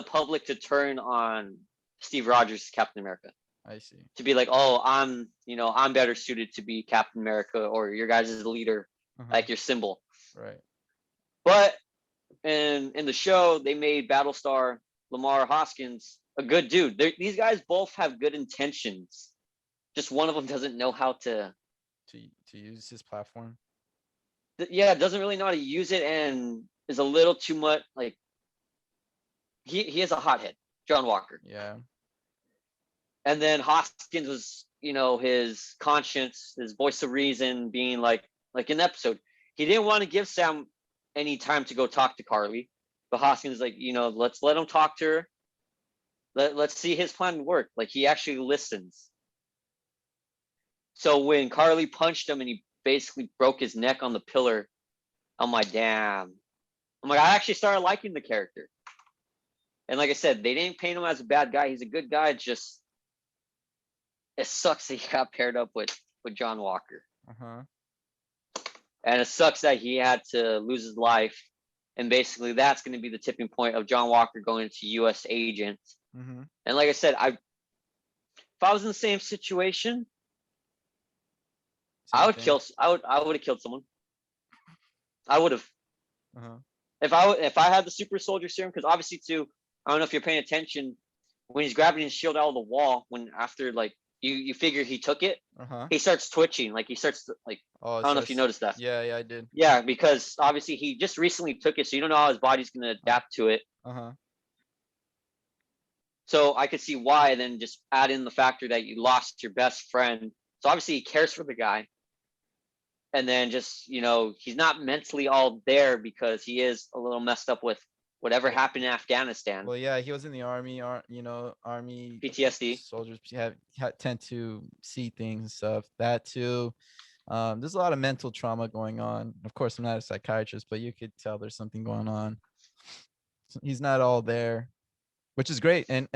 public to turn on Steve Rogers as Captain America, I see. to be like, oh, I'm better suited to be Captain America, or your guys' leader, Uh-huh. like your symbol. Right. But in the show, they made Battlestar Lamar Hoskins a good dude. These guys both have good intentions. Just one of them doesn't know how to. To use his platform. Doesn't really know how to use it, and is a little too much. Like he has a hothead, John Walker. Yeah. And then Hoskins was, his conscience, his voice of reason, being like in the episode, he didn't want to give Sam any time to go talk to Carly, but Hoskins is like, let's let him talk to her. Let's see his plan work. Like he actually listens. So when Carly punched him and he basically broke his neck on the pillar, I'm like, damn. I'm like, I actually started liking the character. And like I said, they didn't paint him as a bad guy. He's a good guy. Just it sucks that he got paired up with John Walker. Uh-huh. And it sucks that he had to lose his life. And basically that's going to be the tipping point of John Walker going into U.S. agent. Mm-hmm. And like I said, if I was in the same situation, I would have killed someone. I would have. Uh-huh. If I had the super soldier serum, because obviously too, I don't know if you're paying attention, when he's grabbing his shield out of the wall, when after like you figure he took it, Uh-huh. he starts twitching, like he starts like, Oh, I don't know if you noticed that. Yeah, I did. Yeah, because obviously he just recently took it, so you don't know how his body's gonna adapt to it. Uh-huh. So I could see why. Then just add in the factor that you lost your best friend. So obviously he cares for the guy. and then just he's not mentally all there because he is a little messed up with whatever happened in Afghanistan. Well, yeah, he was in the army. Army PTSD. soldiers tend to see things and stuff. That too. There's a lot of mental trauma going on. Of course, I'm not a psychiatrist, but you could tell there's something going on. He's not all there, which is great. And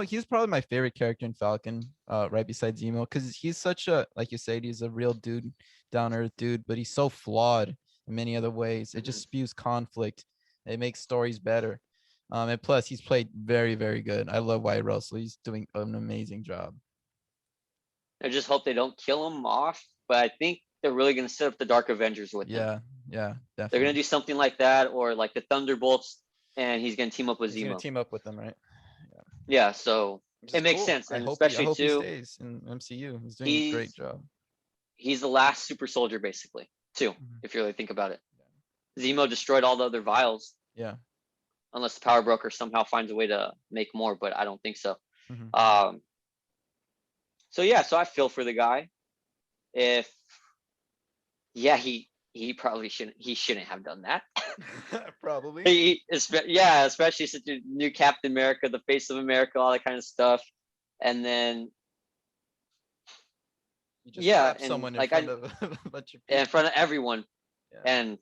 he's probably my favorite character in Falcon, right beside Zemo, because he's such a, like you said, he's a real dude, down earth dude, but he's so flawed in many other ways. It just spews conflict. It makes stories better. And plus, he's played very, very good. I love Wyatt Russell. He's doing an amazing job. I just hope they don't kill him off, but I think they're really going to set up the Dark Avengers with him. Yeah, definitely. They're going to do something like that, or like the Thunderbolts, and he's going to team up with He's Zemo. gonna team up with them, right? Yeah, so it makes sense, and especially I hope too, he stays in MCU. He's doing a great job. He's the last super soldier, basically, too, if you really think about it. Zemo destroyed all the other vials. Yeah. Unless the power broker somehow finds a way to make more, but I don't think so. So I feel for the guy. He probably shouldn't have done that. Probably. Especially since you new Captain America, the face of America, all that kind of stuff, and then you just slapped someone in front of a bunch of people. In front of everyone, and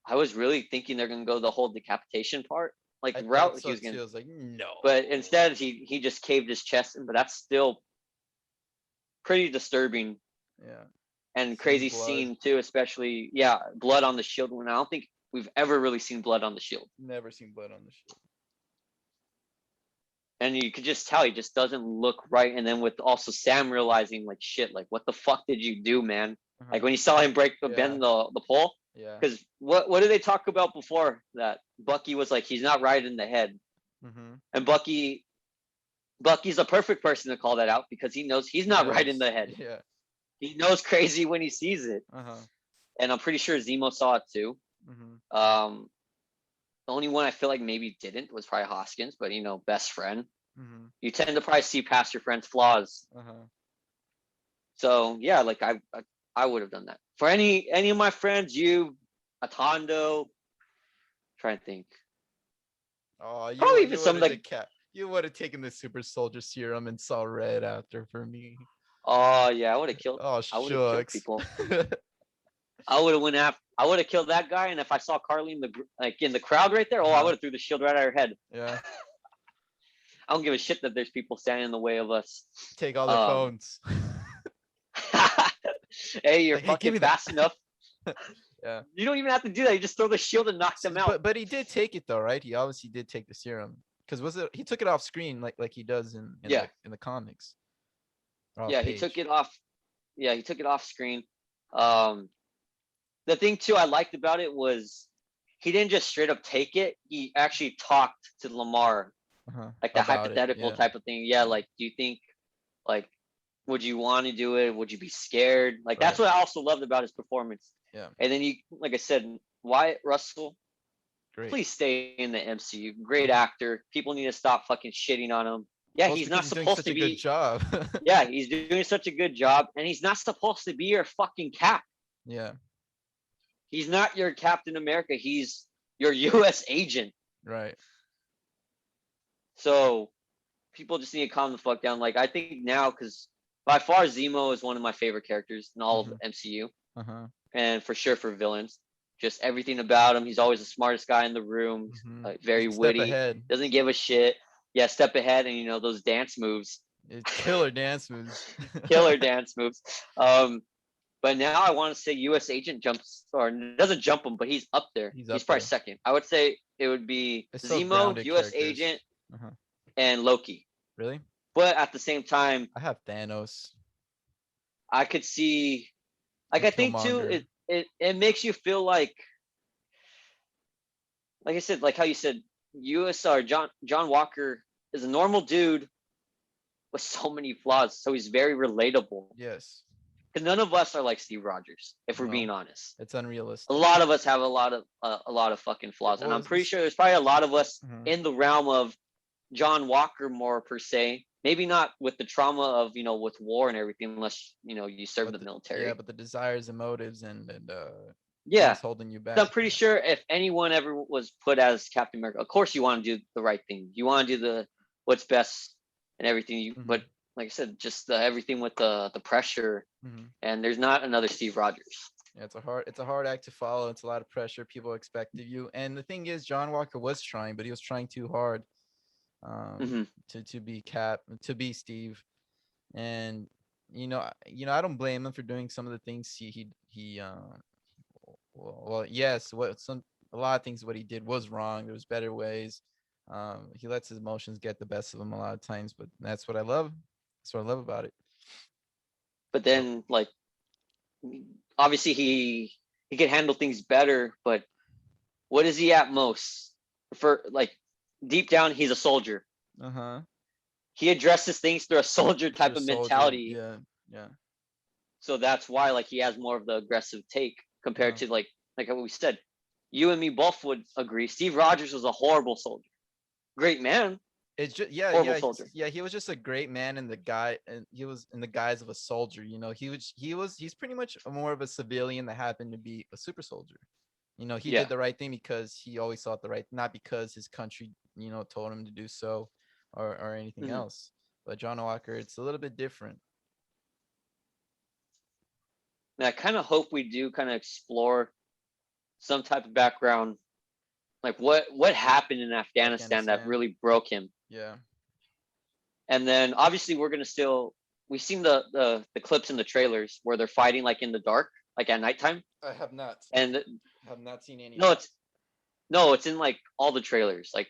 I was really thinking they're gonna go the whole decapitation part, like the route he was gonna. I was like, no. But instead, he just caved his chest in. But that's still pretty disturbing. Yeah. And crazy scene too, especially blood on the shield. When I don't think we've ever really seen blood on the shield. Never seen blood on the shield. And you could just tell he just doesn't look right. And then with also Sam realizing like shit, like what the fuck did you do, man? Like when you saw him bend the pole. Yeah. Because what did they talk about before that? Bucky was like, he's not right in the head. And Bucky's a perfect person to call that out because he knows he's not right in the head. Yeah. He knows crazy when he sees it. And I'm pretty sure Zemo saw it too. The only one I feel like maybe didn't was probably Hoskins, but best friend. You tend to probably see past your friend's flaws. So like I would have done that for any of my friends. You, Atondo, trying to think. Oh, probably even some of the cat. You would have taken the super soldier serum and saw red after for me. Oh yeah, I would have killed. Oh, I would have killed people. I would have went after. I would have killed that guy, and if I saw Carly in the crowd right there, I would have threw the shield right at her head. Yeah. I don't give a shit that there's people standing in the way of us. Take all their phones. Hey, you're fucking fast enough. Yeah. You don't even have to do that. You just throw the shield and knock them out. But he did take it though, right? He obviously did take the serum because he took it off screen like he does in the comics. He took it off. Yeah, he took it off screen. The thing too I liked about it was he didn't just straight up take it. He actually talked to Lamar, like the hypothetical type of thing. Yeah, like do you think, like, would you want to do it? Would you be scared? Like that's what I also loved about his performance. Yeah. And then like I said, Wyatt Russell, great. Please stay in the MCU. Great actor. People need to stop fucking shitting on him. Yeah, he's not supposed to be. Good job. Yeah, he's doing such a good job, and he's not supposed to be your fucking Cap. Yeah. He's not your Captain America. He's your U.S. agent. Right. So people just need to calm the fuck down. Like I think now, because by far Zemo is one of my favorite characters in all of MCU, and for sure for villains. Just everything about him. He's always the smartest guy in the room. Like very witty. Doesn't give a shit. Yeah, step ahead, and those dance moves. It's killer dance moves. Killer dance moves. But now I want to say U.S. Agent jumps, or doesn't jump him, but he's up there. He's probably second. I would say it would be Zemo, U.S. Agent, and Loki. Really? But at the same time, I have Thanos. I could see, like I think too, it makes you feel like I said, like how you said, USR John Walker is a normal dude with so many flaws, so he's very relatable. Yes. Because none of us are like Steve Rogers, if we're being honest. It's unrealistic. A lot of us have a lot of fucking flaws, and I'm pretty sure there's probably a lot of us in the realm of John Walker more per se, maybe not with the trauma of, with war and everything, unless, you serve the military. but the desires and motives and Yeah. things holding you So I'm back. pretty sure if anyone ever was put as Captain America, of course you want to do the right thing. You want to do what's best and everything. But like I said, just everything with the pressure, and there's not another Steve Rogers. Yeah, it's a hard act to follow. It's a lot of pressure. People expect of you. And the thing is, John Walker was trying, but he was trying too hard to be Cap, to be Steve. And I don't blame him for doing some of the things he well, yes, a lot of things what he did was wrong. There was better ways. He lets his emotions get the best of him a lot of times, but that's what I love. That's what I love about it. But then, like, obviously he can handle things better, but what is he at most? For like, deep down, he's a soldier. He addresses things through a soldier type of mentality. Yeah. So that's why, like, he has more of the aggressive take compared to like what we said. You and me both would agree. Steve Rogers was a horrible soldier. Great man. It's just soldier. Yeah, he was just a great man, and he was in the guise of a soldier. He's pretty much more of a civilian that happened to be a super soldier. He did the right thing because he always thought the right, not because his country, told him to do so, or anything else. But John Walker, it's a little bit different. And I kind of hope we do kind of explore some type of background, like what happened in Afghanistan that really broke him. Yeah. And then obviously we've seen the clips in the trailers where they're fighting like in the dark, like at nighttime. I have not. And have not seen any. It's in like all the trailers, like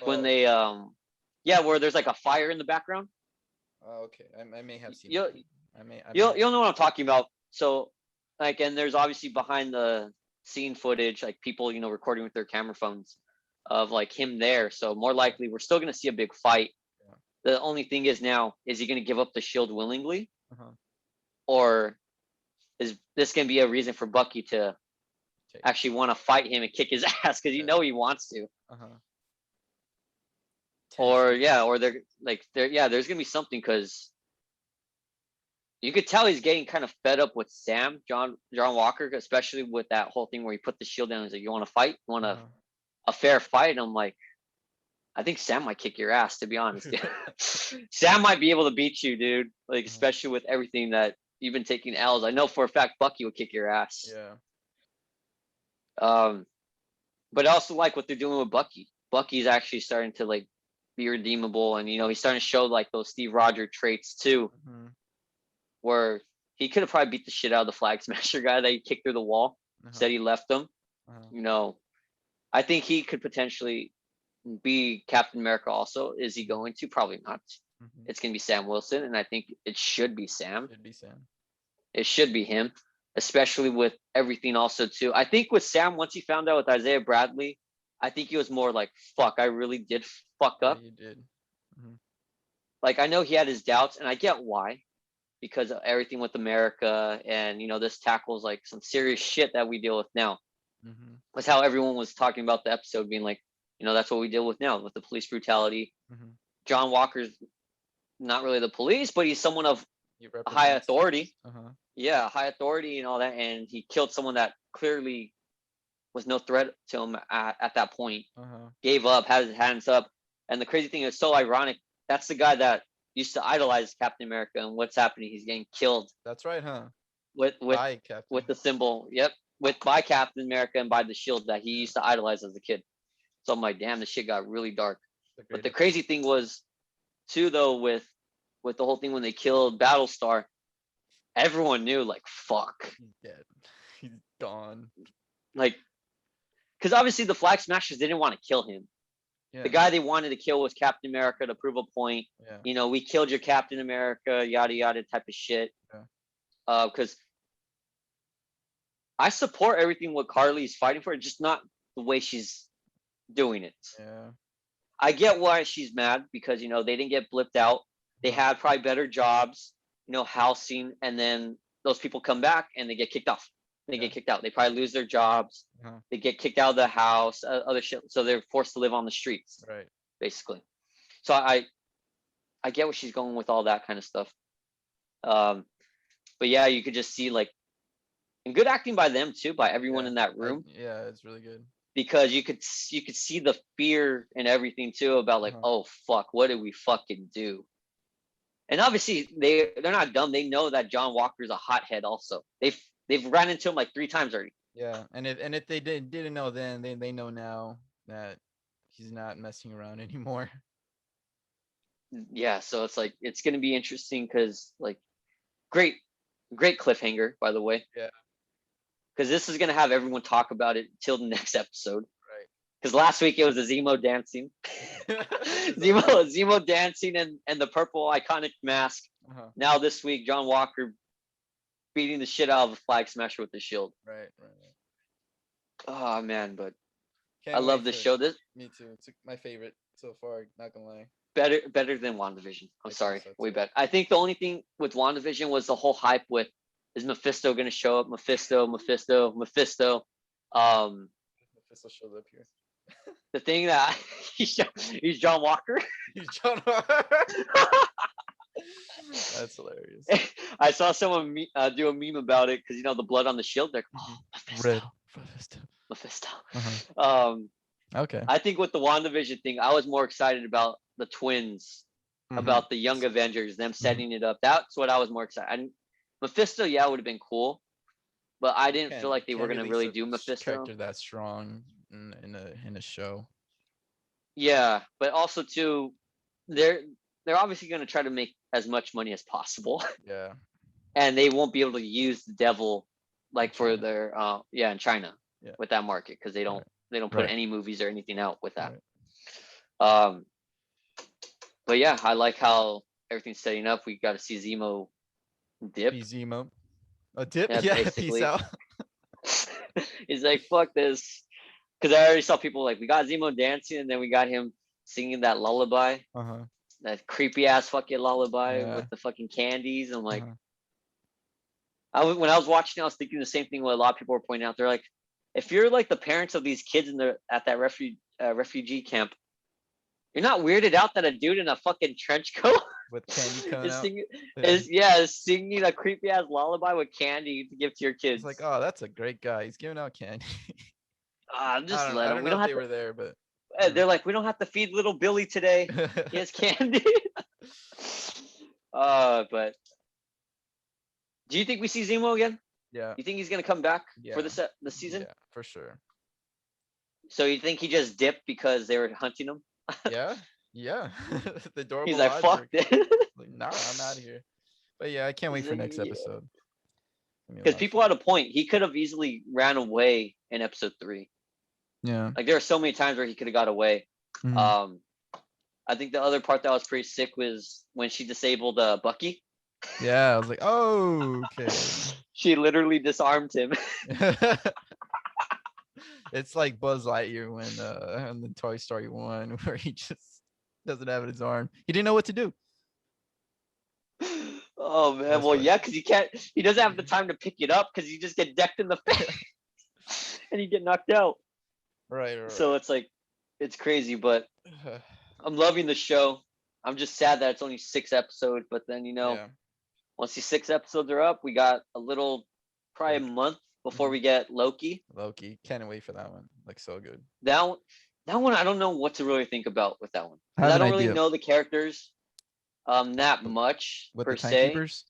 when they where there's like a fire in the background. Oh, okay. I may have seen. You'll know what I'm talking about. So like, and there's obviously behind the scene footage, like people recording with their camera phones of like him there. So more likely we're still gonna see a big fight. Yeah. The only thing is now, is he gonna give up the shield willingly, or is this gonna be a reason for Bucky to actually want to fight him and kick his ass because he wants to? Or there's gonna be something, because you could tell he's getting kind of fed up with John Walker, especially with that whole thing where he put the shield down. He's like, "You want to fight? You want a fair fight?" And I'm like, I think Sam might kick your ass, to be honest. Sam might be able to beat you, dude. Like, especially with everything that you've been taking L's. I know for a fact Bucky will kick your ass. Yeah. But I also like what they're doing with Bucky. Bucky's actually starting to like be redeemable, and he's starting to show like those Steve Rogers traits too, where he could have probably beat the shit out of the Flag Smasher guy that he kicked through the wall. Said he left him. I think he could potentially be Captain America also. Is he going to? Probably not. It's gonna be Sam Wilson, and I think it should be Sam. It should be him, especially with everything also too. I think with Sam, once he found out with Isaiah Bradley, I think he was more like, fuck, I really did fuck up. Yeah, you did. Like, I know he had his doubts, and I get why, because of everything with America, and this tackles like some serious shit that we deal with now. That's how everyone was talking about the episode, being like, that's what we deal with now with the police brutality. John Walker's not really the police, but he's someone of a high authority. Yeah, high authority and all that, and he killed someone that clearly was no threat to him at that point. Gave up, had his hands up. And the crazy thing is, so ironic, that's the guy that used to idolize Captain America, and what's happening? He's getting killed. That's right, huh? With the symbol, by Captain America and by the shield that he used to idolize as a kid. So I'm like, damn, this shit got really dark. But the crazy thing was, too, though, with the whole thing when they killed Battlestar, everyone knew, like, fuck. He's dead. He's gone. Like, because obviously the Flag Smashers didn't want to kill him. Yeah. The guy they wanted to kill was Captain America to prove a point. Yeah. We killed your Captain America, yada yada type of shit. Yeah. Because I support everything what Carly's fighting for, just not the way she's doing it. Yeah. I get why she's mad, because they didn't get blipped out. They had probably better jobs, housing, and then those people come back and they get kicked off. They get kicked out. They probably lose their jobs. They get kicked out of the house, other shit. So they're forced to live on the streets, right? Basically. So I I get where she's going with all that kind of stuff. But yeah, you could just see like, and good acting by them too, by everyone in that room, yeah, it's really good. because you could see the fear and everything too about like, oh fuck, what did we fucking do? And obviously they're not dumb. They know that John Walker's a hothead. Also, they've ran into him like 3 times already. Yeah, and if they didn't know then, they know now that he's not messing around anymore. Yeah, so it's like it's gonna be interesting because like great cliffhanger, by the way. Yeah. Because this is gonna have everyone talk about it till the next episode. Right. Because last week it was a Zemo dancing, Zemo dancing and the purple iconic mask. Now this week, John Walker beating the shit out of a flag smasher with the shield. Right. Oh man, but Can't I love this show. This me too. It's my favorite so far. Not gonna lie. better than WandaVision. I'm sorry, so way better. I think the only thing with WandaVision was the whole hype with, is Mephisto gonna show up? Mephisto. Mephisto shows up here. The thing that he's John Walker. He's John Walker. That's hilarious. I saw someone do a meme about it because the blood on the shield. They're like, Red. Mephisto. Okay. I think with the WandaVision thing, I was more excited about the twins, about the Young Avengers, them setting it up. That's what I was more excited. Mephisto, yeah, would have been cool, but I didn't feel like they were gonna really do Mephisto. Character that strong in a show. Yeah, but also too, they're obviously gonna try to make as much money as possible. Yeah. And they won't be able to use the devil like for their in China with that market, because they don't put any movies or anything out with that. But yeah, I like how everything's setting up. We got to see Zemo dip. Zemo. A dip? Yeah, peace out. He's like, fuck this. Because I already saw people like, we got Zemo dancing, and then we got him singing that lullaby. That creepy ass fucking lullaby with the fucking candies. I'm like, when I was watching, I was thinking the same thing. What a lot of people were pointing out. They're like, if you're like the parents of these kids at that refugee camp, you're not weirded out that a dude in a fucking trench coat with candy coming out is singing a creepy ass lullaby with candy to give to your kids. It's like, oh, that's a great guy. He's giving out candy. Just let him. We don't have. They were there, but they're like, we don't have to feed little Billy today. He has candy. But do you think we see Zemo again? Yeah. You think he's gonna come back for the season? Yeah, for sure. So you think he just dipped because they were hunting him? Yeah. The adorable. He's like, fuck this. Like, nah, I'm out of here. But yeah, I can't wait for next episode. Because people had a point. He could have easily ran away in episode 3. Yeah. Like there are so many times where he could have got away. I think the other part that was pretty sick was when she disabled Bucky. Yeah, I was like, oh, okay. She literally disarmed him. It's like Buzz Lightyear when in the Toy Story 1, where he just doesn't have it in his arm. He didn't know what to do. Oh man, that's funny. Yeah, because he doesn't have the time to pick it up because you just get decked in the face and you get knocked out. Right. So it's like, it's crazy, but I'm loving the show. I'm just sad that it's only 6 episodes, but then once these 6 episodes are up, we got probably a month before we get Loki. Can't wait for that one. Like, so good. That one, I don't know what to really think about with that one. I don't really know the characters that much with per the se. Timekeepers?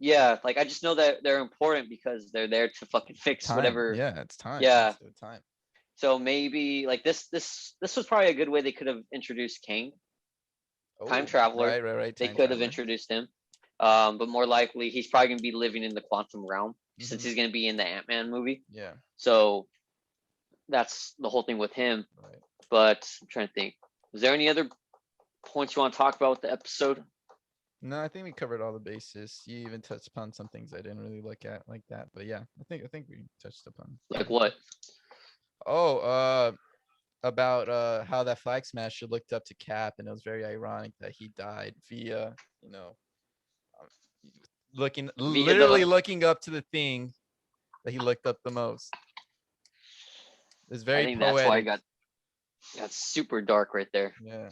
Yeah, like I just know that they're important because they're there to fucking fix whatever. Yeah, it's time. Yeah, it's time. So maybe like this was probably a good way they could have introduced Kang. Time traveler. Right. They could have introduced him. But more likely he's probably gonna be living in the quantum realm since he's gonna be in the Ant-Man movie. Yeah. So that's the whole thing with him. Right. But I'm trying to think. Was there any other points you want to talk about with the episode? No, I think we covered all the bases. You even touched upon some things I didn't really look at like that. But yeah, I think we touched upon. Like what? About how that flag smasher looked up to Cap, and it was very ironic that he died via, looking up to the thing that he looked up the most. It's very poetic. That's why I got super dark right there. Yeah.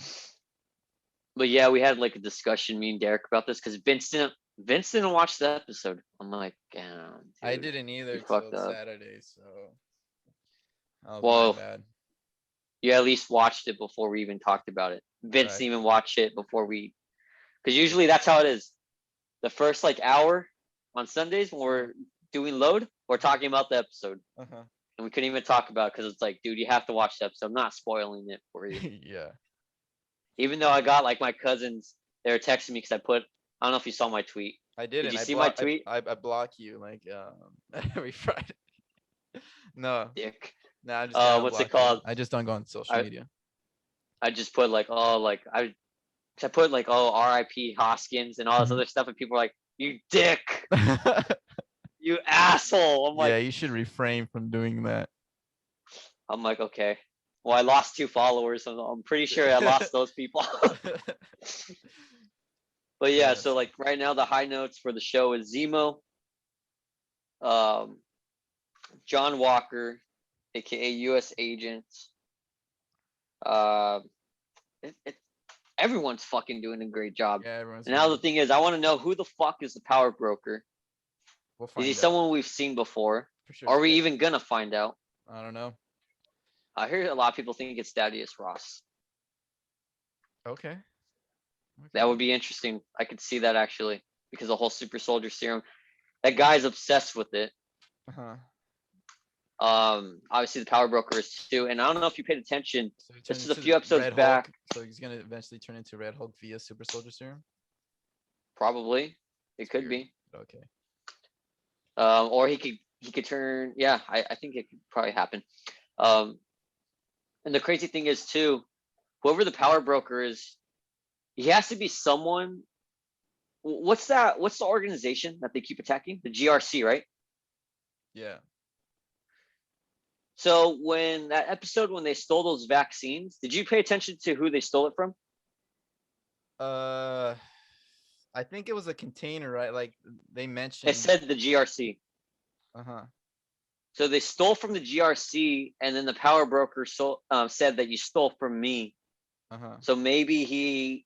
But yeah, we had like a discussion, me and Derek, about this because Vince didn't watch the episode. I'm like, damn, I dude, didn't you either fucked till up. Saturday, so that was my Well, bad. you at least watched it before we even talked about it. Vince Right. didn't even watch it before because usually that's how it is. The first like hour on Sundays when we're doing load, we're talking about the episode, Uh-huh. and we couldn't even talk about it because it's like, dude, you have to watch the episode. I'm not spoiling it for you. Yeah. Even though I got like my cousins, they were texting me because I don't know if you saw my tweet. I Did didn't. you I see my block tweet? I block you like every Friday. No. Dick. No, I'm just gonna What's it unblock you. called? I just don't go on social I media. I just put like, oh, like I put like, oh, R.I.P. Hoskins and all this Mhm. other stuff, and people are like, you dick, you asshole. Yeah, you should refrain from doing that. I'm like, okay. Well, I lost 2 followers, so I'm pretty sure I lost those people. But yeah, so Yes. like right now, the high notes for the show is Zemo, um, John Walker, aka U.S. Agent. Uh, it, everyone's fucking doing a great job. Yeah, everyone's And now doing the it. thing is, I want to know who the fuck is the power broker. We'll Is he find out. someone we've seen before? For sure. Are we even gonna find out? I don't know. I hear a lot of people think it's Thaddeus Ross. Okay. That would be interesting. I could see that actually because the whole super soldier serum. That guy's obsessed with it. Uh-huh. Obviously the power broker is too. And I don't know if you paid attention. So he This turned is a into few episodes Red back. Hulk. So he's gonna eventually turn into Red Hulk via Super Soldier Serum. Probably it It's could weird. be. Okay. Or he could turn. Yeah, I think it could probably happen. Um, and the crazy thing is too, whoever the power broker is, he has to be someone. What's that? What's the organization that they keep attacking? The GRC, right? Yeah. So when that episode when they stole those vaccines, did you pay attention to who they stole it from? Uh, I think it was a container, right? Like they It mentioned. said the GRC. Uh-huh. So they stole from the GRC, and then the power broker said that you stole from me. Uh-huh. So maybe he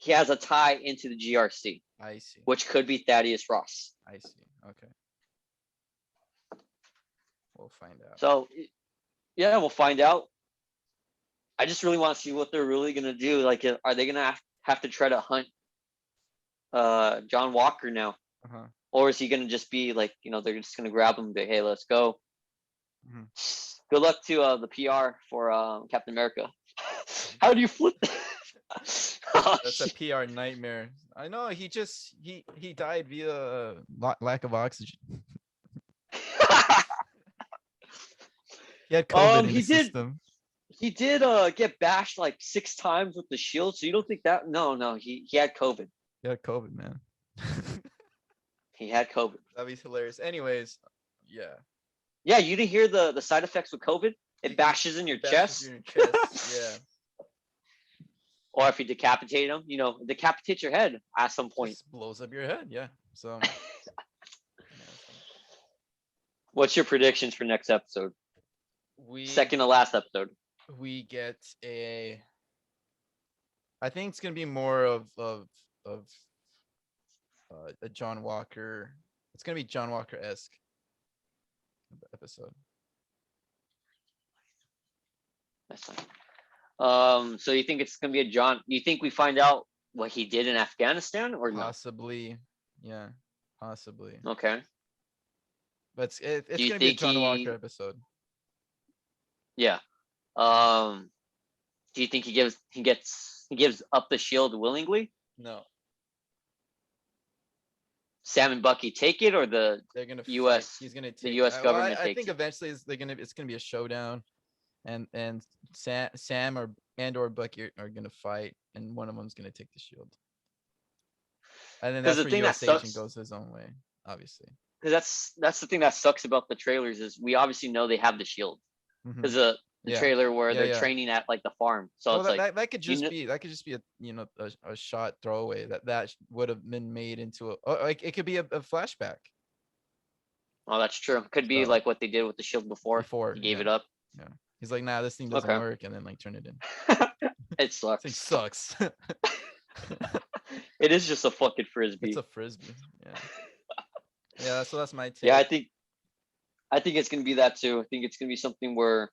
has a tie into the GRC, I see. which could be Thaddeus Ross. I see. Okay. We'll find out. So yeah, we'll find out. I just really want to see what they're really gonna do. Like, are they gonna have to try to hunt John Walker now, Uh-huh. or is he gonna just be like, they're just gonna grab him and be, hey, let's go. Mm-hmm. Good luck to the PR for Captain America. How do you flip? That's a PR nightmare. I know he died via lack of oxygen. He had COVID in he his did. system. He did get bashed like 6 times with the shield. So you don't think that? No, he had COVID. He had COVID, man. He had COVID. That'd be hilarious. Anyways, yeah. Yeah, you didn't hear the side effects with COVID? It bashes in your chest. In your chest. Yeah. Or if you decapitate them, decapitate your head at some point. Just blows up your head. Yeah. So. What's your predictions for next episode? Second to last episode. We get I think it's gonna be more of a John Walker. It's gonna be John Walker-esque episode. That's fine. So you think it's gonna be a John? You think we find out what he did in Afghanistan or no? Possibly, yeah, possibly. Okay. But it's gonna be a John Walker episode. Yeah. Do you think he gives up the shield willingly? No. Sam and Bucky take it, or they're gonna U.S. Fight. He's gonna take the U.S. government. I think eventually it's gonna be a showdown, and Sam or Bucky are gonna fight, and one of them's gonna take the shield. And then that's where U.S. Agent goes his own way, obviously. Because that's the thing that sucks about the trailers is we obviously know they have the shield. Because the trailer where they're training at like the farm. So it's that could just be a shot throwaway that would have been made into it could be a flashback. Oh, that's true. Could be like what they did with the shield before he gave it up. Yeah. He's like, nah, this thing doesn't work, and then like turn it in. It sucks. It sucks. It is just a fucking It's frisbee. a frisbee. Yeah. Yeah. So that's my Yeah, take. I think it's gonna be that too. I think it's gonna be something where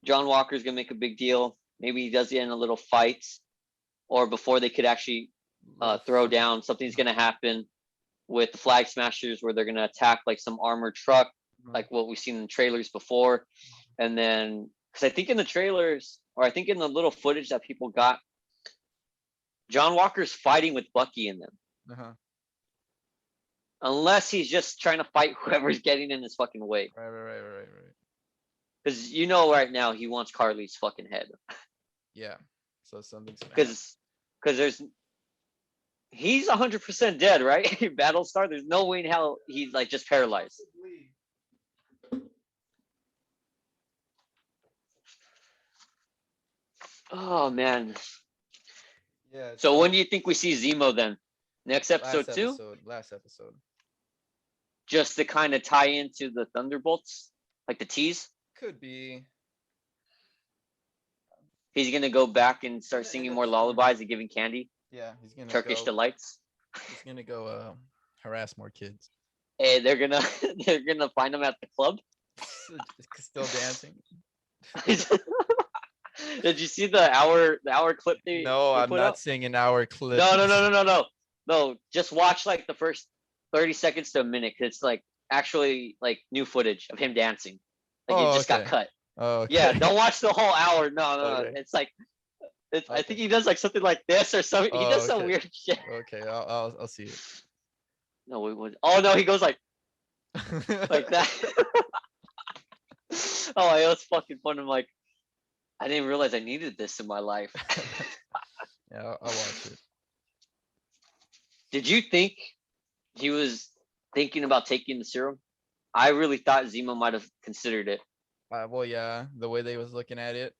John Walker's gonna make a big deal. Maybe he does get in a little fight, or before they could actually Little throw fight. down, something's gonna happen with the Flag Smashers where they're gonna attack like some armored truck, like what we've seen in trailers before. And then, because I think in the trailers, or I think in the little footage that people got, John Walker's fighting with Bucky in them. Uh-huh. Unless he's just trying to fight whoever's getting in his fucking way. Right. Because you know right now he wants Carly's fucking head. Yeah. So something's gonna happen. Because he's 100% dead, right? Battlestar. There's no way in hell he's like just paralyzed. Oh man. Yeah. So when do you think we see Zemo then? Next episode last too? episode. Last episode. Just to kind of tie into the Thunderbolts, like the tease. Could be. He's gonna go back and start singing more lullabies and giving candy. Yeah, he's gonna Turkish delights. He's gonna go harass more kids. Hey, they're gonna find him at the club. Still dancing. Did you see the hour clip they I'm put not up? seeing an hour clip. No. Just watch like the first 30 seconds to a minute, because it's like actually like new footage of him dancing. Like it just got cut. Oh, okay. Yeah, don't watch the whole hour. No. Okay. It's like I think he does like something like this or something. He does some weird shit. Okay, I'll see it. No, it was. Oh no, he goes like that. Oh, it was fucking fun. I'm like, I didn't realize I needed this in my life. Yeah, I'll watch it. Did you think he was thinking about taking the serum? I really thought Zemo might have considered it. Well, yeah, the way they was looking at it,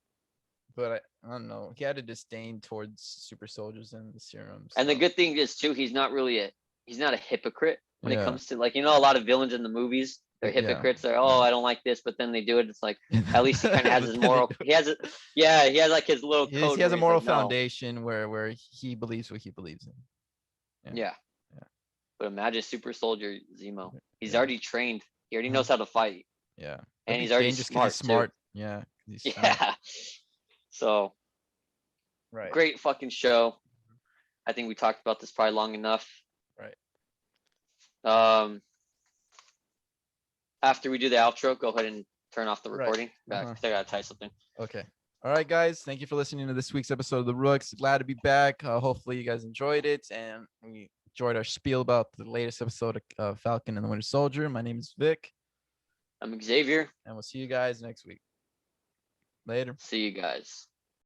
but I don't know. He had a disdain towards super soldiers and the serums. And the good thing is too, he's not a hypocrite when it comes to, like, a lot of villains in the movies. They're hypocrites. They're I don't like this, but then they do it. It's like at least he kind of has his moral. He has like his little code. He has a moral foundation where he believes what he believes in. Yeah. But imagine super soldier Zemo. He's already trained. He already knows how to fight. Yeah. And he's already smart. Too. Yeah. Yeah. So. Right. Great fucking show. I think we talked about this probably long enough. Right. After we do the outro, go ahead and turn off the recording. Right. I gotta tie something. Okay. All right, guys. Thank you for listening to this week's episode of The Rooks. Glad to be back. Hopefully you guys enjoyed it and we enjoyed our spiel about the latest episode of Falcon and the Winter Soldier. My name is Vic. I'm Xavier. And we'll see you guys next week. Later. See you guys.